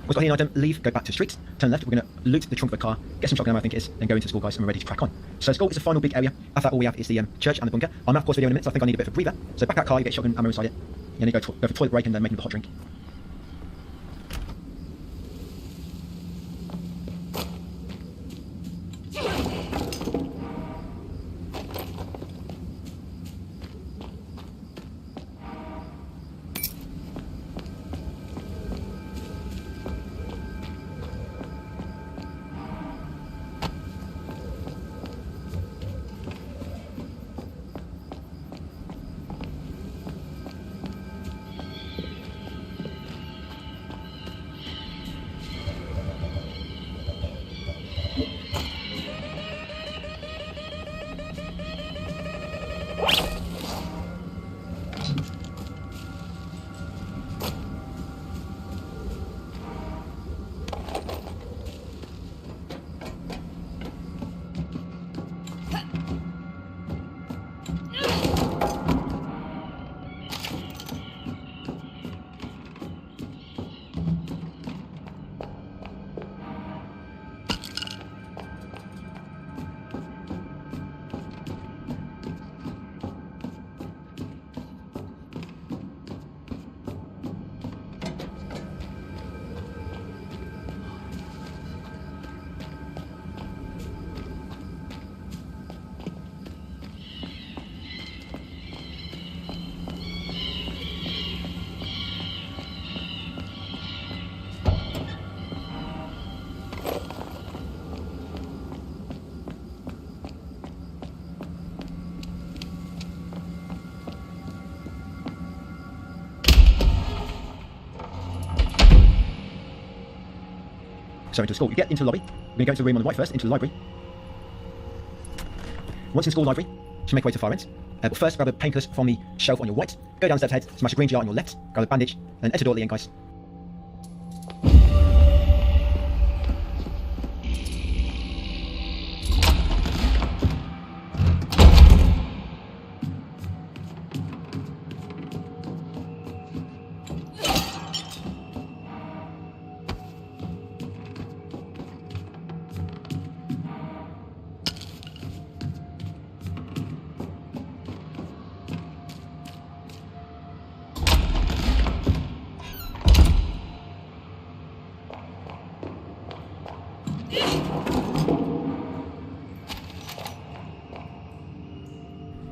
Once got a healing item, leave, go back to the street, turn left, we're going to loot the trunk of the car, get some shotgun ammo I think it is, then go into the school guys and we're ready to crack on. So school is the final big area. After that all we have is the church and the bunker. I'm out of course video in a minute, so I think I need a bit of a breather. So back that car, you get shotgun ammo inside it, and then you go for toilet break and then making the hot drink. So into the school, you get into the lobby. We're going to go into the room on the right first, into the library. Once in the school library, you should make your way to the far end. But first, grab a painkillers from the shelf on your right. Go down the steps ahead, smash a green jar on your left. Grab a bandage, and enter the door at the end, guys.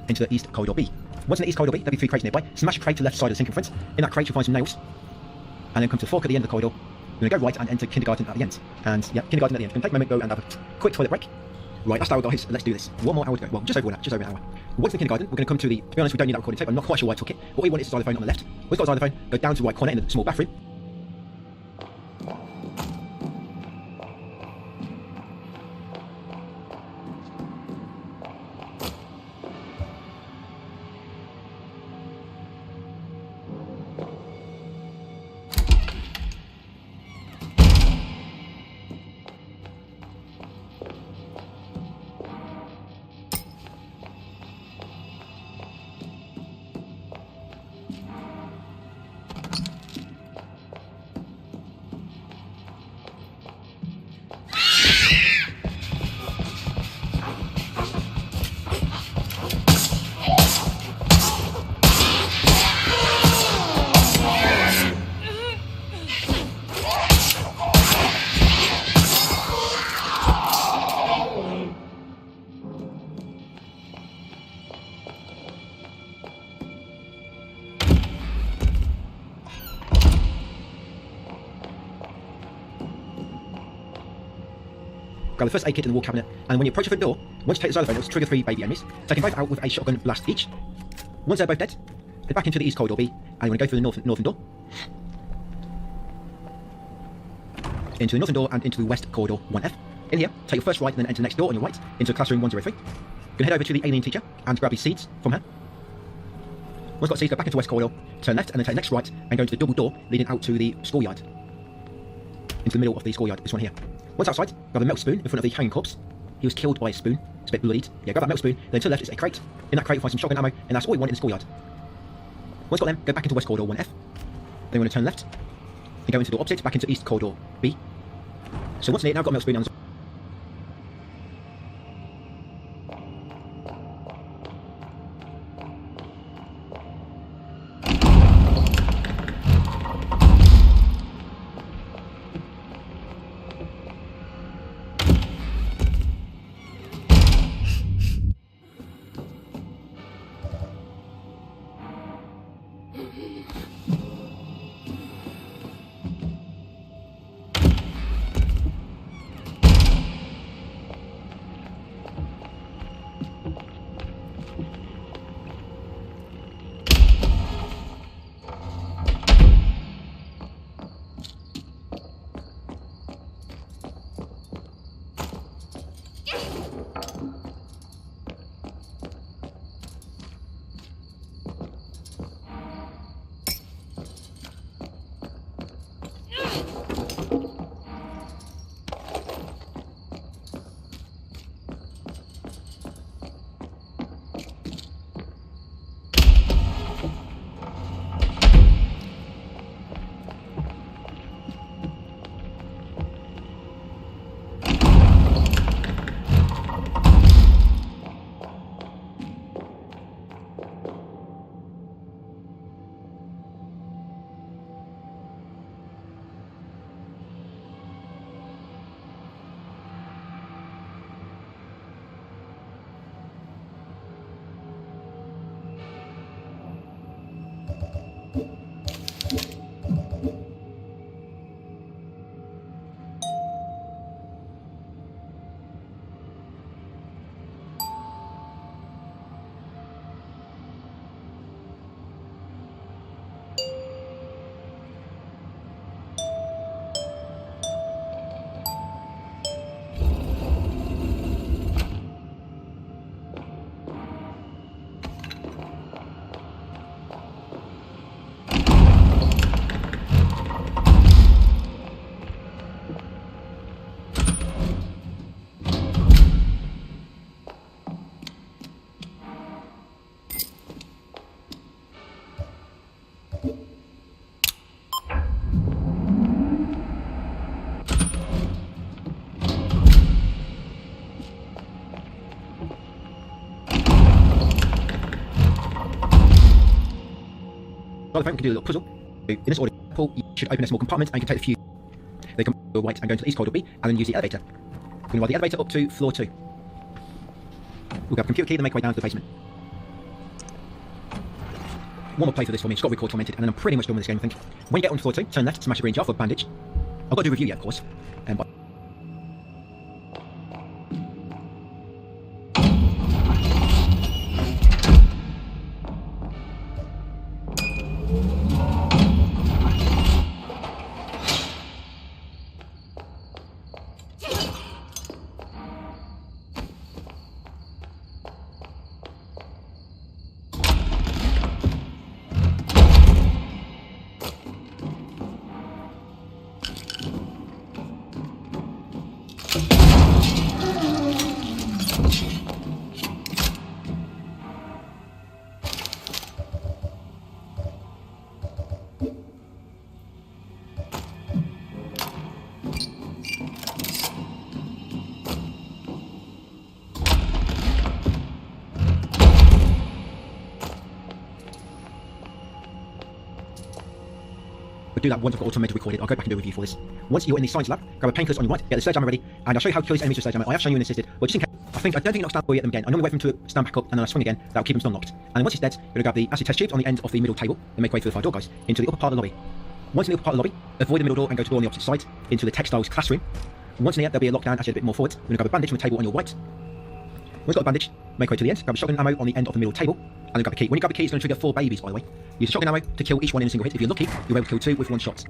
Into the east corridor B. Once in the east corridor B, there'll be 3 crates nearby. Smash a crate to the left side of the sink in front. In that crate, you'll find some nails. And then come to the fork at the end of the corridor. We're going to go right and enter kindergarten at the end. And yeah, kindergarten at the end. We're going to take a moment, go and have a quick toilet break. Right, that's the hour, guys. Let's do this. 1 more hour to go. Well, just over an hour. Once in the kindergarten, we're going to come to the, to be honest, we don't need that recording tape. I'm not quite sure why I took it. What we want is the xylophone on the left. We've got the xylophone, go down to the right corner in the small bathroom. grab the first aid kit in the wall cabinet, and when you approach the front door, once you take the xylophone, it'll trigger 3 baby enemies, taking both out with a shotgun blast each. Once they're both dead, head back into the east corridor B, and you want to go through the northern door. Into the northern door and into the west corridor 1F. In here, take your first right and then enter the next door on your right, into classroom 103. Gonna head over to the alien teacher and grab these seeds from her. Once you've got seeds, go back into west corridor, turn left and then take the next right and go into the double door leading out to the schoolyard. Into the middle of the schoolyard, this one here. Once outside, grab a metal spoon in front of the hanging corpse. He was killed by a spoon. It's a bit bloodied. Yeah, grab that metal spoon, then to the left is a crate. In that crate you'll find some shotgun ammo, and that's all you want in the schoolyard. Once you've got them, go back into west corridor 1F. Then you want to turn left and go into the door opposite, back into east corridor B. So once near, now I've got a metal spoon and xylophone, we can do a little puzzle. In this order, pull, you should open a small compartment and you can take the fuse. Then come to the right and go into the east corridor B, and then use the elevator. We're going to ride the elevator up to floor 2. We'll grab a computer key, then make our way down to the basement. One more play for this for me, it's got to record Tormented, and then I'm pretty much done with this game, I think. When you get on floor 2, turn left, smash a green jar for a bandage. I've got to do a review yet, of course. But do that once I've got Tormented recorded. I'll go back and do a review for this. Once you're in the science lab, grab a painkillers on your right, get the surge hammer ready, and I'll show you how to kill these enemies with surge hammer. I have shown you in assisted, but just in case, I don't think it knocks down before you hit them again. I normally wait for them to stand back up, and then I swing again. That'll keep them stun locked. And then once he's dead, you're going to grab the acid test tubes on the end of the middle table, and make way through the fire door guys, into the upper part of the lobby. Once in the upper part of the lobby, avoid the middle door and go to the door on the opposite side, into the textiles classroom. Once near, there'll be a lockdown actually a bit more forward. You're going to grab a bandage from the table on your right. Once you've got a bandage, make your way to the end, grab a shotgun ammo on the end of the middle table, and then grab a key. When you grab a key, it's going to trigger 4 babies, by the way. Use shotgun ammo to kill each one in a single hit. If you're lucky, you'll be able to kill 2 with 1 shot.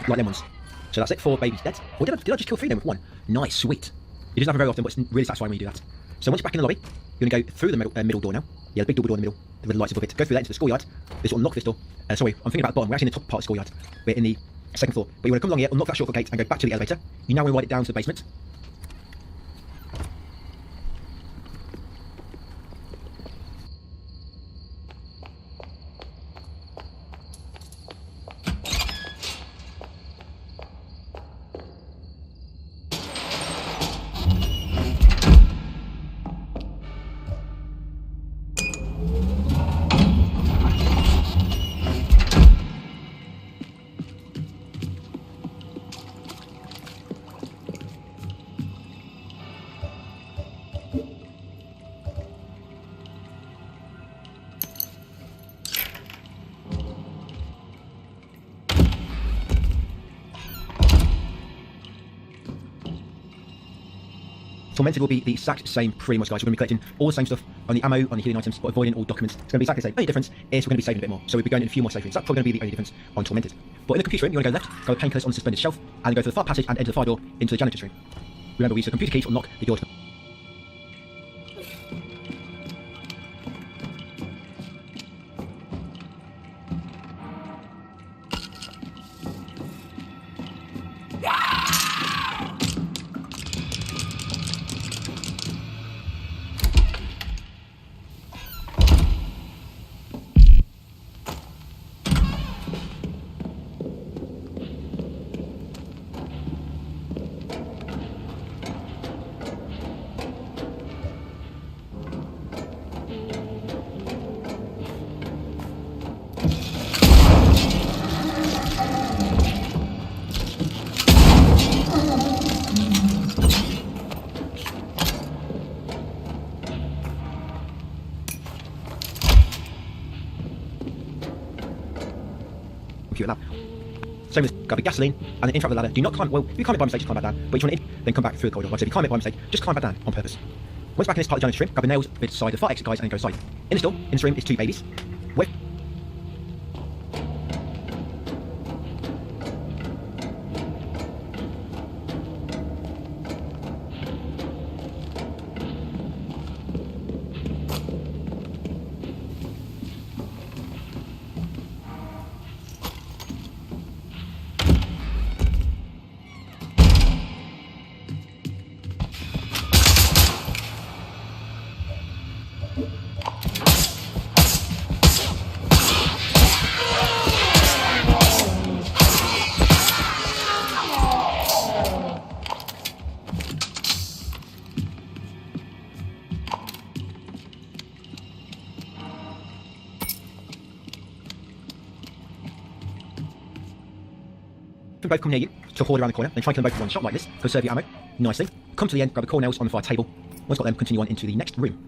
Like them ones. So that's it, 4 babies dead. Or did I just kill 3 then with 1? Nice, sweet. It doesn't happen very often, but it's really satisfying when you do that. So once you're back in the lobby, you're going to go through the middle door now. Yeah, the big double door in the middle, with the lights above it. Go through that into the schoolyard. This will unlock this door. Sorry, I'm thinking about the bottom. We're actually in the top part of the schoolyard. We're in the 2nd floor. But you want to come along here, unlock that shortcut gate, and go back to the elevator. You now want to ride it down to the basement. Tormented will be the exact same pretty much, guys. We're going to be collecting all the same stuff on the ammo, on the healing items, but avoiding all documents. It's going to be exactly the same. The only difference is we're going to be saving a bit more. So we'll be going in a few more safe rooms. That's probably going to be the only difference on Tormented. But in the computer room, you want to go left, go with painkillers on the suspended shelf, and go to the far passage and enter the fire door into the janitor's room. Remember, we use the computer key to unlock the door. Computer lab. Same as grab a gasoline and then interact with the ladder. Do not climb. Well, if you climb it by mistake, just climb back down. But if you want in, then come back through the corridor. Like I said, if you climb it by mistake, just climb back down on purpose. Once back in this part of the janitor's room, grab the nails beside the fire exit guys and then go inside. In this door, in this room, is 2 babies. Wait. Can both come near you to hold around the corner, then try to kill them both with 1 shot like this. Conserve your ammo nicely. Come to the end, grab the core nails on the fire table. Once got them, continue on into the next room.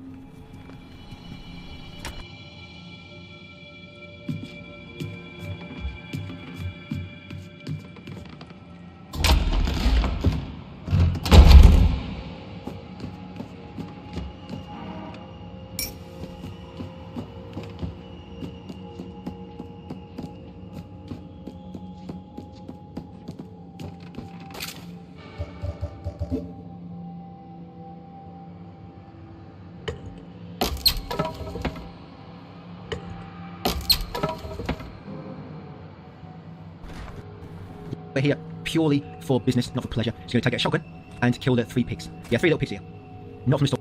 purely for business, not for pleasure. He's going to take a shotgun and kill the 3 pigs. Yeah, 3 little pigs here. Not from the store.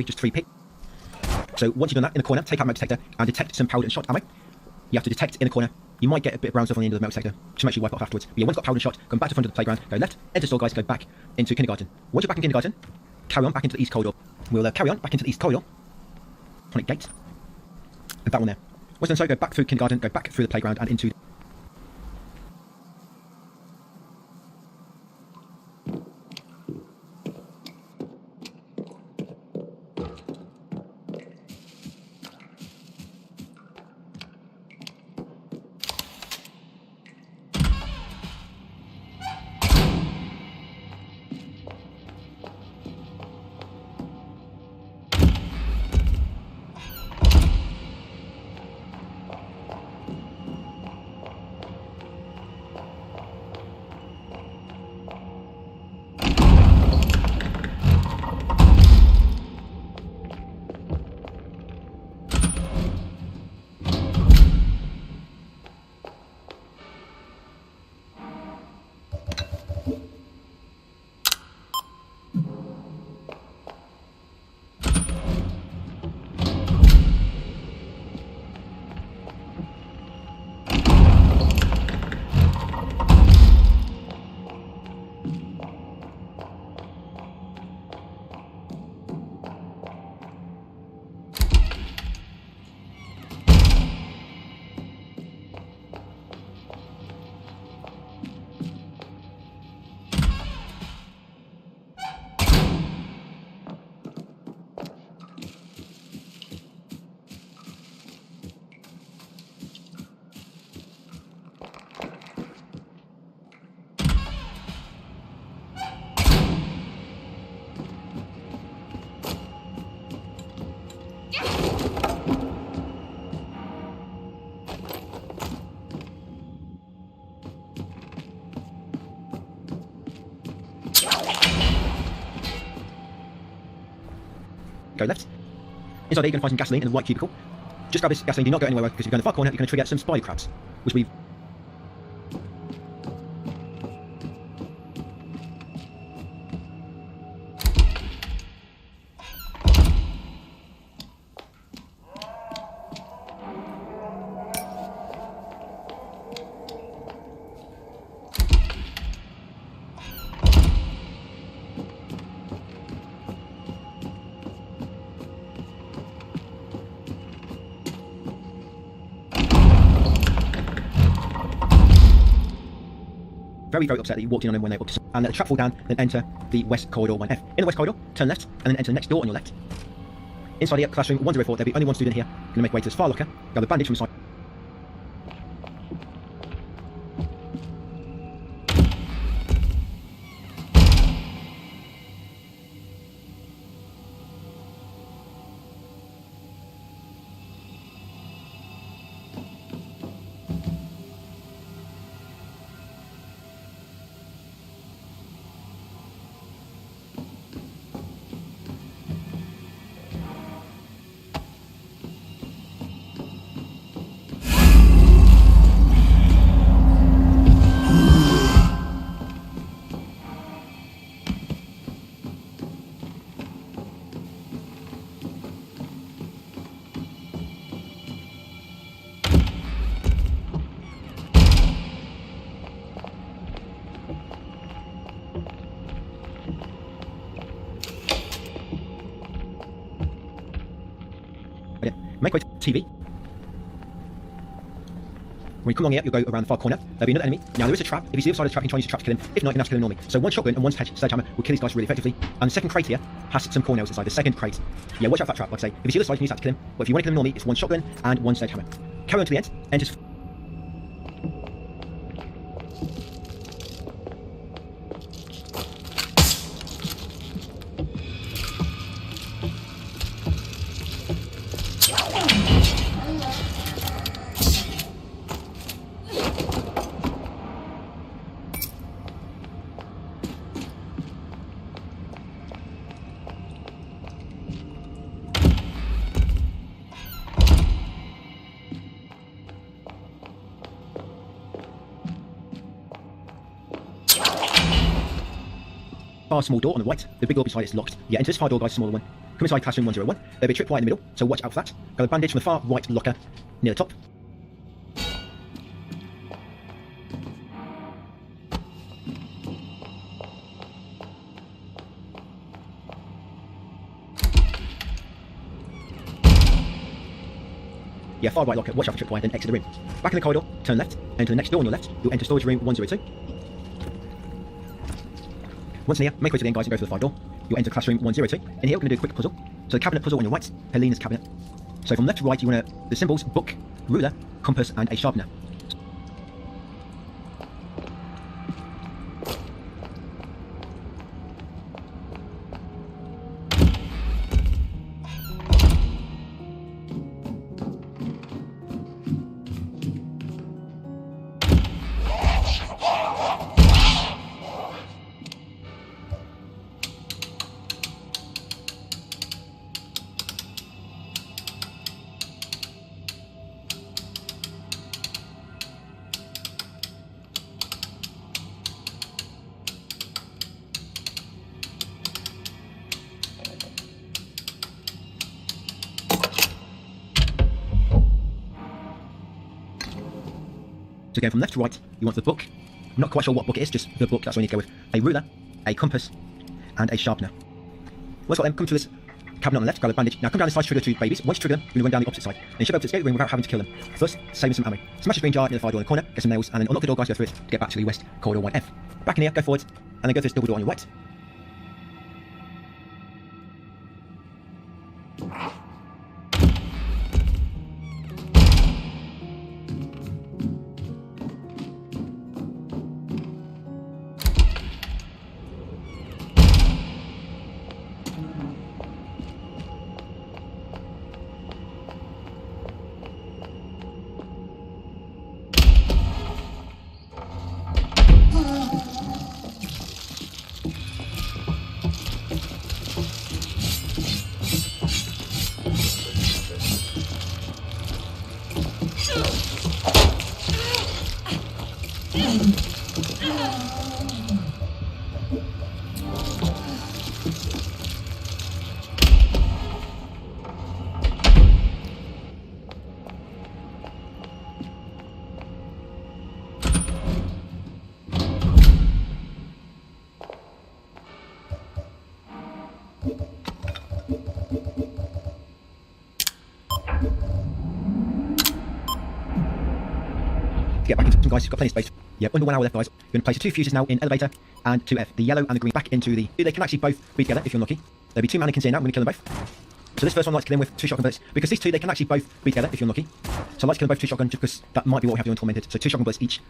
Just 3 pigs. So once you've done that, in the corner, take out the metal detector and detect some powder and shot ammo. You have to detect in the corner. You might get a bit of brown stuff on the end of the metal detector, just make sure you wipe it off afterwards. But yeah, once you've got powder and shot, come back to the front of the playground, go left, enter store, guys, go back into kindergarten. Once you're back in kindergarten, carry on back into the east corridor. We'll carry on back into the east corridor. Electronic gate. And that one there. Once done so, go back through kindergarten, go back through the playground and into... Go left. Inside there, you're going to find some gasoline in the white cubicle. Just grab this gasoline, do not go anywhere because if you go in the far corner, you're going to trigger some spider crabs, which we've... very upset that you walked in on them when they were up to and let the trap fall down, then enter the west corridor 1F. In the west corridor, turn left, and then enter the next door on your left. Inside here, classroom 104, there'll be only one student here. Going to make way to this far locker, grab the bandage from the side. make way to TV. When you come along here, you'll go around the far corner. There'll be another enemy. Now, there is a trap. If you see the side of the trap, you can try and use the trap to kill him. If not, you can have to kill him normally. So one shotgun and one sledgehammer will kill these guys really effectively. And the second crate here has some core nails inside. The second crate. Yeah, watch out for that trap. Like I say, if you see the side, you can use that to kill him. But if you want to kill him normally, it's one shotgun and one sledgehammer. Carry on to the end. Enters. Far small door on the right. The big door beside it is locked. Yeah, enter this far door, guys, smaller one. Come inside classroom 101. There'll be a tripwire in the middle, so watch out for that. Got a bandage from the far right locker near the top. Yeah, far right locker, watch out for tripwire, then exit the room. Back in the corridor, turn left, enter the next door on your left. You'll enter storage room 102. Once in here, make way to the end, guys, and go for the fire door. You'll enter classroom 102. In here, we're going to do a quick puzzle. So the cabinet puzzle on your right, Helena's cabinet. So from left to right, you want the symbols, book, ruler, compass, and a sharpener. So going from left to right, you want the book. I'm not quite sure what book it is, just the book, that's what you need to go with. A ruler, a compass, and a sharpener. Once got them, come to this cabinet on the left, grab a bandage. Now come down this side to trigger two babies. Once you trigger them, you're going to run down the opposite side. And you should be able to escape the room without having to kill them. First, save some ammo. Smash the green jar near the fire door in the corner, get some nails, and then unlock the door, guys, go through it to get back to the west corridor 1F. Back in here, go forward, and then go through this double door on your right. Get back into some guys, you've got plenty of space. Yep, under 1 hour left, guys. You're going to place your two fuses now in elevator and 2F. The yellow and the green back into the... They can actually both be together if you're lucky. There'll be two mannequins here now, I'm going to kill them both. So this first one, I like to kill him with 2 shotgun bullets. Because these two, they can actually both be together if you're lucky. So I like to kill them both 2 shotgun just because that might be what we have to do in Tormented. So 2 shotgun bullets each.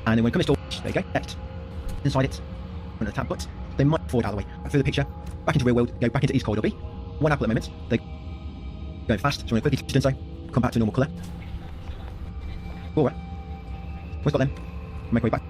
And then when it comes to there you go, left, inside it, under the tab, but they might forward out of the way. Back through the picture, back into real world, go back into East Corridor B. One apple at the moment. They go fast, so we're going to quickly done so, come back to normal colour. Alright. We've got them. Make our way back.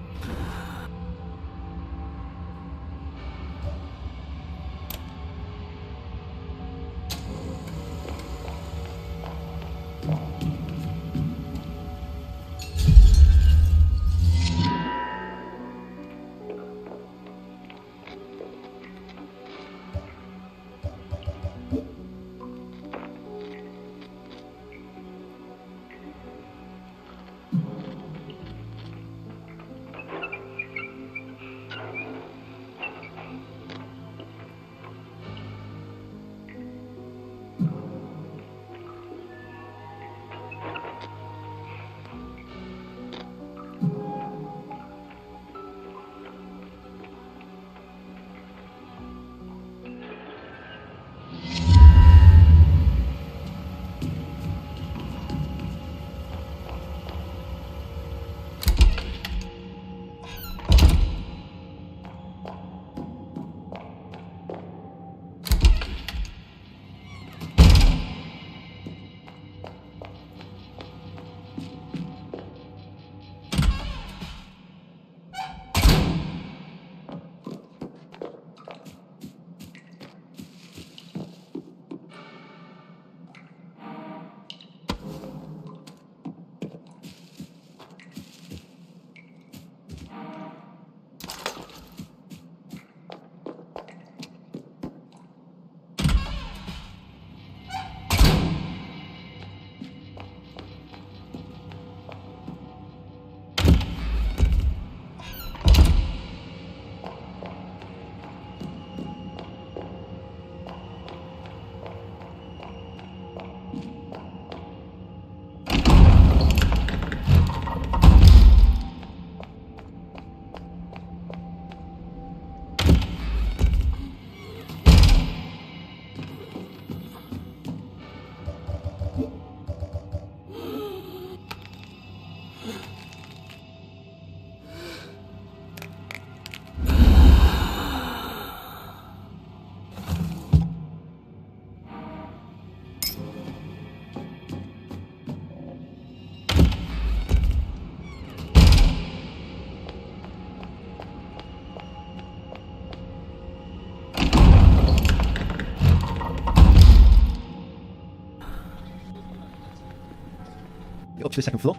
Up to the second floor.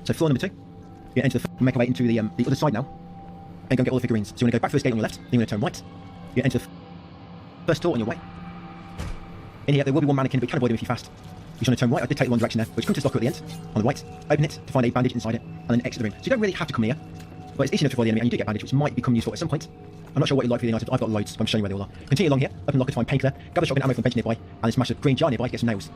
So floor number 2. You enter make our way into the other side now, and go and get all the figurines. So you want to go back through this gate on your left, then you're going to turn right. You enter the first door on your way. In here there will be one mannequin, but you can avoid him if you're fast. You want to turn right. I did take the wrong direction there, which comes to this locker at the end, on the right. Open it to find a bandage inside it, and then exit the room. So you don't really have to come here, but it's easy enough to avoid the enemy, and you do get bandage, which might become useful at some point. I'm not sure what you like for the items. I've got loads, but I'm showing you where they all are. Continue along here, open the locker to find painkiller, gather shotgun ammo from the bench nearby, and then smash a green jar nearby to get some nails.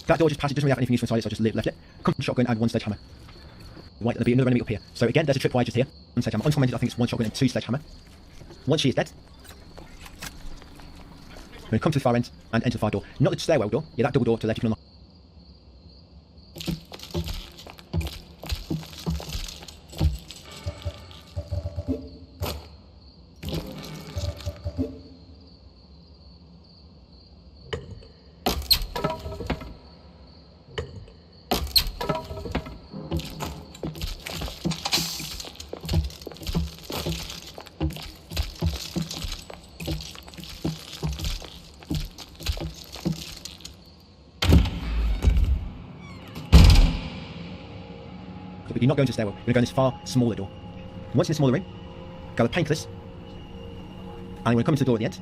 That door just passes, doesn't really have anything useful inside it, so I just left it. Come from shotgun and one sledgehammer. Right, there'll be another enemy up here. So again, there's a tripwire just here. One sledgehammer. On Tormented, I think it's one shotgun and two sledgehammer. Once she is dead, we're going to come to the far end and enter the fire door. Not the stairwell door, yeah, that double door to the left you can unlock. But you're not going to the stairwell, you're going to go in this far, smaller door. Once in the smaller room, go the painkillers, and we're going to come into the door at the end.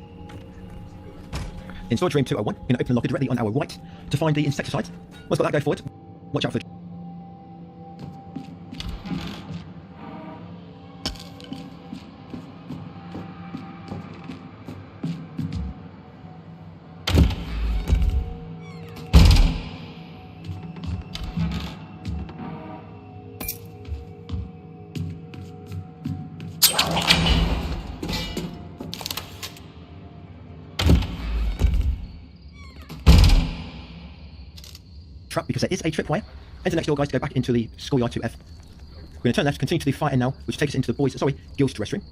In storage room 201, we're going to open the locker directly on our right to find the insecticide. Once got that, go forward. Watch out for the trap because there is a tripwire. Enter next door, guys, to go back into the schoolyard 2F. We're going to turn left, continue to the far end now, which takes us into the girls' restroom.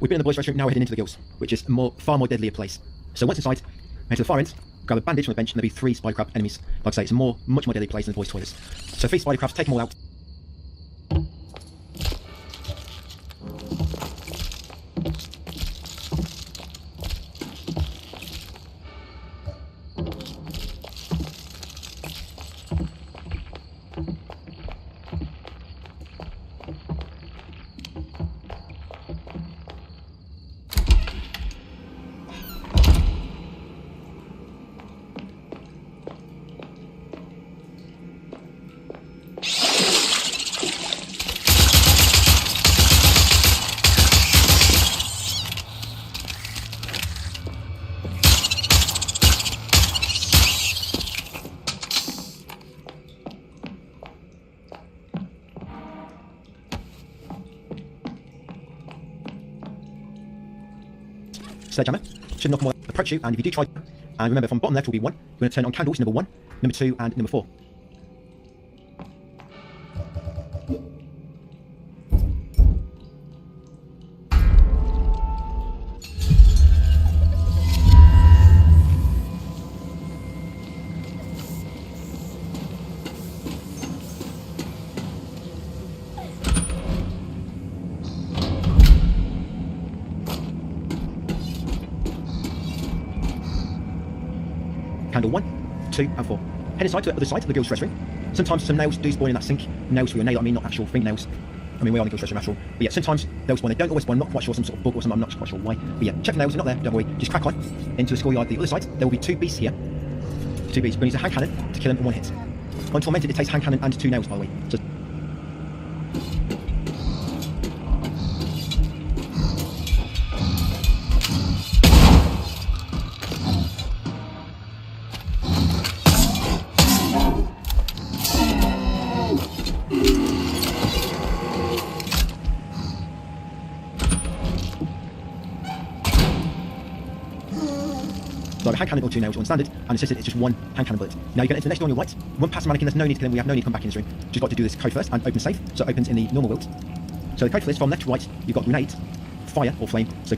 We've been in the boys' restroom, now we're heading into the girls', which is a far more deadlier place. So once inside, head to the far end, grab a bandage from the bench, and there'll be 3 spider crab enemies. Like I say, it's a much more deadly place than the boys' toilets. So 3 spider crabs, take them all out. Sledgehammer should knock them all, approach you, and if you do try, and remember from bottom left will be 1, you're going to turn on candles, number 1, number 2, and number 4. Candle 1, 2, and 4. Head inside to the other side, the girls' restroom. Sometimes some nails do spawn in that sink. Nails for your nail, I mean, not actual fingernails. I mean, we are in the girls' restroom after all. But yeah, sometimes they'll spawn. They don't always spawn. I'm not quite sure, some sort of bug or something. I'm not quite sure why. But yeah, check the nails. They're not there. Don't worry. Just crack on into the schoolyard. The other side, there will be 2 beasts here. 2 beasts. But use a hand cannon to kill them in 1 hit. On Tormented, it takes hand cannon and 2 nails, by the way. So a hand cannon or 2 nails on standard, and assisted it's just 1 hand cannon bullet. Now you get into the next door on your right. Run past the mannequin, there's no need to kill him, we have no need to come back in this room. Just got to do this code first and open safe, so it opens in the normal world. So the code for this, from left to right, you've got grenade, fire or flame. So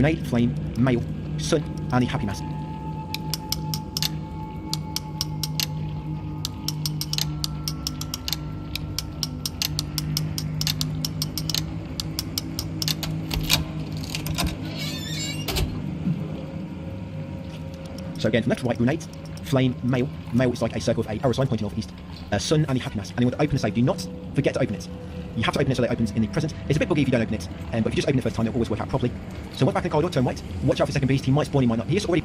grenade, flame, mail, sun, and the happy mask. So again, from left to right, grenade, flame, male. Male is like a circle of a arrow sign pointing north east. Sun and the happy mass. And you want to open the safe. Do not forget to open it. You have to open it so that it opens in the present. It's a bit buggy if you don't open it, but if you just open it the first time, it'll always work out properly. So once back in the corridor, turn right. Watch out for the second beast. He might spawn, he might not. He is already...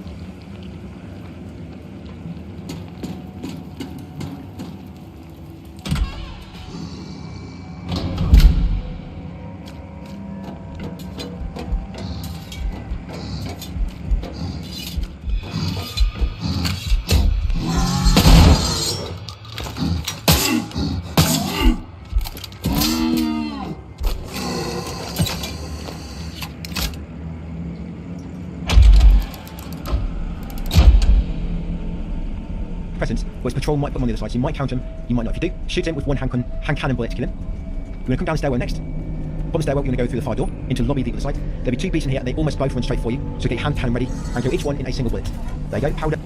presence, whereas patrol might put him on the other side, so you might counter him, you might not. If you do, shoot him with one hand cannon bullet to kill him. You're going to come down the stairwell next. Bottom stairwell, you're going to go through the fire door into the lobby the other side. There'll be two beasts in here, and they almost both run straight for you, so get your hand cannon ready and kill each one in a single bullet. There you go, powder.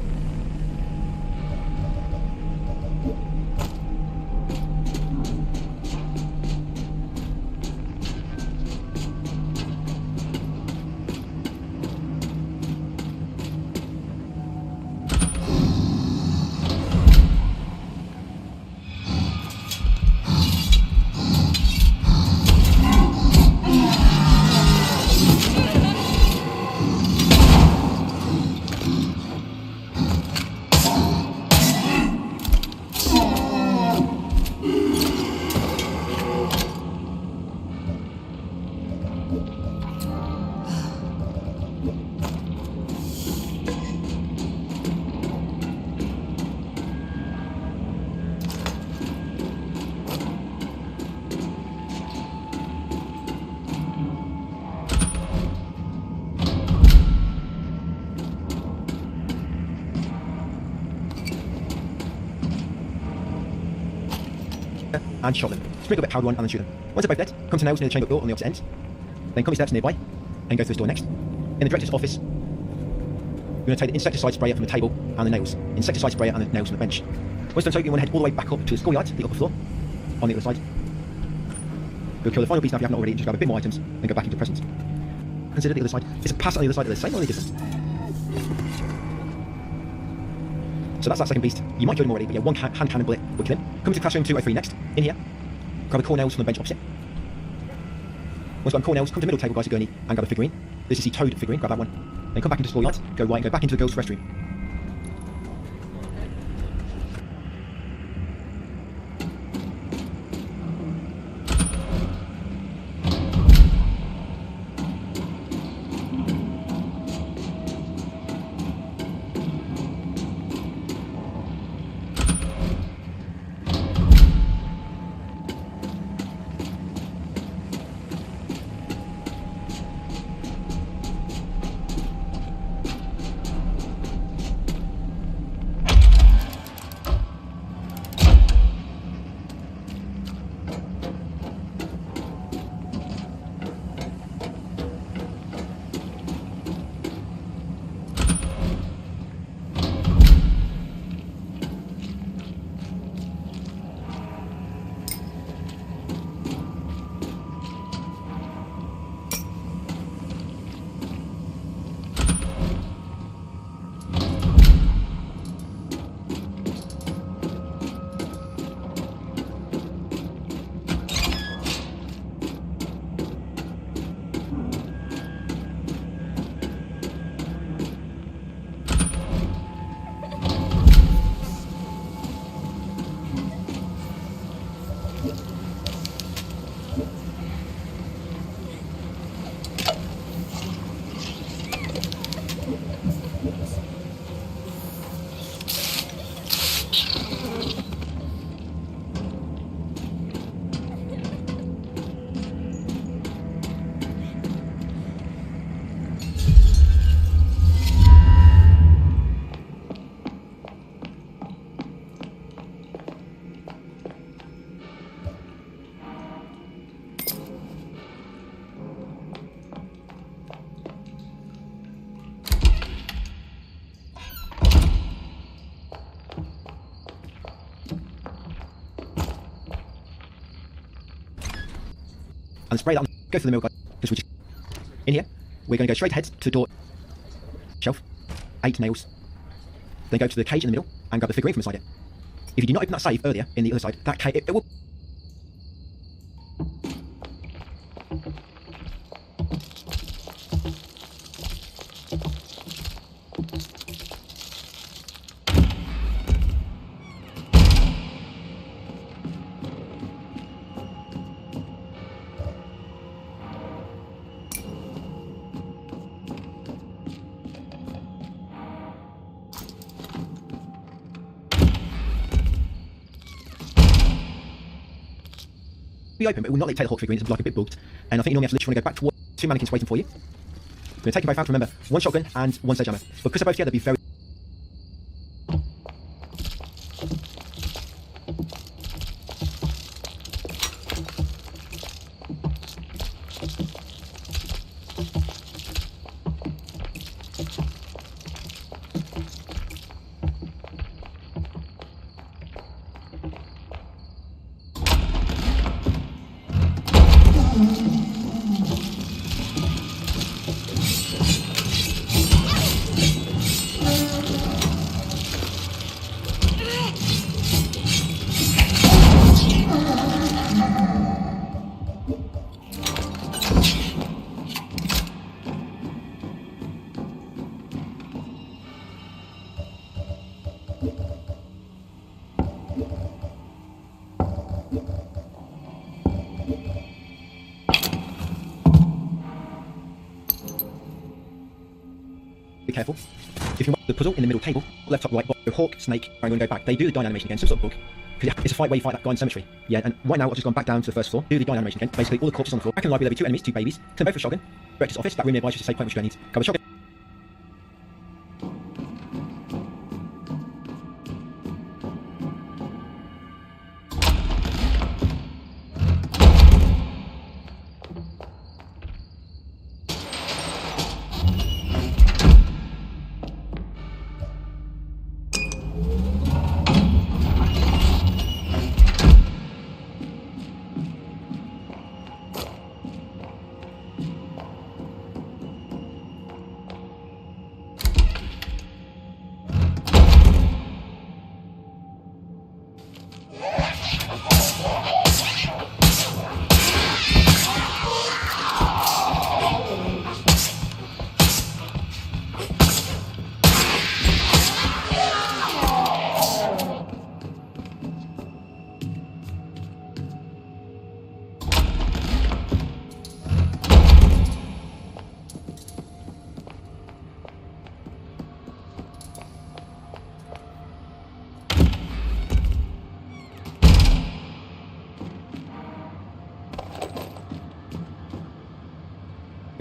And shot them. Sprinkle a bit of powder on and then shoot them. Once they're both dead, come to nails near the chamber door on the opposite end. Then come your steps nearby and go through this door next. In the director's office, you're going to take the insecticide sprayer from the table and the nails. Insecticide sprayer and the nails from the bench. Once done so, you want to head all the way back up to the schoolyard, the upper floor, on the other side. You'll kill the final beast now if you haven't already, and just grab a bit more items, then go back into presence. Consider the other side. Is a pass on the other side the same or are they different? So that's that second beast. You might kill him already, but yeah, one hand cannon bullet will kill him. Come to classroom 203 next. In here, grab the core nails from the bench opposite. Once you've got core nails, come to the middle table, guys, a gurney, and grab a figurine. This is the toad figurine, grab that one. Then come back into the schoolyard, go right, and go back into the girls' restroom. And spray that on. Go for the middle, guys. Because we just... In here, we're going to go straight ahead to the door. Shelf. 8 nails. then go to the cage in the middle and grab the figurine from inside it. If you do not open that safe earlier in the other side, that cage, it will... be open, but it will not let you take the Hulk figurine. It's like a bit bugged. And I think you normally have to literally go back towards two mannequins waiting for you. We're going to take them both out. Remember, one shotgun and one sledgehammer. But because they're both together, be very... Be careful. If you want the puzzle in the middle table, left, top, right, bottom, Hawk, Snake, I'm going to go back. They do the dyno animation again, some sort of bug. Because it's a fight where you fight that guy in cemetery. Yeah, and right now I've just gone back down to the first floor, do the dyno animation again. Basically, all the corpses on the floor. Back in the library, there'll be two enemies, two babies. Turn both for a shotgun. Director's office, that room nearby is just a safe point which you're going to need. Go with shotgun.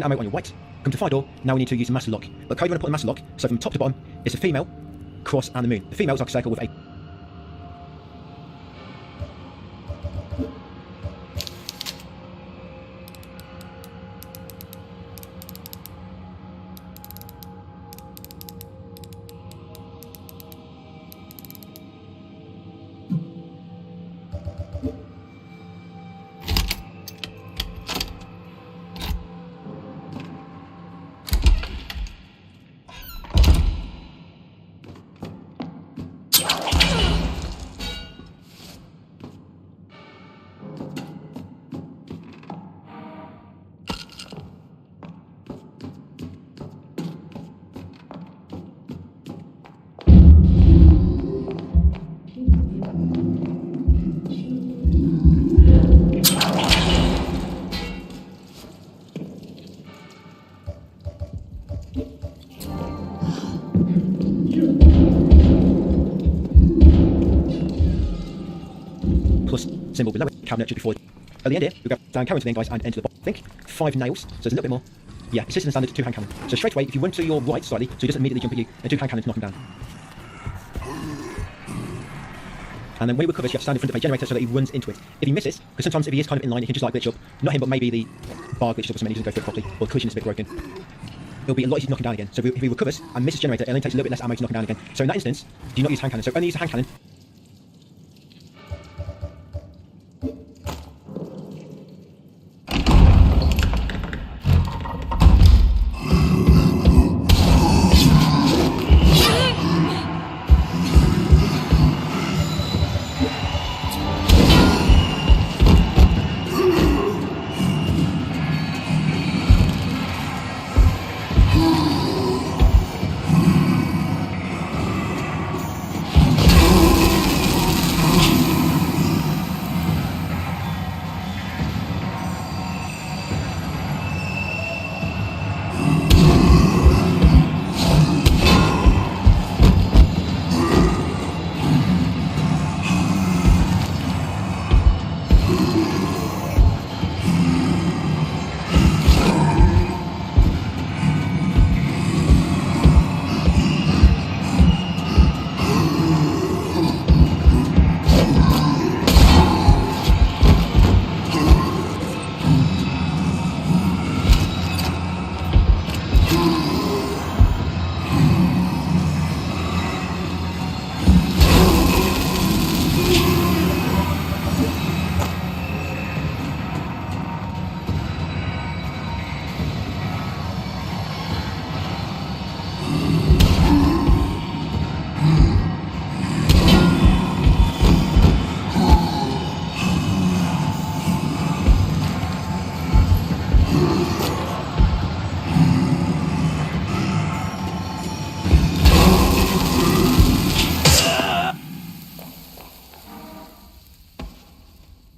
Ammo on your right. Come to fire door. Now we need to use a master lock. But code you want to put a master lock. So from top to bottom, it's a female, cross, and the moon. The female is like a circle with a... plus symbol below it, cabinet just before. At the end here, we go down carry to the end, guys, and into the bottom. I think 5 nails, so there's a little bit more. Yeah, it's just a standard 2-hand cannon. So straight away, if you run to your right slightly, so he doesn't immediately jump at you, and 2-hand cannon to knock him down. And then when he recovers, you have to stand in front of a generator so that he runs into it. If he misses, because sometimes if he is kind of in line, he can just like glitch up. Not him, but maybe the bar glitches up or something, he doesn't go through it properly, or the collision is a bit broken. It'll be a lot easier to knock him down again. So if he recovers and misses generator, it only takes a little bit less ammo to knock him down again. So in that instance, do not use hand cannon. So only use a hand cannon.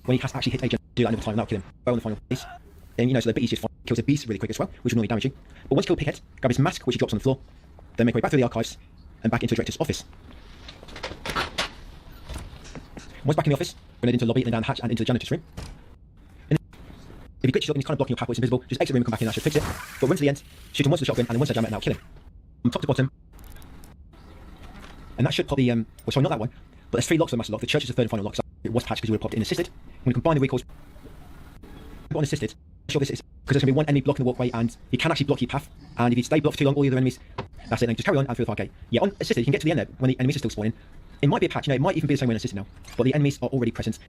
when he has to actually hit agent, do that another time, and that'll kill him. Well, on the final piece. And so they're a bit easier to find. Kills a beast really quick as well, which will normally damage you. But once you kill Pighead, grab his mask, which he drops on the floor, then make way back to the archives and back into the director's office. Once back in the office, run into the lobby and down the hatch and into the janitor's room. And if he glitches up and he's kind of blocking your path where it's invisible, just exit the room and come back in, that should fix it. But run to the end, shoot him once with the shotgun, and then once I jam it, and that'll kill him. From top to bottom. And that should pop the, well, sorry, not that one, but there's 3 locks on the master lock. The church is the third and final lock, so it was patched because we would have popped it in assisted. When we combine the recoils, put on assisted, sure this is, because there's going to be one enemy blocking the walkway, and he can actually block your path, and if you stay blocked for too long, all the other enemies, that's it, then just carry on and through the fire gate. Yeah, on assisted, you can get to the end there when the enemies are still spawning. It might be a patch, it might even be the same way on assisted now, but the enemies are already present.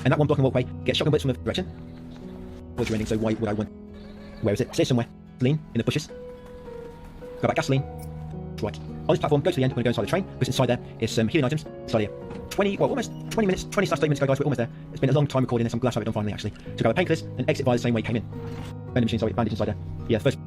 And that one blocking walkway gets shotgun bullets from the direction. What's your ending, so why would I want... Where is it? Stay somewhere. Gasoline in the bushes. Grab that gasoline. Right. On this platform, go to the end. We're going to go inside the train, because inside there is some healing items. Inside here. 20, well, almost 20 minutes, 20/30 minutes ago, guys. We're almost there. It's been a long time recording this. I'm glad to have it done finally, actually. So grab the painkillers and exit via the same way you came in. Vending machine, sorry, bandage inside there. Yeah, first.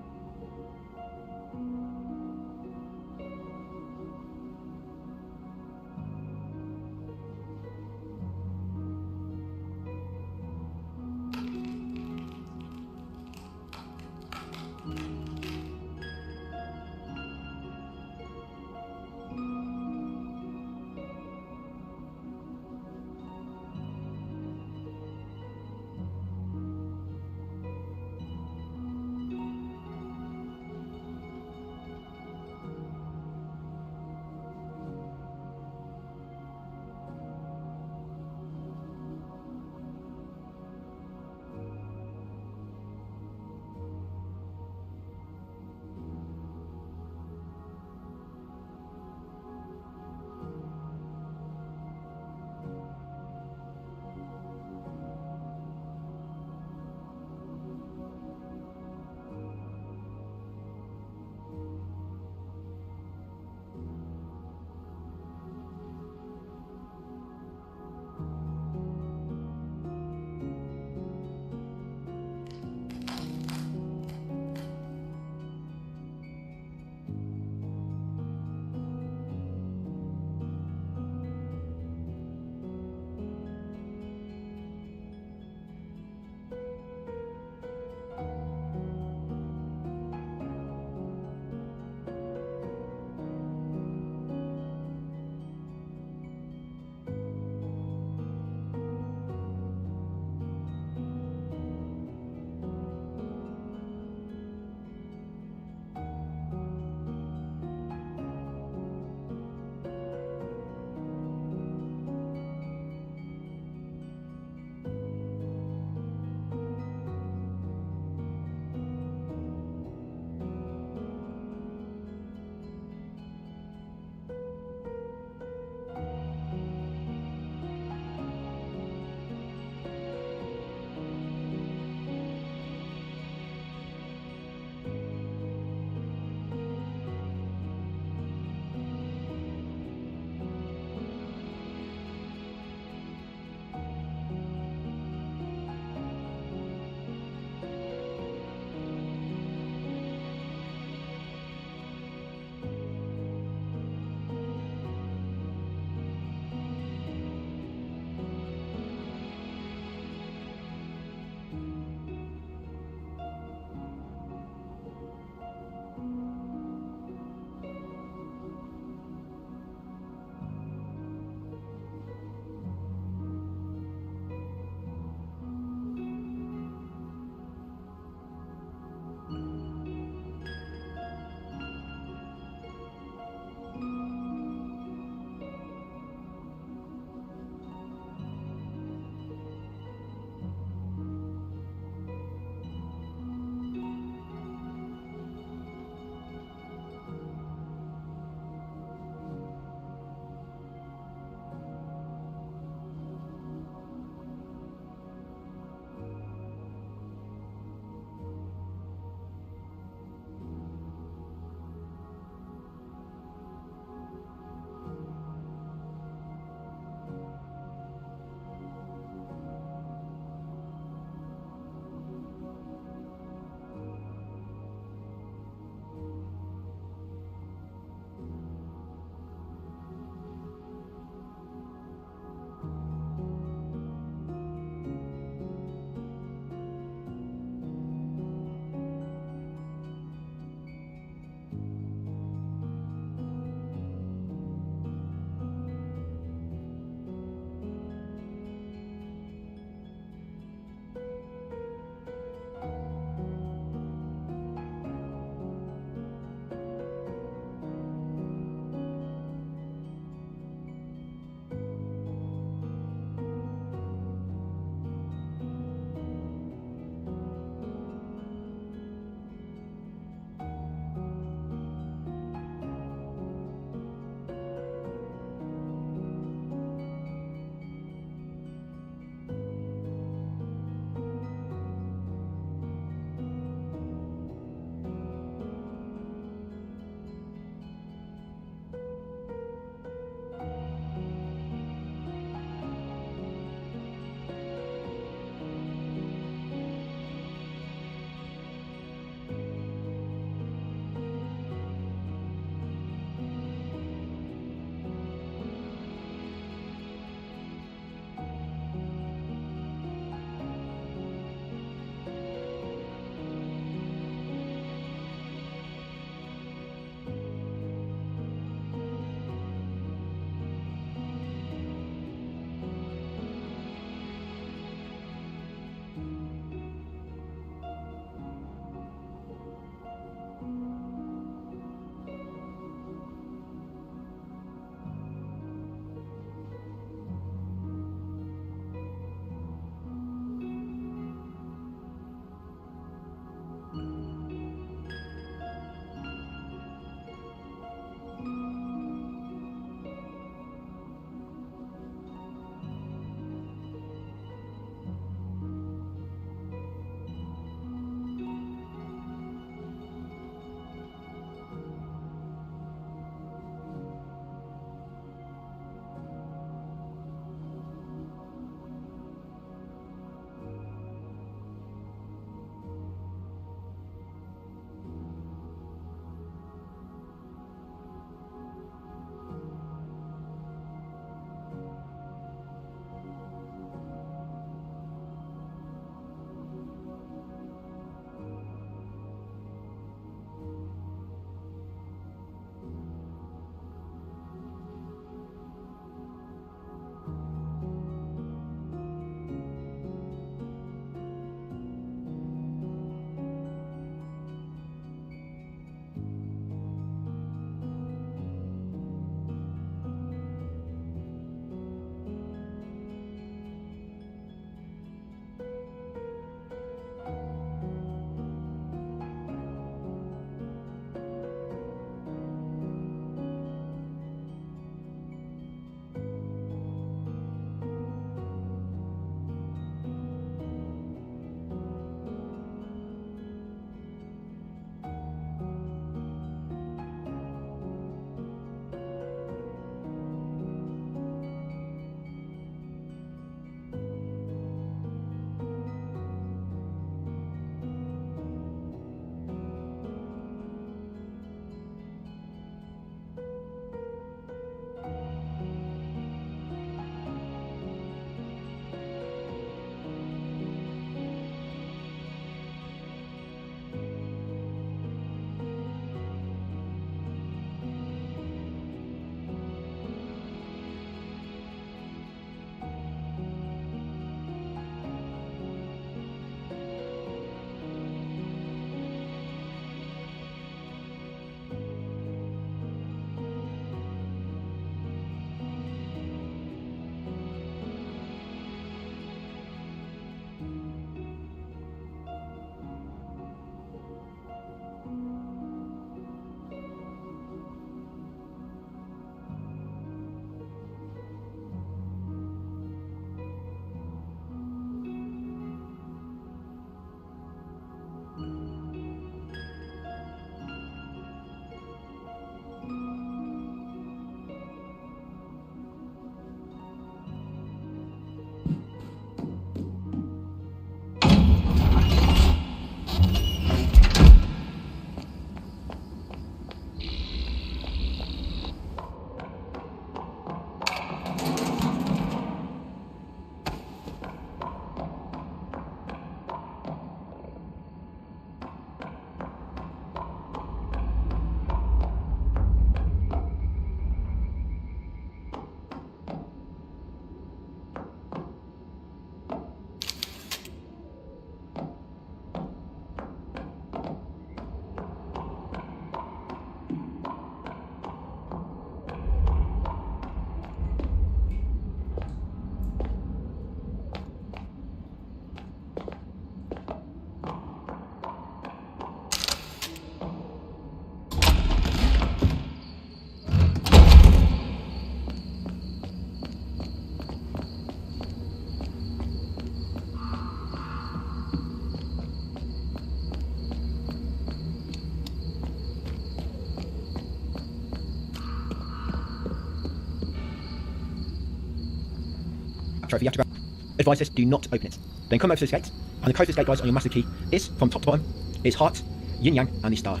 trophy you have to grab. Advise this, do not open it. Then come over to this gate, and the code for this gate, guys, on your master key is, from top to bottom, is heart, yin yang, and the star.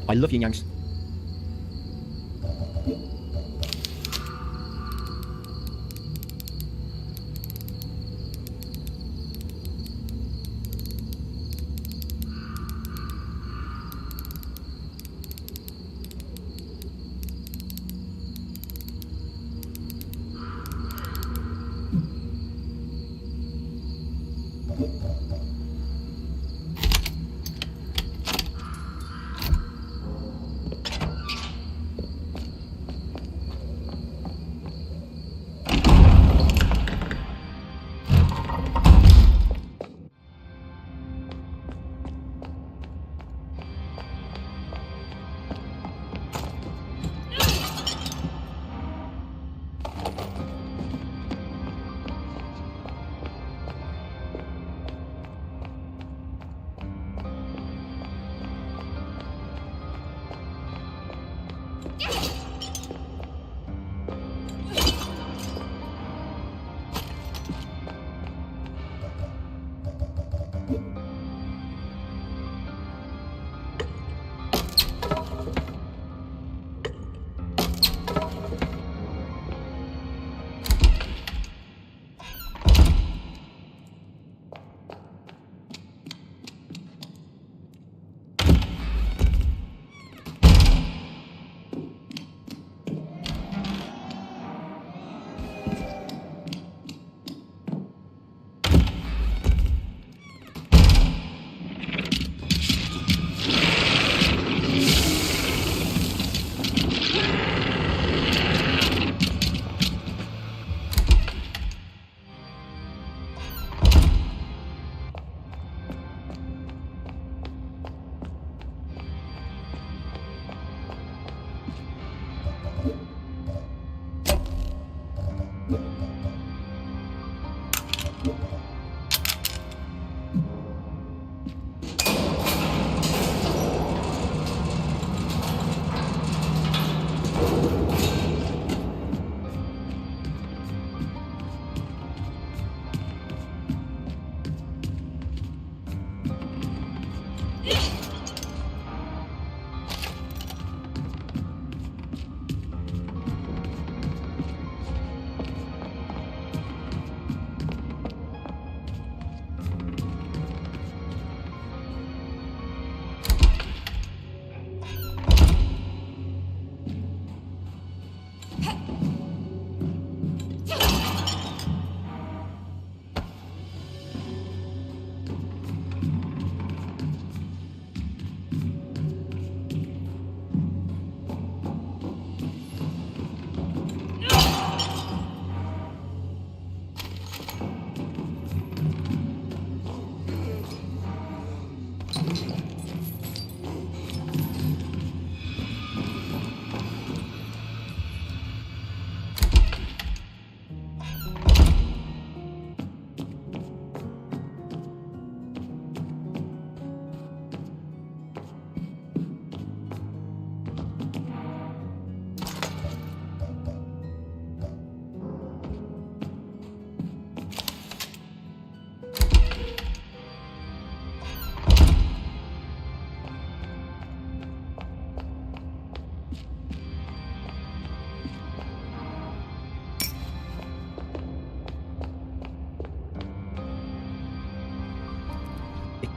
I love yin yangs.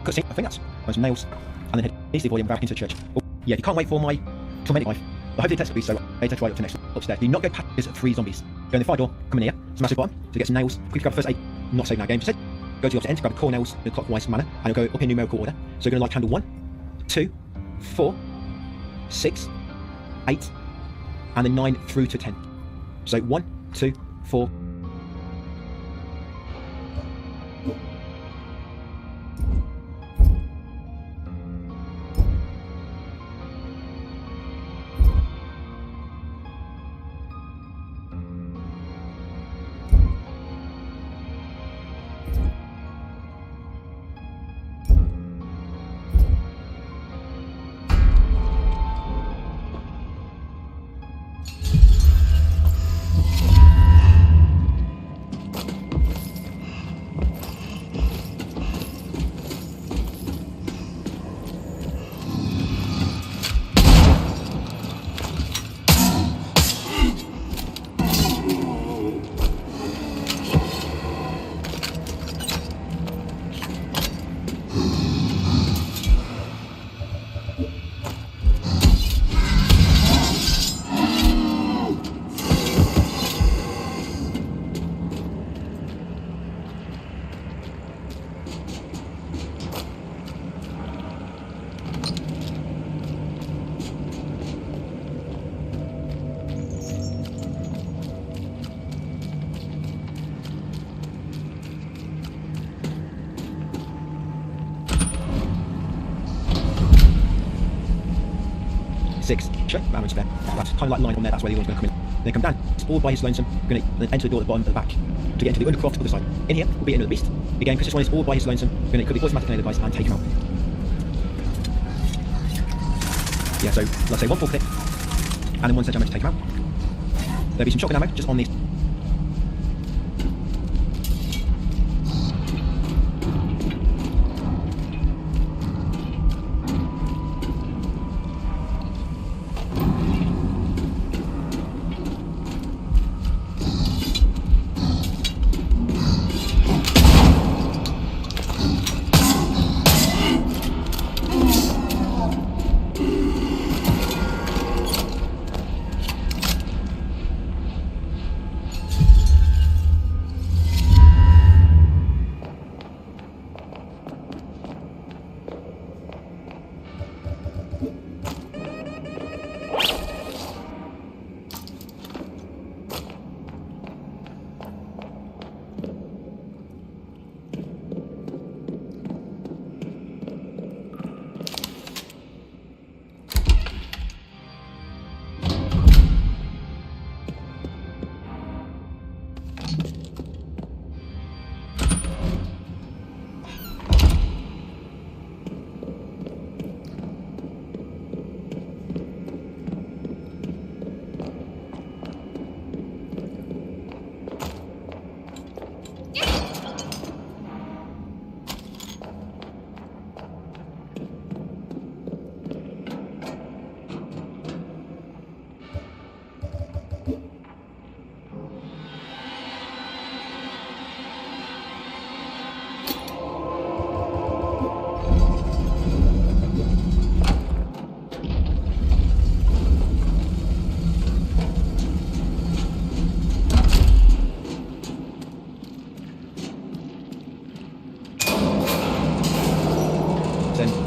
Cutscene, I think that's those nails, and then head easily volume back into the church. Oh, yeah, you can't wait for my tormented life. I hope the test will be so I test right up to next upstairs. Do not go past this 3 zombies. Go in the fire door, come in here, it's a massive bottom, to get some nails, quickly grab the first 8, not saving that game, just go to the opposite end, grab the core nails in a clockwise manner, and it'll go up in numerical order. So you're going to light candle 1, 2, 4, 6, 8, and then 9 through to 10. So 1, 2, 4, 6. Sure, that one's there. That's kind of like line on there, that's where the other one's going to come in. Then come down, it's all by his lonesome. We're going to enter the door at the bottom at the back to get into the undercroft other side. In here will be another beast. Again, because this one is all by his lonesome, we're going to equip the automatic grenade device and take him out. Yeah, so let's say 1 full clip, and then 1 sledgehammer to take him out. There'll be some shotgun ammo just on these.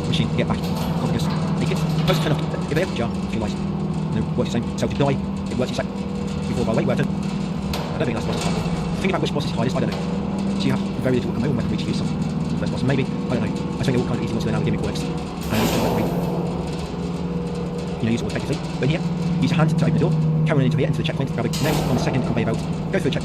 Machine, get back. Confidence. Take it. Post turn off. If they have jar, a few lights. No, works the same. So to die, it works the same. Before by the way, we're done. I don't think that's the boss's hide. Think about which boss is hardest, I don't know. So you have very little combo and weapon reach to use some. First boss, maybe, I don't know. I think they're all kind of easy ones to learn how the gimmick works. And use use all effectively. But in here, use your hand to open the door, carry on into the checkpoint, grab a nail on the second conveyor belt, go through the check.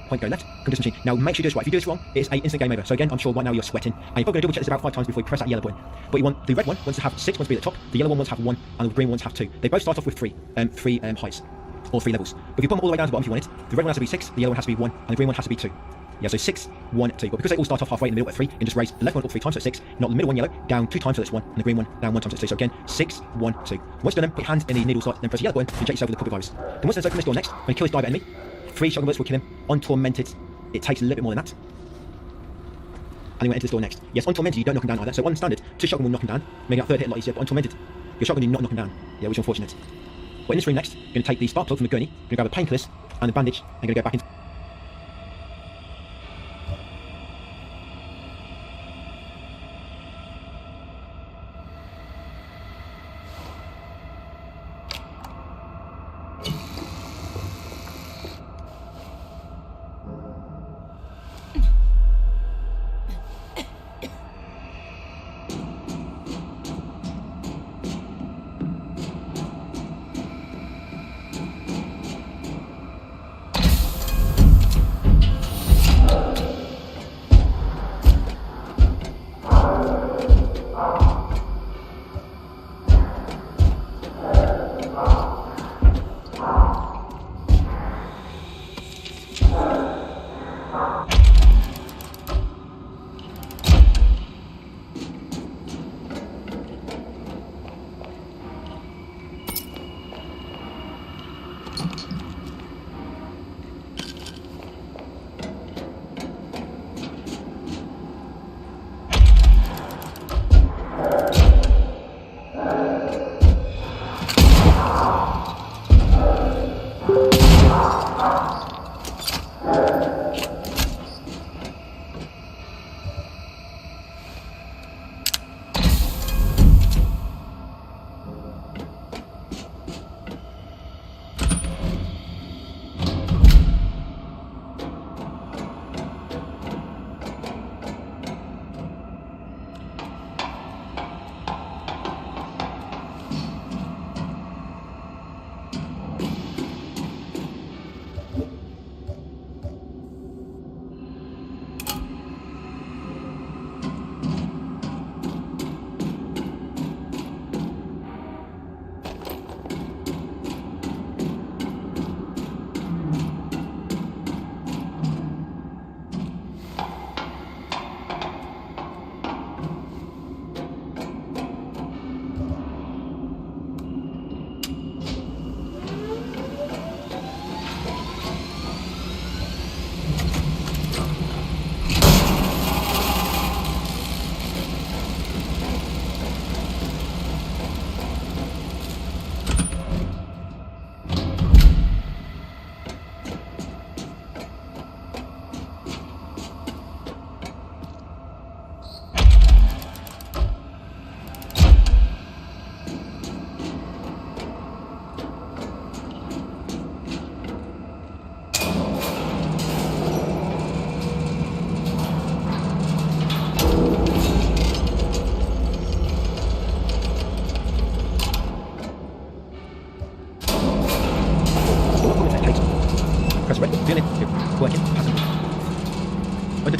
Point, go left, come to this machine. Now make sure you do this right. If you do this wrong, it's an instant game over. So again, I'm sure right now you're sweating. And you're probably going to double check this about 5 times before you press that yellow button. But you want the red one wants to have 6, wants to be at the top, the yellow one wants to have 1, and the green ones have 2. They both start off with 3 heights, or 3 levels. But if you put them all the way down to the bottom if you want it, the red one has to be 6, the yellow one has to be 1, and the green one has to be 2. Yeah, so 6, 1, 2. But because they all start off halfway in the middle at 3, you can just raise the left one up 3 times, so 6, not the middle one yellow, down 2 times, so that's 1, and the green one down 1 time, so it's 2. So again, 6, 1, 2. Once done, put your hand in the needle slot, then press the yellow button, and inject yourself with the puppet virus. Then once it's open this door next, when you kill this diver enemy, 3 shotgun bullets will kill him. On Tormented, it takes a little bit more than that. And then we'll enter this door next. Yes, on Tormented, you don't knock him down either. So on standard, 2 shotgun will knock him down, making that 3rd hit a lot easier. But on Tormented, your shotgun, you not knock him down. Yeah, which is unfortunate. But in this room next, you're going to take the spark plug from the gurney, you're going to grab the painkillers and the bandage, and you're going to go back into.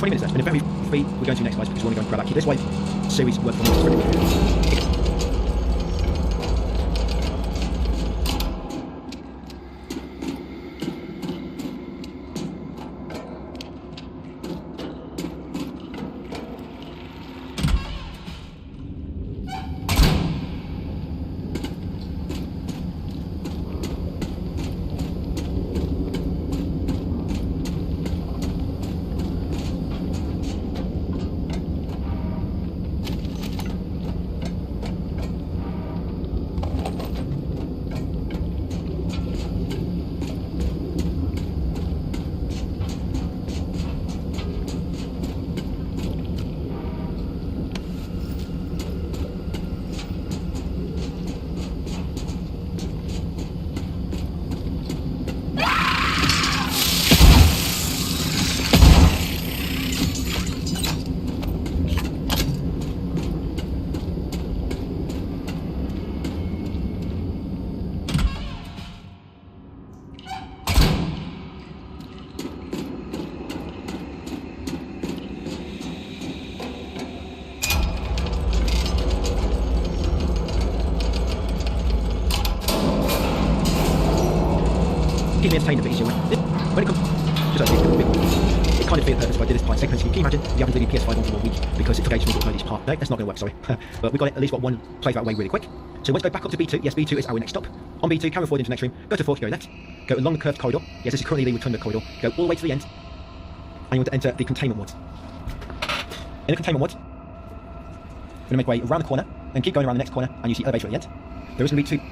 20 minutes left. And in very free, we're going to next, guys, because we want to go and grab that key. This way, series work for me. Keep me entertained a bit easier when it comes just a bit more. It kind of defeated the purpose if I did this part second. Can you imagine if you haven't done PS5 on for 1 week because it took ages for me to upload each part? No, that's not going to work, sorry. But we've got it, at least got one playthrough out of the way really quick. So let's go back up to B2. Yes, B2 is our next stop. On B2, carry forward into the next room. Go to 4 to go left. Go along the curved corridor. Yes, this is currently the rotunda corridor. Go all the way to the end. And you want to enter the containment ward. In the containment ward, we're going to make way around the corner and keep going around the next corner and you see elevator at the end. There is going to be 2.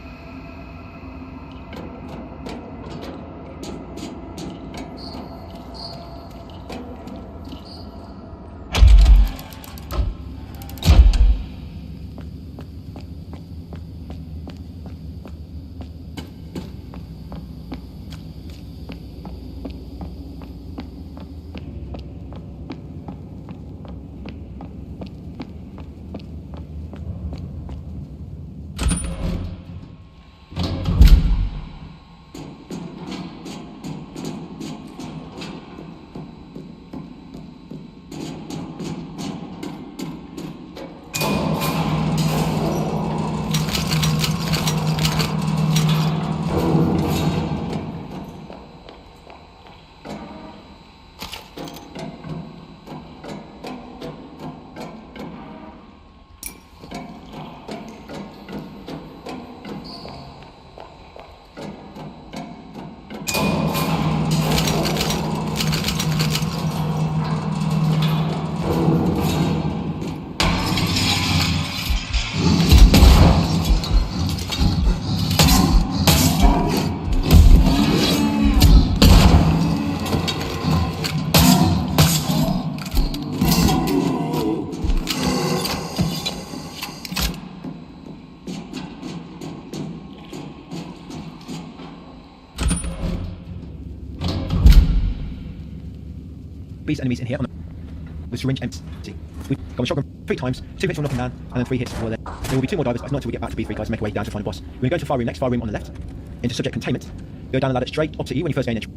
These enemies in here on the syringe empty. We've gone shotgun 3 times, 2 hits from knocking down, and then 3 hits for there. There will be 2 more divers, but it's not until we get back to B3, guys, to make our way down to find the boss. We're going to go to the far room next, far room on the left, into subject containment. Go down the ladder straight opposite you when you first gain entry.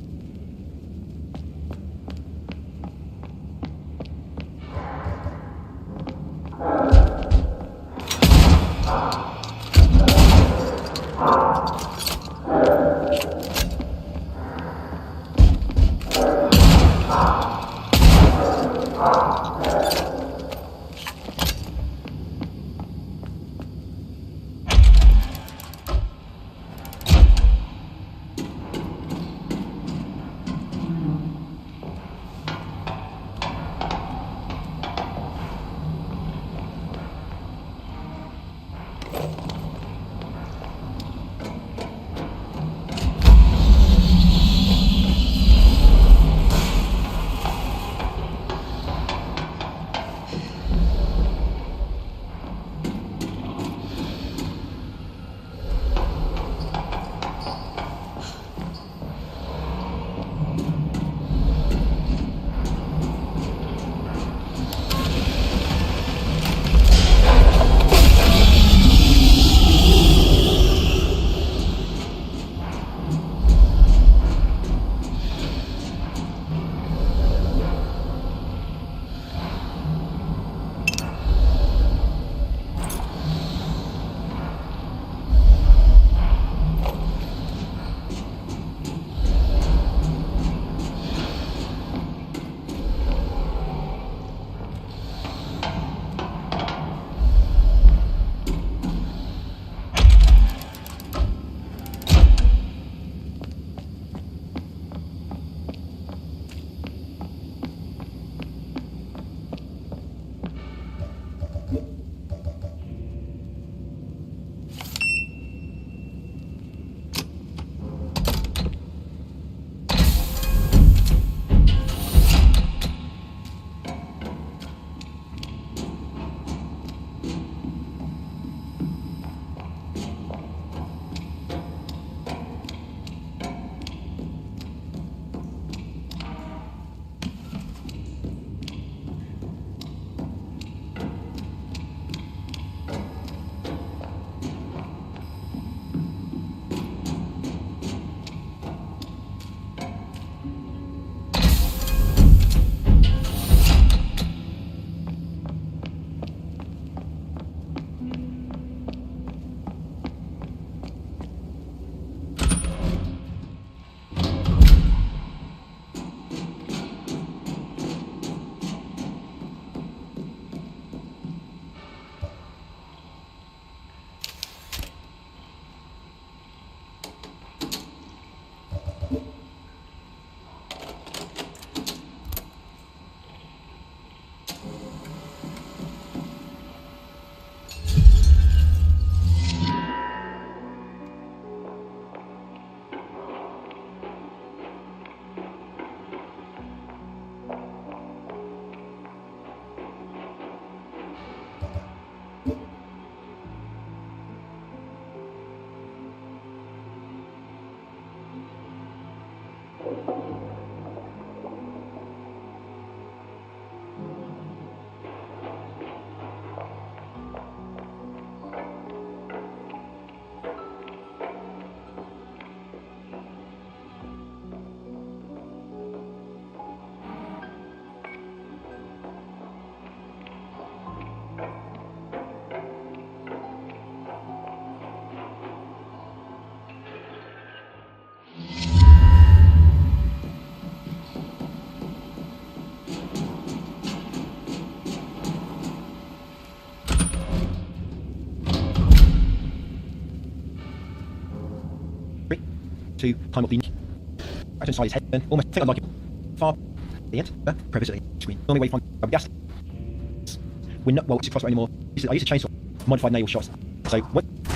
To climb up the right inside his head, and almost think I'd like it far the end, previously screen. Normally where you find gas. We're not well to cross anymore. I use a chainsaw, modified nail shots. So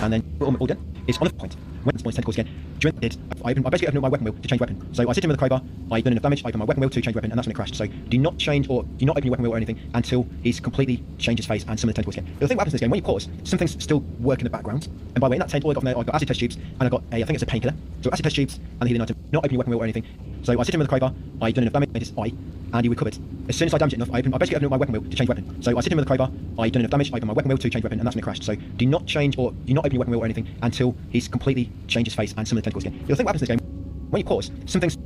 and then all done. It's on a point. When it's tentacles again. During it, I basically opened up my weapon wheel to change weapon. So I hit him with a crowbar, I've done enough damage, I open my weapon wheel to change weapon, and that's when it crashed. So do not change or do not open your weapon wheel or anything until he's completely changed his face and some of the tentacles again. The thing that happens in this game, when you pause, some things still work in the background. And by the way, in that tent, all I got from there, I got acid test tubes, and I got I think it's a painkiller. So acid test tubes and the healing item. Not open your weapon wheel or anything. So I hit him with a crowbar, I've done enough damage in his eye, and he recovered. As soon as I damaged it enough, I basically opened up my weapon wheel to change weapon. So I hit him with a crowbar, I've done enough damage, I open my weapon wheel to change weapon, and that's when it crashed. So do not change or do not open your weapon wheel or anything until he's completely changed his face and some of the tentacles again. The thing that happens in this game, when you pause, some things